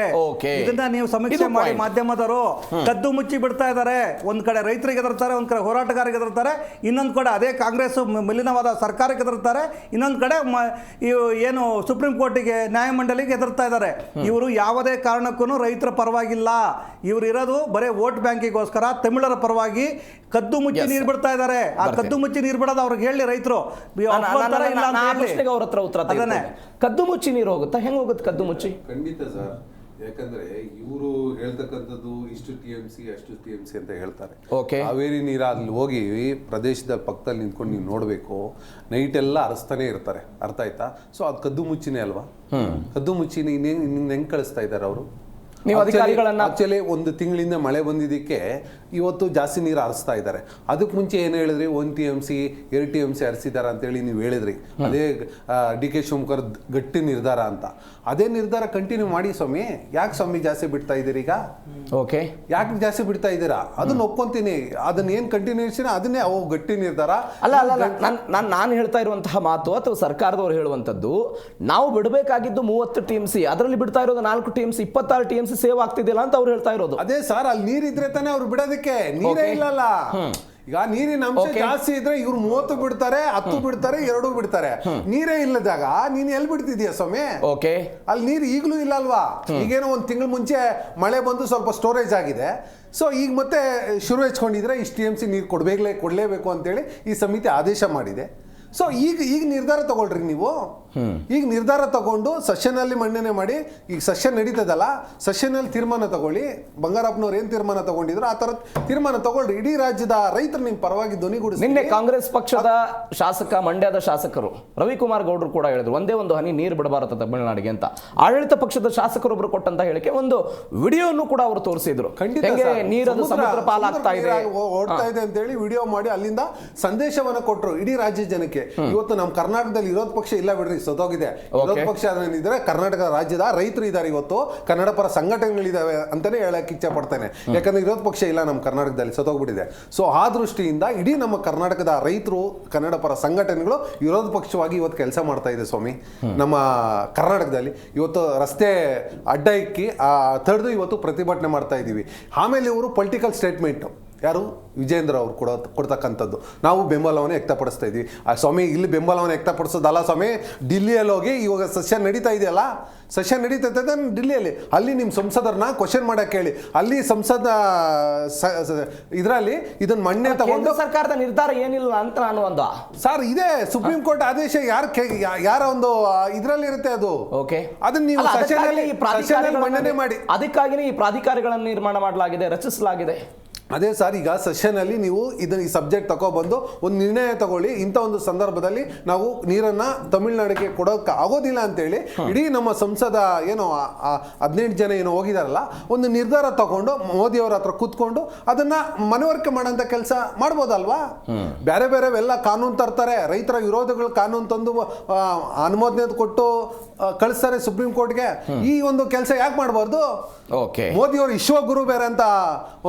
S3: ಇದನ್ನ ನೀವು ಸಮೀಕ್ಷೆ ಮಾಡಿ ಮಾಧ್ಯಮದವರು. ಕದ್ದು ಮುಚ್ಚಿ ಬಿಡ್ತಾ ಇದ್ದಾರೆ. ಒಂದ್ ಕಡೆ ರೈತರಿಗೆ ಎದುರ್ತಾರೆ, ಒಂದ್ ಕಡೆ ಹೋರಾಟಗಾರರಿಗೆ ಎದುರ್ತಾರೆ, ಇನ್ನೊಂದು ಕಡೆ ಅದೇ ಕಾಂಗ್ರೆಸ್ ಮಲಿನವಾದ ಸರ್ಕಾರಕ್ಕೆ ಎದುರ್ತಾರೆ, ಇನ್ನೊಂದು ಕಡೆ ಏನು ಸುಪ್ರೀಂ ಕೋರ್ಟಿಗೆ ನ್ಯಾಯಮಂಡಲಿಗೆ ಎದುರ್ತಾ ಇದ್ದಾರೆ. ಇವರು ಯಾವುದೇ ಕಾರಣಕ್ಕೂ ರೈತರ ಪರವಾಗಿಲ್ಲ. ಇವರು ಇರೋದು ಬರೀ ವೋಟ್ ಬ್ಯಾಂಕಿಗೋಸ್ಕರ ತಮಿಳರ ಪರವಾಗಿ ಕದ್ದು ಮುಚ್ಚಿ ನೀರು ಬಿಡ್ತಾ ಇದ್ದಾರೆ. ಆ ಕದ್ದು ಮುಚ್ಚಿ ನೀರು ಬಿಡೋದು ಅವ್ರಿಗೆ ಹೇಳಿ ರೈತರು ಒಪ್ಕೊಂತಾರ ಇಲ್ಲ ಅಂತ ಹೇಳಿ.
S1: ಪ್ರಶ್ನೆಗೆ ಅವ್ರ ಹತ್ರ ಉತ್ತರ
S3: ಅದನ್ನೇ.
S1: ತೆಗೆದುಕೊಳ್ಳಿ. ಕದ್ದು ಮುಚ್ಚಿ ನೀರು ಹೋಗುತ್ತಾ? ಹೆಂಗ್ ಹೋಗುತ್ತೆ ಕದ್ದು ಮುಚ್ಚಿ?
S4: ಖಂಡಿತ ಸರ್. ಯಾಕಂದ್ರೆ ಇವರು ಹೇಳ್ತಕ್ಕಂಥದ್ದು ಇಷ್ಟು TMC ಅಷ್ಟು TMC ಅಂತ ಹೇಳ್ತಾರೆ.
S1: Okay.
S4: ಕಾವೇರಿ ನೀರ ಅಲ್ಲಿ ಹೋಗಿ ಪ್ರದೇಶದ ಪಕ್ಕದಲ್ಲಿ ನಿಂತ್ಕೊಂಡು ನೀವು ನೋಡ್ಬೇಕು, ನೈಟ್ ಎಲ್ಲ ಅರಸ್ತಾನೆ ಇರ್ತಾರೆ. ಅರ್ಥ ಆಯ್ತಾ? ಸೊ ಅದು ಕದ್ದು ಮುಚ್ಚಿನೇ ಅಲ್ವಾ? ಕದ್ದು ಮುಚ್ಚಿ ಹೆಂಗ್ ಕಳಿಸ್ತಾ ಇದ್ದಾರೆ ಅವರು?
S1: ನೀವು ಅಧಿಕಾರಿಗಳನ್ನ
S4: ಆಕ್ಚುಲಿ ಒಂದು ತಿಂಗಳಿಂದ ಮಳೆ ಬಂದಿದ್ದಕ್ಕೆ ಇವತ್ತು ಜಾಸ್ತಿ ನೀರು ಹರಿಸ್ತಾ ಇದ್ದಾರೆ. ಅದಕ್ಕೆ ಮುಂಚೆ ಏನು ಹೇಳಿದ್ರಿ, 1 TMC 2 TMC ಹರಿಸಿದಾರ ಅಂತೇಳಿ ನೀವು ಹೇಳಿದ್ರಿ. ಅದೇ DK ಶಿವಕುಮಾರ್ ಗಟ್ಟಿ ನಿರ್ಧಾರ ಅಂತ. ಅದೇ ನಿರ್ಧಾರ ಕಂಟಿನ್ಯೂ ಮಾಡಿ ಸ್ವಾಮಿ. ಯಾಕೆ ಸ್ವಾಮಿ ಜಾಸ್ತಿ ಬಿಡ್ತಾ ಇದ್ದೀರಿ ಈಗ?
S1: ಓಕೆ,
S4: ಯಾಕೆ ಜಾಸ್ತಿ ಬಿಡ್ತಾ ಇದ್ದೀರಾ? ಅದನ್ನ ಒಪ್ಕೊಂತೀನಿ. ಅದನ್ನ ಏನ್ ಕಂಟಿನ್ಯೂಷನ್ ಅದನ್ನೇ ಅವು ಗಟ್ಟಿ ನಿರ್ಧಾರ.
S1: ನಾನು ಹೇಳ್ತಾ ಇರುವಂತಹ ಮಾತು ಅಥವಾ ಸರ್ಕಾರದವರು ಹೇಳುವಂತದ್ದು, ನಾವು ಬಿಡಬೇಕಾಗಿದ್ದು 30 TMC, ಅದರಲ್ಲಿ ಬಿಡ್ತಾ ಇರೋದು 4 TMC, 26 TMC ಸೇವ್ ಆಗ್ತಿದಿಲ್ಲ ಅಂತ ಅವ್ರು ಹೇಳ್ತಾ ಇರೋದು.
S4: ಅದೇ ಸರ್, ಅಲ್ಲಿ ನೀರಿದ್ರೆ ತಾನೇ ಅವ್ರು ಬಿಡೋದಕ್ಕೆ. ನೀರೇ ಇಲ್ಲಲ್ಲ. ಈಗ ನೀರಿನ ಅಂಶ ಜಾಸ್ತಿ ಇದ್ರೆ ಇವ್ರು 30 ಬಿಡ್ತಾರೆ, 10 ಬಿಡ್ತಾರೆ, 2 ಬಿಡ್ತಾರೆ. ನೀರೇ ಇಲ್ಲದಾಗ ನೀನ್ ಎಲ್ಲಿ ಬಿಡ್ತಿದ್ಯಾ ಸ್ವಾಮಿ?
S1: ಓಕೆ,
S4: ಅಲ್ಲಿ ನೀರು ಈಗಲೂ ಇಲ್ಲ ಅಲ್ವಾ? ಈಗೇನೋ 1 ತಿಂಗಳ ಮುಂಚೆ ಮಳೆ ಬಂದು ಸ್ವಲ್ಪ ಸ್ಟೋರೇಜ್ ಆಗಿದೆ. ಸೊ ಈಗ ಮತ್ತೆ ಶುರು ಹೆಚ್ಕೊಂಡಿದ್ರೆ ಇಷ್ಟು TMC ನೀರು ಕೊಡಲೇಬೇಕು ಅಂತೇಳಿ ಈ ಸಮಿತಿ ಆದೇಶ ಮಾಡಿದೆ. ಸೊ ಈಗ ನಿರ್ಧಾರ ತಗೊಳ್ರಿ ನೀವು. ಈಗ ನಿರ್ಧಾರ ತಗೊಂಡು ಸೆಷನಲ್ಲಿ ಮಂಡನೆ ಮಾಡಿ. ಈಗ ಸೆಷನ್ ನಡೀತದಲ್ಲ, ಸೆಷನಲ್ಲಿ ತೀರ್ಮಾನ ತಗೊಳ್ಳಿ. ಬಂಗಾರಪ್ಪನವ್ರು ಏನ್ ತೀರ್ಮಾನ ತಗೊಂಡಿದ್ರು ಆ ತರ ತೀರ್ಮಾನ ತಗೊಳ್ರಿ. ಇಡೀ ರಾಜ್ಯದ ರೈತರು ನಿಮ್ ಪರವಾಗಿ ಧ್ವನಿಗೂಡಿಸಿ.
S1: ನಿನ್ನೆ ಕಾಂಗ್ರೆಸ್ ಪಕ್ಷದ ಶಾಸಕ, ಮಂಡ್ಯದ ಶಾಸಕರು ರವಿಕುಮಾರ್ ಗೌಡರು ಕೂಡ ಹೇಳಿದ್ರು, ಒಂದೇ ಒಂದು ಹನಿ ನೀರು ಬಿಡಬಾರದು ತಮಿಳುನಾಡಿಗೆ ಅಂತ. ಆಡಳಿತ ಪಕ್ಷದ ಶಾಸಕರೊಬ್ಬರು ಕೊಟ್ಟಂತ ಹೇಳಿಕೆ ಒಂದು ವಿಡಿಯೋನು ಕೂಡ ಅವರು ತೋರಿಸಿದ್ರು. ನೀರದು ಸಮುದ್ರ ಪಾಲಾಗ್ತಾ ಇದೆ,
S4: ಓಡ್ತಾ ಇದೆ ಅಂತ ಹೇಳಿ ವಿಡಿಯೋ ಮಾಡಿ ಅಲ್ಲಿಂದ ಸಂದೇಶವನ್ನ ಕೊಟ್ಟರು ಇಡೀ ರಾಜ್ಯ ಜನಕ್ಕೆ. ಇವತ್ತು ನಮ್ಮ ಕರ್ನಾಟಕದಲ್ಲಿ ವಿರೋಧ ಪಕ್ಷ ಇಲ್ಲ ಬಿಡ್ರಿ, ಸೋತೋಗಿದೆ. ವಿರೋಧ ಪಕ್ಷ ಏನಿದ್ರೆ ಕರ್ನಾಟಕ ರಾಜ್ಯದ ರೈತರು ಇದ್ದಾರೆ. ಇವತ್ತು ಕನ್ನಡ ಪರ ಸಂಘಟನೆಗಳಿದಾವೆ ಅಂತಾನೆ ಹೇಳಕ್ ಇಚ್ಛೆ ಪಡ್ತೇನೆ. ಯಾಕಂದ್ರೆ ವಿರೋಧ ಪಕ್ಷ ಇಲ್ಲ ನಮ್ಮ ಕರ್ನಾಟಕದಲ್ಲಿ, ಸೋತೋಗ್ಬಿಟ್ಟಿದೆ. ಸೊ ಆ ದೃಷ್ಟಿಯಿಂದ ಇಡೀ ನಮ್ಮ ಕರ್ನಾಟಕದ ರೈತರು, ಕನ್ನಡ ಪರ ಸಂಘಟನೆಗಳು ವಿರೋಧ ಪಕ್ಷವಾಗಿ ಇವತ್ತು ಕೆಲಸ ಮಾಡ್ತಾ ಇದೆ ಸ್ವಾಮಿ. ನಮ್ಮ ಕರ್ನಾಟಕದಲ್ಲಿ ಇವತ್ತು ರಸ್ತೆ ಅಡ್ಡ ಇಕ್ಕಿ ತಡೆದು ಇವತ್ತು ಪ್ರತಿಭಟನೆ ಮಾಡ್ತಾ ಇದ್ದೀವಿ. ಆಮೇಲೆ ಇವರು ಪೊಲಿಟಿಕಲ್ ಸ್ಟೇಟ್ಮೆಂಟ್ ಯಾರು ವಿಜೇಂದ್ರ ಅವರು ಕೊಡ್ತಕ್ಕಂಥದ್ದು ನಾವು ಬೆಂಬಲವನ್ನು ವ್ಯಕ್ತಪಡಿಸ್ತಾ ಇದ್ವಿ. ಆ ಸ್ವಾಮಿ ಇಲ್ಲಿ ಬೆಂಬಲವನ್ನು ವ್ಯಕ್ತಪಡಿಸೋದಲ್ಲ ಸ್ವಾಮಿ, ಡಿಲ್ಲಿಯಲ್ಲಿ ಹೋಗಿ ಇವಾಗ ಸೆಷನ್ ನಡೀತಾ ಇದೆಯಲ್ಲ, ಸೆಷನ್ ನಡೀತೈತೆ ಡಿಲ್ಲಿಯಲ್ಲಿ, ಅಲ್ಲಿ ನಿಮ್ಮ ಸಂಸದರನ್ನ ಕ್ವಶನ್ ಮಾಡಕ್ಕೆ ಹೇಳಿ. ಅಲ್ಲಿ ಸಂಸದ ಇದರಲ್ಲಿ ಇದನ್ನ ಮಣ್ಣೆ ತಗೊಂಡು
S1: ಸರ್ಕಾರದ ನಿರ್ಧಾರ ಏನಿಲ್ಲ ಅಂತ ನಾನು ಒಂದು
S4: ಸರ್ ಇದೆ ಸುಪ್ರೀಂ ಕೋರ್ಟ್ ಆದೇಶ ಯಾರ ಒಂದು ಇದರಲ್ಲಿ ಇರುತ್ತೆ ಅದು.
S1: ಓಕೆ,
S4: ಅದನ್ನ ನೀವು ಸೆಷನ್ ಮಂಡನೆ ಮಾಡಿ.
S1: ಅದಕ್ಕಾಗಿನೇ ಈ ಪ್ರಾಧಿಕಾರಗಳನ್ನು ನಿರ್ಮಾಣ ಮಾಡಲಾಗಿದೆ, ರಚಿಸಲಾಗಿದೆ.
S4: ಅದೇ ಸರ್, ಈಗ ಸೆಷನಲ್ಲಿ ನೀವು ಇದನ್ನ ಈ ಸಬ್ಜೆಕ್ಟ್ ತಗೊಬಂದು ಒಂದು ನಿರ್ಣಯ ತಗೊಳ್ಳಿ. ಇಂಥ ಒಂದು ಸಂದರ್ಭದಲ್ಲಿ ನಾವು ನೀರನ್ನ ತಮಿಳುನಾಡಿಗೆ ಕೊಡೋಕೆ ಆಗೋದಿಲ್ಲ ಅಂತೇಳಿ ಇಡೀ ನಮ್ಮ ಸಂಸದ ಏನು 18 ಜನ ಏನು ಹೋಗಿದಾರಲ್ಲ, ಒಂದು ನಿರ್ಧಾರ ತಗೊಂಡು ಮೋದಿ ಅವರ ಹತ್ರ ಕೂತ್ಕೊಂಡು ಅದನ್ನ ಮನವರಿಕೆ ಮಾಡೋಂಥ ಕೆಲಸ ಮಾಡ್ಬೋದಲ್ವಾ? ಬೇರೆ ಬೇರೆವೆಲ್ಲ ಕಾನೂನು ತರ್ತಾರೆ, ರೈತರ ವಿರೋಧಗಳು ಕಾನೂನು ತಂದು ಅನುಮೋದನೆ ಕೊಟ್ಟು ಕಳಿಸ್ತಾರೆ ಸುಪ್ರೀಂ ಕೋರ್ಟ್ಗೆ. ಈ ಒಂದು ಕೆಲಸ ಯಾಕೆ ಮಾಡಬಾರ್ದು?
S1: ಓಕೆ,
S4: ಮೋದಿ ಅವರು ವಿಶ್ವಗುರು ಬೇರೆ ಅಂತ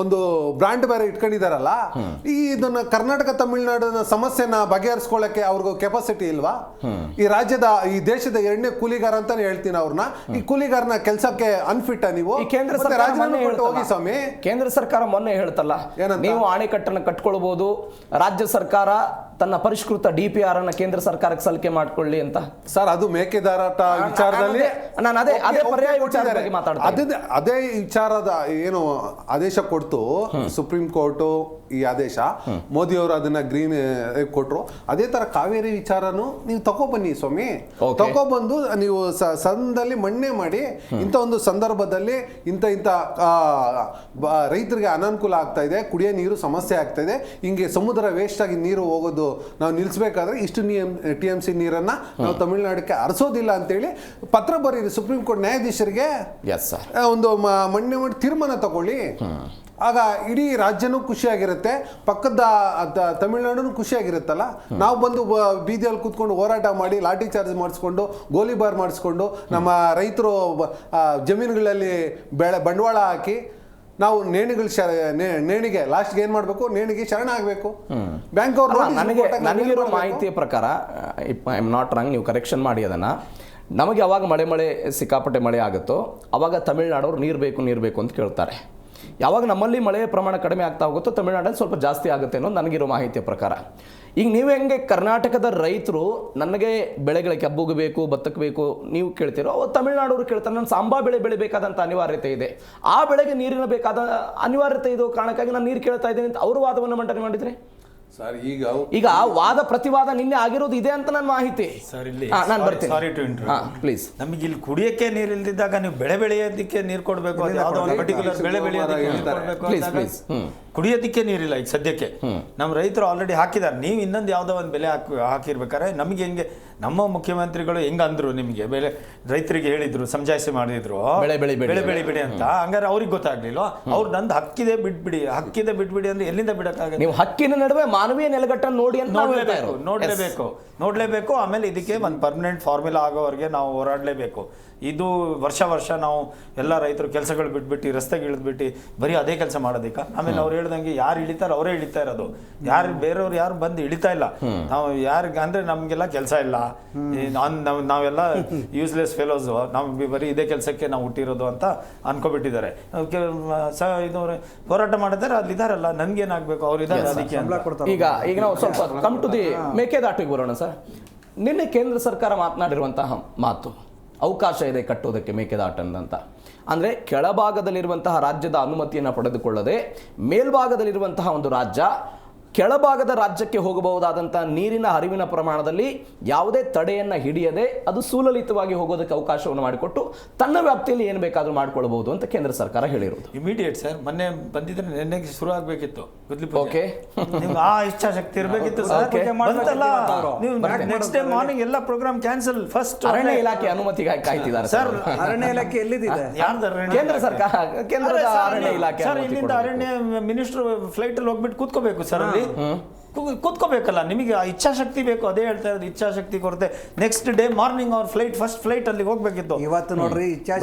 S4: ಒಂದು ಬ್ರಾಂಡ್ ಬೇರೆ ಇಟ್ಕೊಂಡಿದಾರಲ್ಲ. ಇದನ್ನ ಕರ್ನಾಟಕ ತಮಿಳುನಾಡಿನ ಸಮಸ್ಯೆನ ಬಗೆಹರಿಸ್ಕೊಳ್ಳಕ್ಕೆ ಅವ್ರಿಗೂ ಕೆಪಾಸಿಟಿ ಇಲ್ವಾ? ಈ ರಾಜ್ಯದ ಈ ದೇಶದ 2ನೇ ಕೂಲಿಗಾರ ಅಂತಾನೆ ಹೇಳ್ತೀನಿ ಅವ್ರನ್ನ. ಈ ಕೂಲಿಗಾರನ ಕೆಲಸಕ್ಕೆ ಅನ್ಫಿಟ್ ನೀವು?
S1: ಕೇಂದ್ರ ಸರ್ಕಾರ
S4: ಹೋಗಿ ಸ್ವಾಮಿ.
S1: ಕೇಂದ್ರ ಸರ್ಕಾರ ಮೊನ್ನೆ ಹೇಳ್ತಲ್ಲ, ನೀವು ಅಣೆಕಟ್ಟನ್ನು ಕಟ್ಕೊಳ್ಬಹುದು, ರಾಜ್ಯ ಸರ್ಕಾರ ತನ್ನ ಪರಿಷ್ಕೃತ DPR ಅನ್ನ ಕೇಂದ್ರ ಸರ್ಕಾರಕ್ಕೆ ಸಲ್ಲಿಕೆ ಮಾಡ್ಕೊಳ್ಳಿ ಅಂತ.
S4: ಸರ್, ಅದು ಮೇಕೆದಾರಾಟ ವಿಚಾರದಲ್ಲಿ
S1: ನಾನು ಅದೇ ಪರ್ಯಾಯ ವಿಚಾರದ ಬಗ್ಗೆ ಮಾತಾಡ್ತೀನಿ.
S4: ಅದೇ ವಿಚಾರದ ಏನು ಆದೇಶ ಕೊಡ್ತು ಸುಪ್ರೀಂ ಕೋರ್ಟು, ಈ ಆದೇಶ ಮೋದಿ ಅವರು ಅದನ್ನ ಗ್ರೀನ್ ಕೊಟ್ರು. ಅದೇ ತರ ಕಾವೇರಿ ವಿಚಾರನು ನೀವು ತಗೊಬನ್ನಿ ಸ್ವಾಮಿ. ತಗೊಬಂದು ನೀವು ಸದನದಲ್ಲಿ ಮಣ್ಣೆ ಮಾಡಿ. ಇಂಥ ಒಂದು ಸಂದರ್ಭದಲ್ಲಿ ಇಂಥ ರೈತರಿಗೆ ಅನಾನುಕೂಲ ಆಗ್ತಾ ಇದೆ, ಕುಡಿಯೋ ನೀರು ಸಮಸ್ಯೆ ಆಗ್ತಾ ಇದೆ. ಹಿಂಗೆ ಸಮುದ್ರ ವೇಸ್ಟ್ ಆಗಿ ನೀರು ಹೋಗೋದು ನಾವು ನಿಲ್ಲಿಸಬೇಕಾದ್ರೆ ಇಷ್ಟು TMC ನೀರನ್ನ ನಾವು ತಮಿಳುನಾಡಕ್ಕೆ ಹರಿಸೋದಿಲ್ಲ ಅಂತೇಳಿ ಪತ್ರ ಬರೀರಿ ಸುಪ್ರೀಂ ಕೋರ್ಟ್ ನ್ಯಾಯಾಧೀಶರಿಗೆ. ಒಂದು ಮಣ್ಣೆ ಮಾಡಿ ತೀರ್ಮಾನ ತಗೊಳ್ಳಿ. ಆಗ ಇಡೀ ರಾಜ್ಯನೂ ಖುಷಿಯಾಗಿರುತ್ತೆ, ಪಕ್ಕದ ತಮಿಳುನಾಡು ಖುಷಿಯಾಗಿರುತ್ತಲ್ಲ. ನಾವು ಬಂದು ಬೀದಿಯಲ್ಲಿ ಕೂತ್ಕೊಂಡು ಹೋರಾಟ ಮಾಡಿ ಲಾಠಿ ಚಾರ್ಜ್ ಮಾಡಿಸ್ಕೊಂಡು ಗೋಲಿಬಾರ್ ಮಾಡಿಸ್ಕೊಂಡು ನಮ್ಮ ರೈತರು ಜಮೀನುಗಳಲ್ಲಿ ಬಂಡವಾಳ ಹಾಕಿ ನಾವು ನೇಣಿಗೆ ಲಾಸ್ಟ್ಗೆ ಏನ್ ಮಾಡ್ಬೇಕು, ನೇಣಿಗೆ ಶರಣ ಆಗ್ಬೇಕು. ಬ್ಯಾಂಕ್ ಅವರು
S1: ನನಗಿರೋ ಮಾಹಿತಿಯ ಪ್ರಕಾರ, ಐ ಆಮ್ ನಾಟ್ ರಾಂಗ್, ನೀವು ಕರೆಕ್ಷನ್ ಮಾಡಿ ಅದನ್ನ. ನಮಗೆ ಅವಾಗ ಮಳೆ ಸಿಕ್ಕಾಪಟ್ಟೆ ಮಳೆ ಆಗುತ್ತೋ ಅವಾಗ ತಮಿಳುನಾಡವ್ರು ನೀರು ಬೇಕು ಅಂತ ಕೇಳ್ತಾರೆ. ಯಾವಾಗ ನಮ್ಮಲ್ಲಿ ಮಳೆಯ ಪ್ರಮಾಣ ಕಡಿಮೆ ಆಗ್ತಾ ಹೋಗುತ್ತೋ ತಮಿಳುನಾಡಲ್ಲಿ ಸ್ವಲ್ಪ ಜಾಸ್ತಿ ಆಗುತ್ತೆ ಅನ್ನೋದು ನನಗಿರೋ ಮಾಹಿತಿಯ ಪ್ರಕಾರ. ಈಗ ನೀವು ಹೆಂಗೆ ಕರ್ನಾಟಕದ ರೈತರು ನನಗೆ ಬೆಳೆಗಳಿಗೆ ಕಬ್ಬುಗೆ ಬೇಕು, ಭತ್ತಕ್ಕೆ ಬೇಕು ನೀವು ಕೇಳ್ತೀರೋ, ತಮಿಳುನಾಡವರು ಕೇಳ್ತಾರೆ ನಾನು ಸಾಂಬಾ ಬೆಳೆ ಬೆಳಿಬೇಕಾದಂಥ ಅನಿವಾರ್ಯತೆ ಇದೆ, ಆ ಬೆಳೆಗೆ ನೀರಿನ ಬೇಕಾದ ಅನಿವಾರ್ಯತೆ ಇರೋ ಕಾರಣಕ್ಕಾಗಿ ನಾನು ನೀರು ಕೇಳ್ತಾ ಇದ್ದೀನಿ ಅಂತ ಅವರು ವಾದವನ್ನು ಮಂಡನೆ ಮಾಡಿದರೆ
S4: ಸರ್
S1: ಈಗ ವಾದ ಪ್ರತಿವಾದ ನಿನ್ನೆ ಆಗಿರೋದು ಇದೆ ಅಂತ ನನ್ನ ಮಾಹಿತಿ.
S2: ಸರ್ ಇಲ್ಲಿ
S1: ನಾನು ಬರ್ತೀನಿ.
S2: Sorry to interrupt.
S1: ಪ್ಲೀಸ್.
S2: ನಮಗೆ ಇಲ್ಲಿ ಕುಡಿಯಕ್ಕೆ ನೀರು ಇಲ್ದಿದ್ದಾಗ ನೀವು ಬೆಳೆ ಬೆಳೆಯೋದಕ್ಕೆ ನೀರು ಕೊಡಬೇಕು, ಅದು ಯಾವುದೋ ಒಂದು ಪರ್ಟಿಕ್ಯುಲರ್ ಬೆಳೆ ಬೆಳೆಯೋದಕ್ಕೆ ನೀರು ಕೊಡಬೇಕು ಅಂದಾಗ ಕುಡಿಯೋದಕ್ಕೆ ನೀರಿಲ್ಲ ಈಗ ಸದ್ಯಕ್ಕೆ. ನಮ್ಮ ರೈತರು ಆಲ್ರೆಡಿ ಹಾಕಿದ್ದಾರೆ, ನೀವು ಇನ್ನೊಂದು ಯಾವುದೋ ಒಂದು ಬೆಲೆ ಹಾಕಿರ್ಬೇಕಾದ್ರೆ ನಮಗೆ ಹೆಂಗೆ ನಮ್ಮ ಮುಖ್ಯಮಂತ್ರಿಗಳು ಹೆಂಗ್ ಅಂದ್ರು, ನಿಮಗೆ ಬೆಲೆ ರೈತರಿಗೆ ಹೇಳಿದ್ರು, ಸಮಜಾಯಿಸಿ ಮಾಡಿದ್ರು ಬೆಳೆ ಬೆಳಿಬೇಡಿ ಅಂತ. ಹಂಗಾರೆ ಅವ್ರಿಗೆ ಗೊತ್ತಾಗ್ಲಿಲ್ಲ, ಅವ್ರು ನಂದು ಹಕ್ಕಿದೆ ಬಿಟ್ಬಿಡಿ ಅಂದ್ರೆ ಎಲ್ಲಿಂದ ಬಿಡಕ್ಕಾಗತ್ತೆ?
S1: ನೀವು ಹಕ್ಕಿನ ನಡುವೆ ಮಾನವೀಯ ನೆಲೆಗಟ್ಟನ್ನು ನೋಡಿ ಅಂತ
S2: ನೋಡ್ಲೇಬೇಕು. ಆಮೇಲೆ ಇದಕ್ಕೆ ಒಂದು ಪರ್ಮನೆಂಟ್ ಫಾರ್ಮುಲಾ ಆಗೋವರೆಗೆ ನಾವು ಹೋರಾಡಲೇಬೇಕು. ಇದು ವರ್ಷ ನಾವು ಎಲ್ಲ ರೈತರು ಕೆಲಸಗಳು ಬಿಟ್ಬಿಟ್ಟು ರಸ್ತೆಗೆ ಇಳಿದ್ಬಿಟ್ಟು ಬರೀ ಅದೇ ಕೆಲಸ ಮಾಡೋದಕ್ಕ. ಆಮೇಲೆ ಅವ್ರು ಹೇಳ್ದಂಗೆ ಯಾರು ಇಳಿತಾರ ಅವರೇ ಇಳಿತಾ ಇರೋದು, ಬೇರೆಯವ್ರು ಯಾರು ಬಂದು ಇಳಿತಾ ಇಲ್ಲ. ನಾವು ಯಾರಿಗೆ ಅಂದ್ರೆ ನಮ್ಗೆಲ್ಲ ಕೆಲಸ ಇಲ್ಲ, ನಾವೆಲ್ಲ ಯೂಸ್ಲೆಸ್ ಫೆಲೋಸ್, ನಾವು ಬರೀ ಇದೇ ಕೆಲಸಕ್ಕೆ ನಾವು ಹುಟ್ಟಿರೋದು ಅಂತ ಅನ್ಕೋಬಿಟ್ಟಿದ್ದಾರೆ. ಇದು ಹೋರಾಟ ಮಾಡಿದ್ದಾರೆ, ಅಲ್ಲಿದ್ದಾರಲ್ಲ, ನನ್ಗೇನಾಗ್ಬೇಕು, ಅವ್ರು ಇದ್ದಾರೆ ಅದಕ್ಕೆ.
S1: ಈಗ ನಾವು ಸ್ವಲ್ಪ ಕಮ್ ಟು ದಿ ಮೇಕೆದಾಟಿಗೆ ಬರೋಣ ಸರ್. ನಿನ್ನೆ ಕೇಂದ್ರ ಸರ್ಕಾರ ಮಾತನಾಡಿರುವಂತಹ ಮಾತು, ಅವಕಾಶ ಇದೆ ಕಟ್ಟೋದಕ್ಕೆ ಮೇಕೆದಾಟನ್ನು. ಅಂದರೆ ಕೆಳಭಾಗದಲ್ಲಿರುವಂತಹ ರಾಜ್ಯದ ಅನುಮತಿಯನ್ನು ಪಡೆದುಕೊಳ್ಳದೆ ಮೇಲ್ಭಾಗದಲ್ಲಿರುವಂತಹ ಒಂದು ರಾಜ್ಯ ಕೆಳಭಾಗದ ರಾಜ್ಯಕ್ಕೆ ಹೋಗಬಹುದಾದಂಥ ನೀರಿನ ಹರಿವಿನ ಪ್ರಮಾಣದಲ್ಲಿ ಯಾವುದೇ ತಡೆಯನ್ನು ಹಿಡಿಯದೆ ಅದು ಸುಲಲಿತವಾಗಿ ಹೋಗೋದಕ್ಕೆ ಅವಕಾಶವನ್ನು ಮಾಡಿಕೊಟ್ಟು ತನ್ನ ವ್ಯಾಪ್ತಿಯಲ್ಲಿ ಏನು ಬೇಕಾದರೂ ಮಾಡ್ಕೊಳ್ಬಹುದು ಅಂತ ಕೇಂದ್ರ ಸರ್ಕಾರ ಹೇಳಿರೋದು.
S2: ಇಮಿಡಿಯೇಟ್ ಸರ್, ಮೊನ್ನೆ ಬಂದಿದ್ರೆ ನಿನ್ನೆ ಶುರು ಆಗಬೇಕಿತ್ತು.
S1: ಓಕೆ,
S2: ನಿಮ್ಗೆ ಆ ಇಚ್ಛಾಶಕ್ತಿ ಇರಬೇಕಿತ್ತು ಸರ್. ನೀವು ನೆಕ್ಸ್ಟ್ ಡೇ ಮಾರ್ನಿಂಗ್ ಎಲ್ಲ ಪ್ರೋಗ್ರಾಮ್ ಕ್ಯಾನ್ಸಲ್. ಫಸ್ಟ್
S1: ಅರಣ್ಯ ಇಲಾಖೆ ಅನುಮತಿಗಾಗಿ ಕಾಯ್ತಿದ್ದಾರೆ ಸರ್.
S3: ಅರಣ್ಯ ಇಲಾಖೆ ಎಲ್ಲಿದೆ?
S1: ಕೇಂದ್ರ ಸರ್ಕಾರ, ಕೇಂದ್ರದ ಅರಣ್ಯ ಇಲಾಖೆ
S2: ಸರ್. ಇಲ್ಲಿಂದ ಅರಣ್ಯ ಮಿನಿಸ್ಟರ್ ಫ್ಲೈಟ್ ಅಲ್ಲಿ ಹೋಗ್ಬಿಟ್ಟು ಕೂತ್ಕೋಬೇಕು ಸರ್, ಅಲ್ಲಿ ಕೂತ್ಕೋಬೇಕಲ್ಲ. ನಿಮಗೆ ಆ ಇಚ್ಛಾಶಕ್ತಿ ಬೇಕು, ಅದೇ ಹೇಳ್ತಾ ಇರೋದು, ಇಚ್ಛಾಶಕ್ತಿ ಕೊರತೆ. ನೆಕ್ಸ್ಟ್ ಡೇ ಮಾರ್ನಿಂಗ್ ಅವ್ರ ಫಸ್ಟ್ ಫ್ಲೈಟ್ ಅಲ್ಲಿ ಹೋಗ್ಬೇಕಿತ್ತು.
S3: ಇವತ್ತು ನೋಡ್ರಿ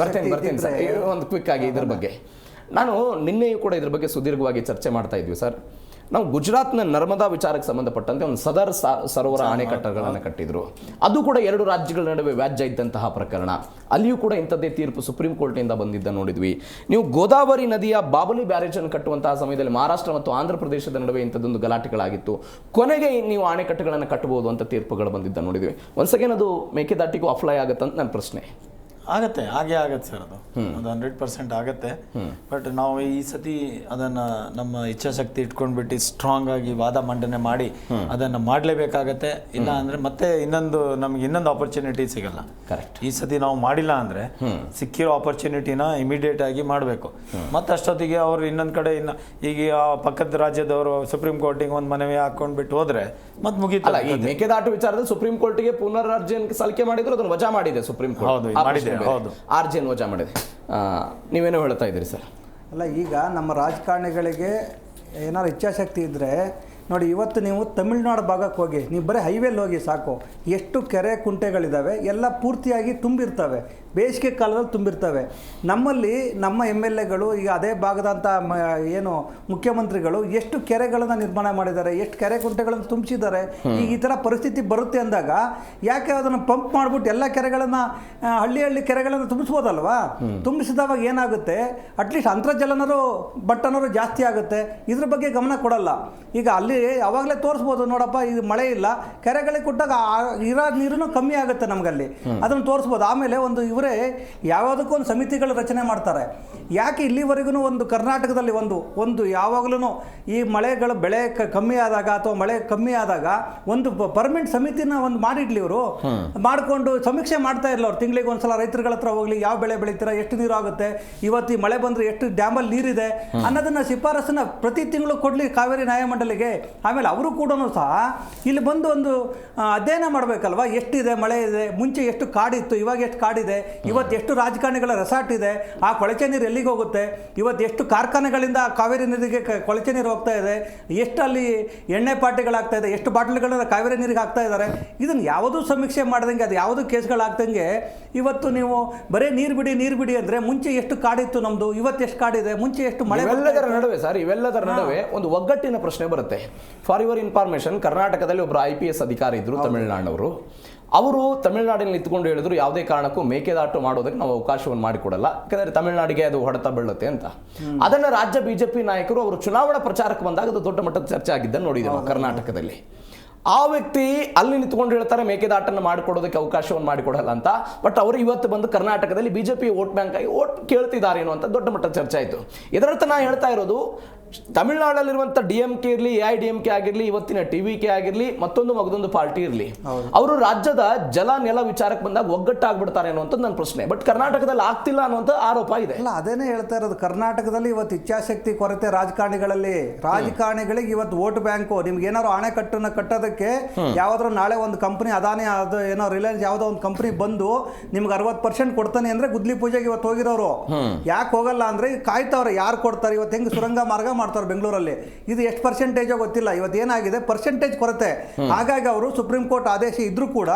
S1: ಬರ್ತೀನಿ ಸರ್, ಒಂದು ಕ್ವಿಕ್ ಆಗಿ ಇದ್ರ ಬಗ್ಗೆ. ನಾನು ನಿನ್ನೆಯೂ ಕೂಡ ಇದ್ರ ಬಗ್ಗೆ ಸುದೀರ್ಘವಾಗಿ ಚರ್ಚೆ ಮಾಡ್ತಾ ಇದ್ವಿ ಸರ್. ನಾವು ಗುಜರಾತ್ನ ನರ್ಮದಾ ವಿಚಾರಕ್ಕೆ ಸಂಬಂಧಪಟ್ಟಂತೆ ಒಂದು ಸದರ್ ಸರೋವರ ಅಣೆಕಟ್ಟುಗಳನ್ನು ಕಟ್ಟಿದ್ರು. ಅದು ಕೂಡ ಎರಡು ರಾಜ್ಯಗಳ ನಡುವೆ ವ್ಯಾಜ್ಯ ಇದ್ದಂತಹ ಪ್ರಕರಣ. ಅಲ್ಲಿಯೂ ಕೂಡ ಇಂಥದ್ದೇ ತೀರ್ಪು ಸುಪ್ರೀಂ ಕೋರ್ಟ್ನಿಂದ ಬಂದಿದ್ದ ನೋಡಿದ್ವಿ. ನೀವು ಗೋದಾವರಿ ನದಿಯ ಬಾಬಲಿ ಬ್ಯಾರೇಜನ್ನು ಕಟ್ಟುವಂತಹ ಸಮಯದಲ್ಲಿ ಮಹಾರಾಷ್ಟ್ರ ಮತ್ತು ಆಂಧ್ರ ಪ್ರದೇಶದ ನಡುವೆ ಇಂಥದ್ದೊಂದು ಗಲಾಟೆಗಳಾಗಿತ್ತು. ಕೊನೆಗೆ ನೀವು ಅಣೆಕಟ್ಟುಗಳನ್ನು ಕಟ್ಟಬಹುದು ಅಂತ ತೀರ್ಪುಗಳು ಬಂದಿದ್ದ ನೋಡಿದ್ವಿ. ಒನ್ಸ್ ಅಗೇನ್ ಅದು ಮೇಕೆದಾಟಿಗೂ ಅಪ್ಲೈ ಆಗುತ್ತೆ ಅಂತ ನನ್ನ ಪ್ರಶ್ನೆ.
S2: ಆಗತ್ತೆ, ಹಾಗೆ ಆಗತ್ತೆ ಸರ್, ಅದು 100% ಆಗತ್ತೆ. ಬಟ್ ನಾವು ಈ ಸತಿ ಅದನ್ನ ನಮ್ಮ ಇಚ್ಛಾಶಕ್ತಿ ಇಟ್ಕೊಂಡ್ಬಿಟ್ಟು ಸ್ಟ್ರಾಂಗ್ ಆಗಿ ವಾದ ಮಂಡನೆ ಮಾಡಿ ಅದನ್ನ ಮಾಡಲೇಬೇಕಾಗತ್ತೆ. ಇಲ್ಲ ಅಂದ್ರೆ ಮತ್ತೆ ನಮ್ಗೆ ಇನ್ನೊಂದು ಆಪರ್ಚುನಿಟಿ ಸಿಗಲ್ಲ.
S1: ಕರೆಕ್ಟ್.
S2: ಈ ಸತಿ ನಾವು ಮಾಡಿಲ್ಲ ಅಂದ್ರೆ ಸಿಕ್ಕಿರೋ ಆಪರ್ಚುನಿಟಿನ ಇಮಿಡಿಯೇಟ್ ಆಗಿ ಮಾಡಬೇಕು. ಮತ್ತೆ ಅಷ್ಟೊತ್ತಿಗೆ ಅವ್ರು ಇನ್ನೊಂದ್ ಕಡೆ ಈಗ ಪಕ್ಕದ ರಾಜ್ಯದವರು ಸುಪ್ರೀಂ ಕೋರ್ಟಿಗೆ ಒಂದು ಮನವಿ ಹಾಕೊಂಡ್ಬಿಟ್ಟು ಹೋದ್ರೆ ಮತ್ತೆ ಮುಗೀತಲ್ಲ.
S1: ಈ ಮೇಕೆದಾಟು ವಿಚಾರದಲ್ಲಿ ಸುಪ್ರೀಂ ಕೋರ್ಟ್ಗೆ ಪುನರ್ ಅರ್ಜಿಯನ್ನು ಸಲ್ಲಿಕೆ ಮಾಡಿದ್ರು, ಅದನ್ನು ವಜಾ ಮಾಡಿದೆ ಸುಪ್ರೀಂ ಕೋರ್ಟ್. ಅರ್ಜಿಯನ್ನು ವಜಾ ಮಾಡಿದೆ. ನೀವೇನೋ ಹೇಳ್ತಾ ಇದ್ದೀರಿ ಸರ್?
S3: ಅಲ್ಲ, ಈಗ ನಮ್ಮ ರಾಜಕಾರಣಿಗಳಿಗೆ ಏನಾದ್ರು ಇಚ್ಛಾಶಕ್ತಿ ಇದ್ದರೆ ನೋಡಿ, ಇವತ್ತು ನೀವು ತಮಿಳ್ನಾಡು ಭಾಗಕ್ಕೆ ಹೋಗಿ, ನೀವು ಬರೀ ಹೈವೇಲಿ ಹೋಗಿ ಸಾಕು, ಎಷ್ಟು ಕೆರೆ ಕುಂಟೆಗಳಿದ್ದಾವೆ, ಎಲ್ಲ ಪೂರ್ತಿಯಾಗಿ ತುಂಬಿರ್ತವೆ, ಬೇಸಿಗೆ ಕಾಲದಲ್ಲಿ ತುಂಬಿರ್ತವೆ. ನಮ್ಮಲ್ಲಿ ನಮ್ಮ MLAಗಳು ಈಗ ಅದೇ ಭಾಗದಂಥ ಏನು ಮುಖ್ಯಮಂತ್ರಿಗಳು ಎಷ್ಟು ಕೆರೆಗಳನ್ನು ನಿರ್ಮಾಣ ಮಾಡಿದ್ದಾರೆ, ಎಷ್ಟು ಕೆರೆ ಕುಂಟೆಗಳನ್ನು ತುಂಬಿಸಿದ್ದಾರೆ. ಈಗ ಈ ಥರ ಪರಿಸ್ಥಿತಿ ಬರುತ್ತೆ ಅಂದಾಗ ಯಾಕೆ ಅದನ್ನು ಪಂಪ್ ಮಾಡಿಬಿಟ್ಟು ಎಲ್ಲ ಕೆರೆಗಳನ್ನು ಹಳ್ಳಿ ಕೆರೆಗಳನ್ನು ತುಂಬಿಸ್ಬೋದಲ್ವಾ? ತುಂಬಿಸಿದವಾಗ ಏನಾಗುತ್ತೆ, ಅಟ್ಲೀಸ್ಟ್ ಅಂತರ್ಜಲನರು ಬಟ್ಟನರು ಜಾಸ್ತಿ ಆಗುತ್ತೆ. ಇದ್ರ ಬಗ್ಗೆ ಗಮನ ಕೊಡಲ್ಲ. ಈಗ ಅಲ್ಲಿ ಅವಾಗಲೇ ತೋರಿಸ್ಬೋದು, ನೋಡಪ್ಪ ಇದು ಮಳೆ ಇಲ್ಲ, ಕೆರೆಗಳಿಗೆ ಕೊಟ್ಟಾಗ ಇರೋ ನೀರು ಕಮ್ಮಿ ಆಗುತ್ತೆ ನಮಗಲ್ಲಿ, ಅದನ್ನು ತೋರಿಸ್ಬೋದು. ಆಮೇಲೆ ಇವರೇ ಯಾವುದಕ್ಕೂ ಒಂದು ಸಮಿತಿಗಳು ರಚನೆ ಮಾಡ್ತಾರೆ. ಯಾಕೆ ಇಲ್ಲಿವರೆಗೂ ಒಂದು ಕರ್ನಾಟಕದಲ್ಲಿ ಒಂದು ಯಾವಾಗಲೂ ಈ ಮಳೆಗಳು ಬೆಳೆ ಕಮ್ಮಿ ಆದಾಗ ಅಥವಾ ಮಳೆ ಕಮ್ಮಿ ಆದಾಗ ಒಂದು ಪರ್ಮನೆಂಟ್ ಸಮಿತಿನ ಮಾಡಿಡ್ಲಿ, ಇವರು ಮಾಡಿಕೊಂಡು ಸಮೀಕ್ಷೆ ಮಾಡ್ತಾ ಇರಲ್ಲ. ಅವ್ರು ತಿಂಗಳಿಗೆ ಒಂದ್ಸಲ ರೈತರುಗಳ ಹತ್ರ ಹೋಗ್ಲಿ, ಯಾವ ಬೆಳೆ ಬೆಳೀತೀರಾ, ಎಷ್ಟು ನೀರು ಆಗುತ್ತೆ, ಇವತ್ತು ಈ ಮಳೆ ಬಂದರೆ ಎಷ್ಟು ಡ್ಯಾಮಲ್ಲಿ ನೀರಿದೆ ಅನ್ನೋದನ್ನ ಶಿಫಾರಸನ್ನ ಪ್ರತಿ ತಿಂಗಳು ಕೊಡಲಿ ಕಾವೇರಿ ನ್ಯಾಯಮಂಡಲಿಗೆ. ಆಮೇಲೆ ಅವರು ಕೂಡ ಸಹ ಇಲ್ಲಿ ಬಂದು ಒಂದು ಅಧ್ಯಯನ ಮಾಡಬೇಕಲ್ವ, ಎಷ್ಟಿದೆ ಮಳೆ ಇದೆ, ಮುಂಚೆ ಎಷ್ಟು ಕಾಡಿತ್ತು, ಇವಾಗ ಎಷ್ಟು ಕಾಡಿದೆ, ಇವತ್ತು ಎಷ್ಟು ರಾಜಕಾರಣಿಗಳ ರೆಸಾರ್ಟ್ ಇದೆ, ಆ ಕೊಳಚೆ ನೀರು ಎಲ್ಲಿಗೆ ಹೋಗುತ್ತೆ, ಇವತ್ತು ಎಷ್ಟು ಕಾರ್ಖಾನೆಗಳಿಂದ ಕಾವೇರಿ ನೀರಿಗೆ ಕೊಳಚೆ ನೀರು ಹೋಗ್ತಾ ಇದೆ, ಎಷ್ಟು ಅಲ್ಲಿ ಎಣ್ಣೆ ಪಾರ್ಟಿಗಳಾಗ್ತಾ ಇದೆ, ಎಷ್ಟು ಬಾಟಲ್ಗಳನ್ನ ಕಾವೇರಿ ನೀರಿಗೆ ಹಾಕ್ತಾ ಇದ್ದಾರೆ. ಇದನ್ನು ಯಾವುದೂ ಸಮೀಕ್ಷೆ ಮಾಡ್ದಂಗೆ, ಅದು ಯಾವುದೂ ಕೇಸ್ಗಳಾಗ್ದಂಗೆ ಇವತ್ತು ನೀವು ಬರೀ ನೀರು ಬಿಡಿ ಅಂದರೆ ಮುಂಚೆ ಎಷ್ಟು ಕಾಡಿತ್ತು ನಮ್ಮದು, ಇವತ್ತು ಎಷ್ಟು ಕಾಡಿದೆ, ಮುಂಚೆ ಎಷ್ಟು ಮಳೆ.
S1: ಇವೆಲ್ಲದರ ನಡುವೆ ಸರ್, ಇವೆಲ್ಲದರ ನಡುವೆ ಒಂದು ಒಗ್ಗಟ್ಟಿನ ಪ್ರಶ್ನೆ ಬರುತ್ತೆ. ಫಾರ್ ಯುವರ್ ಇನ್ಫಾರ್ಮೇಶನ್, ಕರ್ನಾಟಕದಲ್ಲಿ ಒಬ್ಬರು IPS ಅಧಿಕಾರಿ ಇದ್ರು, ತಮಿಳುನಾಡಿನವರು. ಅವರು ತಮಿಳುನಾಡಿನಲ್ಲಿ ನಿಂತ್ಕೊಂಡು ಹೇಳಿದ್ರು, ಯಾವುದೇ ಕಾರಣಕ್ಕೂ ಮೇಕೆದಾಟು ಮಾಡೋದಕ್ಕೆ ನಾವು ಅವಕಾಶವನ್ನು ಮಾಡಿಕೊಡಲ್ಲ, ಯಾಕಂದರೆ ತಮಿಳುನಾಡಿಗೆ ಅದು ಹೊಡೆತ ಬೀಳುತ್ತೆ ಅಂತ. ಅದನ್ನು ರಾಜ್ಯ BJP ನಾಯಕರು ಅವರು ಚುನಾವಣಾ ಪ್ರಚಾರಕ್ಕೆ ಬಂದಾಗ ಅದು ದೊಡ್ಡ ಮಟ್ಟದ ಚರ್ಚೆ ಆಗಿದ್ದನ್ನು ನೋಡಿದ್ದೇವೆ ಕರ್ನಾಟಕದಲ್ಲಿ. ಆ ವ್ಯಕ್ತಿ ಅಲ್ಲಿ ನಿಂತ್ಕೊಂಡು ಹೇಳ್ತಾರೆ ಮೇಕೆದಾಟನ್ನು ಮಾಡಿಕೊಡೋದಕ್ಕೆ ಅವಕಾಶವನ್ನು ಮಾಡಿಕೊಡಲ್ಲ ಅಂತ. ಬಟ್ ಅವರು ಇವತ್ತು ಬಂದು ಕರ್ನಾಟಕದಲ್ಲಿ BJP ವೋಟ್ ಬ್ಯಾಂಕ್ ಆಗಿ ವೋಟ್ ಕೇಳ್ತಿದ್ದಾರೆ ಅನ್ನುವಂಥ ದೊಡ್ಡ ಮಟ್ಟದ ಚರ್ಚೆ ಆಯಿತು. ಇದರರ್ಥ ನಾನು ಹೇಳ್ತಾ ಇರೋದು, ತಮಿಳುನಾಡಲ್ಲಿರುವಂಥ DMK ಇರಲಿ, AIDMK ಆಗಿರಲಿ, ಇವತ್ತಿನ TVK ಆಗಿರಲಿ, ಮತ್ತೊಂದು ಪಾರ್ಟಿ ಇರಲಿ, ಅವರು ರಾಜ್ಯದ ಜಲ ನೆಲ ವಿಚಾರಕ್ಕೆ ಬಂದಾಗ ಒಗ್ಗಟ್ಟಾಗ್ಬಿಡ್ತಾರೆ ಅನ್ನುವಂಥದ್ದು ನನ್ನ ಪ್ರಶ್ನೆ. ಬಟ್ ಕರ್ನಾಟಕದಲ್ಲಿ ಆಗ್ತಿಲ್ಲ ಅನ್ನುವಂಥ ಆರೋಪ ಇದೆ.
S3: ಅಲ್ಲ, ಅದೇನೇ ಹೇಳ್ತಾ ಇರೋದು. ಕರ್ನಾಟಕದಲ್ಲಿ ಇವತ್ತು ಇಚ್ಛಾಶಕ್ತಿ ಕೊರತೆ ರಾಜಕಾರಣಿಗಳಿಗೆ ಇವತ್ತು ವೋಟ್ ಬ್ಯಾಂಕು. ನಿಮ್ಗೆ ಏನಾದ್ರು ಅಣೆಕಟ್ಟನ್ನು ಕಟ್ಟೋದಕ್ಕೆ ಯಾವ್ದಾದ್ರು ನಾಳೆ ಒಂದು ಕಂಪನಿ ಅದಾನಿ ಅದು ಏನೋ ರಿಲಯನ್ಸ್ ಯಾವುದೋ ಒಂದು ಕಂಪನಿ ಬಂದು ನಿಮ್ಗೆ 60% ಕೊಡ್ತಾನೆ ಅಂದ್ರೆ ಗುದ್ಲಿ ಪೂಜೆಗೆ ಇವತ್ತು ಹೋಗಿರೋರು. ಯಾಕೆ ಹೋಗಲ್ಲ ಅಂದ್ರೆ ಕಾಯ್ತವ್ರೆ ಯಾರು ಕೊಡ್ತಾರೆ. ಇವತ್ತು ಹೆಂಗ್ ಸುರಂಗ ಮಾರ್ಗ ಮಾಡ್ತಾರೆ ಬೆಂಗಳೂರಲ್ಲಿ, ಇದು ಎಷ್ಟು ಪರ್ಸೆಂಟೇಜೋ ಗೊತ್ತಿಲ್ಲ. ಇವತ್ತು ಏನಾಗಿದೆ, ಪರ್ಸೆಂಟೇಜ್ ಕೊರತೆ. ಹಾಗಾಗಿ ಅವರು ಸುಪ್ರೀಂ ಕೋರ್ಟ್ ಆದೇಶ ಇದ್ರೂ ಕೂಡ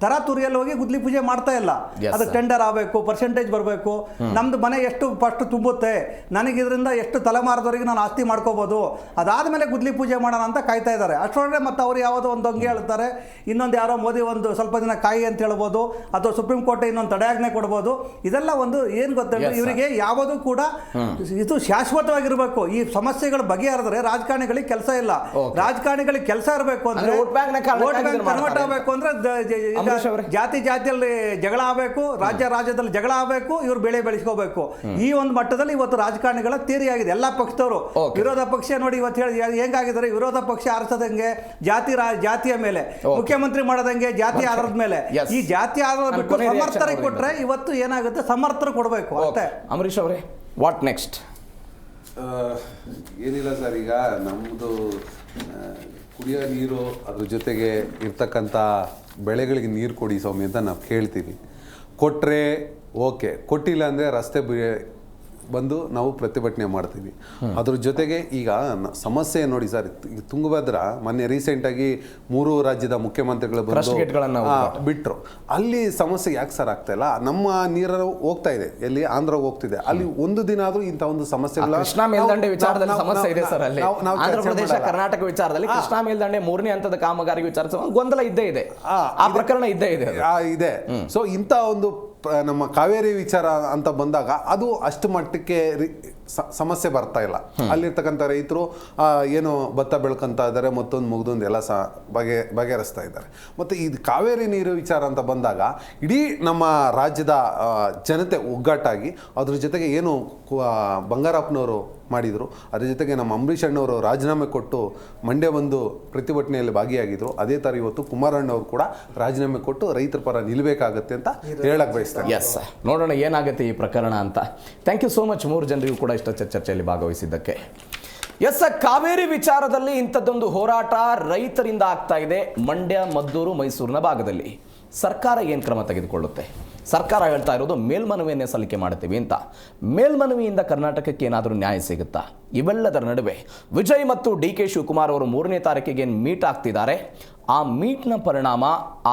S3: ತರಾತುರಿಯಲ್ಲಿ ಹೋಗಿ ಗುದ್ಲಿ ಪೂಜೆ ಮಾಡ್ತಾ ಇಲ್ಲ. ಅದು ಟೆಂಡರ್ ಆಗಬೇಕು, ಪರ್ಸೆಂಟೇಜ್ ಬರಬೇಕು, ನಮ್ದು ಮನೆ ಎಷ್ಟು ಫಸ್ಟ್ ತುಂಬುತ್ತೆ, ನನಗೆ ಇದರಿಂದ ಎಷ್ಟು ತಲೆಮಾರದವರೆಗೆ ನಾನು ಆಸ್ತಿ ಮಾಡ್ಕೋಬಹುದು, ಅದಾದ್ಮೇಲೆ ಗುದ್ಲಿ ಪೂಜೆ ಮಾಡೋಣ ಅಂತ ಕಾಯ್ತಾ ಇದ್ದಾರೆ. ಅಷ್ಟೊಳಗೆ ಮತ್ತೆ ಅವ್ರು ಯಾವುದೋ ಒಂದು ಹಂಗೆ ಹೇಳ್ತಾರೆ, ಇನ್ನೊಂದು ಯಾರೋ ಮೋದಿ ಒಂದು ಸ್ವಲ್ಪ ದಿನ ಕಾಯಿ ಅಂತ ಹೇಳ್ಬೋದು, ಅಥವಾ ಸುಪ್ರೀಂ ಕೋರ್ಟ್ ಇನ್ನೊಂದು ತಡೆಯಾಜ್ಞೆ ಕೊಡ್ಬೋದು. ಇದೆಲ್ಲ ಒಂದು ಏನು ಗೊತ್ತಿಲ್ಲ, ಇವರಿಗೆ ಯಾವುದೂ ಕೂಡ ಇದು ಶಾಶ್ವತವಾಗಿರ್ಬೇಕು. ಈ ಸಮಸ್ಯೆಗಳು ಬಗೆಹರಿದ್ರೆ ರಾಜಕಾರಣಿಗಳಿಗೆ ಕೆಲಸ ಇಲ್ಲ. ರಾಜಕಾರಣಿಗಳಿಗೆ ಕೆಲಸ ಇರಬೇಕು ಅಂದ್ರೆ ವೋಟ್ ಬ್ಯಾಂಕ್ ಕನ್ವರ್ಟ್ ಆಗಬೇಕು ಅಂದ್ರೆ ಜಾತಿಯಲ್ಲಿ ಜಗಳ ಆಗಬೇಕು, ರಾಜ್ಯದಲ್ಲಿ ಜಗಳ ಆಗಬೇಕು, ಇವ್ರು ಬೆಳೆ ಬೆಳೆಸ್ಕೋಬೇಕು. ಈ ಒಂದು ಮಟ್ಟದಲ್ಲಿ ಇವತ್ತು ರಾಜಕಾರಣಿಗಳ ಥಿಯರಿ ಆಗಿದೆ. ಎಲ್ಲಾ ಪಕ್ಷದವರು, ವಿರೋಧ ಪಕ್ಷ ನೋಡಿ ಇವತ್ತು ಹೇಳಿ ಹೆಂಗಾಗಿದ್ದಾರೆ, ವಿರೋಧ ಪಕ್ಷ ಆರಿಸೋದಂಗೆ ಜಾತಿಯ ಮೇಲೆ, ಮುಖ್ಯಮಂತ್ರಿ ಮಾಡೋದಂಗೆ ಜಾತಿ ಆಧಾರದ ಮೇಲೆ. ಈ ಜಾತಿ ಆಧಾರ ಬಿಟ್ಟು ಸಮರ್ಥರಿಗೆ ಕೊಟ್ರೆ ಇವತ್ತು ಏನಾಗುತ್ತೆ, ಸಮರ್ಥರು ಕೊಡಬೇಕು ಅಷ್ಟೇ.
S1: ಅಂಬರೀಶ್ ಅವರೇ, ವಾಟ್ ನೆಕ್ಸ್ಟ್?
S4: ಏನಿಲ್ಲ ಸರ್, ಈಗ ನಮ್ಮದು ಕುಡಿಯೋ ನೀರು ಅದ್ರ ಜೊತೆಗೆ ಇರ್ತಕ್ಕಂಥ ಬೆಳೆಗಳಿಗೆ ನೀರು ಕೊಡಿ ಸ್ವಾಮಿ ಅಂತ ನಾವು ಕೇಳ್ತೀವಿ. ಕೊಟ್ಟರೆ ಓಕೆ, ಕೊಟ್ಟಿಲ್ಲ ಅಂದರೆ ರಸ್ತೆ ಬಂದು ನಾವು ಪ್ರತಿಭಟನೆ ಮಾಡ್ತೀವಿ. ಅದ್ರ ಜೊತೆಗೆ ಈಗ ಸಮಸ್ಯೆ ನೋಡಿ ಸರ್, ತುಂಗಭದ್ರಾ ಮೊನ್ನೆ ರೀಸೆಂಟಾಗಿ 3 ರಾಜ್ಯದ ಮುಖ್ಯಮಂತ್ರಿಗಳು ಬಂದು ಬಿಟ್ಟರು. ಅಲ್ಲಿ ಸಮಸ್ಯೆ ಯಾಕೆ ಸರ್ ಆಗ್ತಾ ಇಲ್ಲ? ನಮ್ಮ ನೀರು ಹೋಗ್ತಾ ಇದೆ, ಎಲ್ಲಿ ಆಂಧ್ರ ಹೋಗ್ತಿದೆ, ಅಲ್ಲಿ ಒಂದು ದಿನ ಆದ್ರೂ ಇಂಥ ಒಂದು ಸಮಸ್ಯೆಗಳ
S1: ಕೃಷ್ಣಾ ಮೇಲ್ದಂಡೆ ವಿಚಾರದಲ್ಲಿ ಸಮಸ್ಯೆ ಇದೆ ಸರ್. ಅಲ್ಲಿ ಆಂಧ್ರ ಪ್ರದೇಶ ಕರ್ನಾಟಕ ವಿಚಾರದಲ್ಲಿ ಕೃಷ್ಣಾ ಮೇಲ್ದಂಡೆ 3ನೇ ಹಂತದ ಕಾಮಗಾರಿ ವಿಚಾರ ಗೊಂದಲ ಇದ್ದೇ ಇದೆ, ಆ ಪ್ರಕರಣ ಇದ್ದೇ ಇದೆ.
S4: ಸೊ ಇಂಥ ಒಂದು ನಮ್ಮ ಕಾವೇರಿ ವಿಚಾರ ಅಂತ ಬಂದಾಗ ಅದು ಅಷ್ಟು ಮಟ್ಟಕ್ಕೆ ಸಮಸ್ಯೆ ಬರ್ತಾ ಇಲ್ಲ. ಅಲ್ಲಿರ್ತಕ್ಕಂಥ ರೈತರು ಏನು ಭತ್ತ ಬೆಳ್ಕೊಂತ ಇದ್ದಾರೆ, ಮತ್ತೊಂದು ಮುಗ್ದೊಂದು ಎಲ್ಲ ಬಗೆಹರಿಸ್ತಾ ಇದ್ದಾರೆ. ಮತ್ತು ಇದು ಕಾವೇರಿ ನೀರು ವಿಚಾರ ಅಂತ ಬಂದಾಗ ಇಡೀ ನಮ್ಮ ರಾಜ್ಯದ ಜನತೆ ಒಗ್ಗಟ್ಟಾಗಿ ಅದ್ರ ಜೊತೆಗೆ ಏನು ಬಂಗಾರಪ್ಪನವರು ಮಾಡಿದರು, ಅದ್ರ ಜೊತೆಗೆ ನಮ್ಮ ಅಂಬರೀಷ್ ಅಣ್ಣವರು ರಾಜೀನಾಮೆ ಕೊಟ್ಟು ಮಂಡ್ಯ ಬಂದು ಪ್ರತಿಭಟನೆಯಲ್ಲಿ ಭಾಗಿಯಾಗಿದ್ರು. ಅದೇ ಥರ ಇವತ್ತು ಕುಮಾರಣ್ಣವರು ಕೂಡ ರಾಜೀನಾಮೆ ಕೊಟ್ಟು ರೈತರ ಪರ ನಿಲ್ಲಬೇಕಾಗತ್ತೆ ಅಂತ ಹೇಳಕ್ ಬಯಸ್ತಾರೆ.
S1: ಎಸ್, ನೋಡೋಣ ಏನಾಗುತ್ತೆ ಈ ಪ್ರಕರಣ ಅಂತ. ಥ್ಯಾಂಕ್ ಯು ಸೋ ಮಚ್ 3 ಜನರಿಗೂ ಕೂಡ ಇಷ್ಟ ಚರ್ಚೆಯಲ್ಲಿ ಭಾಗವಹಿಸಿದ್ದಕ್ಕೆ. ಎಸ್, ಕಾವೇರಿ ವಿಚಾರದಲ್ಲಿ ಇಂಥದ್ದೊಂದು ಹೋರಾಟ ರೈತರಿಂದ ಆಗ್ತಾ ಇದೆ ಮಂಡ್ಯ, ಮದ್ದೂರು, ಮೈಸೂರಿನ ಭಾಗದಲ್ಲಿ. ಸರ್ಕಾರ ಏನು ಕ್ರಮ ತೆಗೆದುಕೊಳ್ಳುತ್ತೆ? ಸರ್ಕಾರ ಹೇಳ್ತಾ ಇರೋದು ಮೇಲ್ಮನವಿಯನ್ನೇ ಸಲ್ಲಿಕೆ ಮಾಡ್ತೀವಿ ಅಂತ. ಮೇಲ್ಮನವಿಯಿಂದ ಕರ್ನಾಟಕಕ್ಕೆ ಏನಾದರೂ ನ್ಯಾಯ ಸಿಗುತ್ತಾ? ಇವೆಲ್ಲದರ ನಡುವೆ ವಿಜಯ್ ಮತ್ತು DK ಶಿವಕುಮಾರ್ ಅವರು 3ನೇ ತಾರೀಕಿಗೆ ಮೀಟ್ ಆಗ್ತಿದ್ದಾರೆ. ಆ ಮೀಟ್ನ ಪರಿಣಾಮ,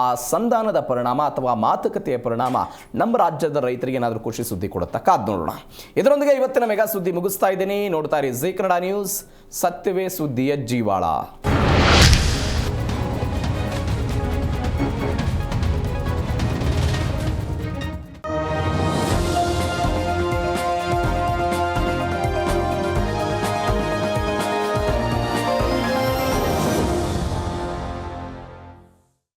S1: ಆ ಸಂಧಾನದ ಪರಿಣಾಮ ಅಥವಾ ಮಾತುಕತೆಯ ಪರಿಣಾಮ ನಮ್ಮ ರಾಜ್ಯದ ರೈತರಿಗೆ ಏನಾದರೂ ಖುಷಿ ಸುದ್ದಿ ಕೊಡುತ್ತಾ? ಕಾದ್ ನೋಡೋಣ. ಇದರೊಂದಿಗೆ ಇವತ್ತಿನ ಮೆಗಾ ಸುದ್ದಿ ಮುಗಿಸ್ತಾ ಇದ್ದೀನಿ. ನೋಡ್ತಾ ಇರಿ ಜೀ ಕನ್ನಡ ನ್ಯೂಸ್, ಸತ್ಯವೇ ಸುದ್ದಿಯ ಜೀವಾಳ.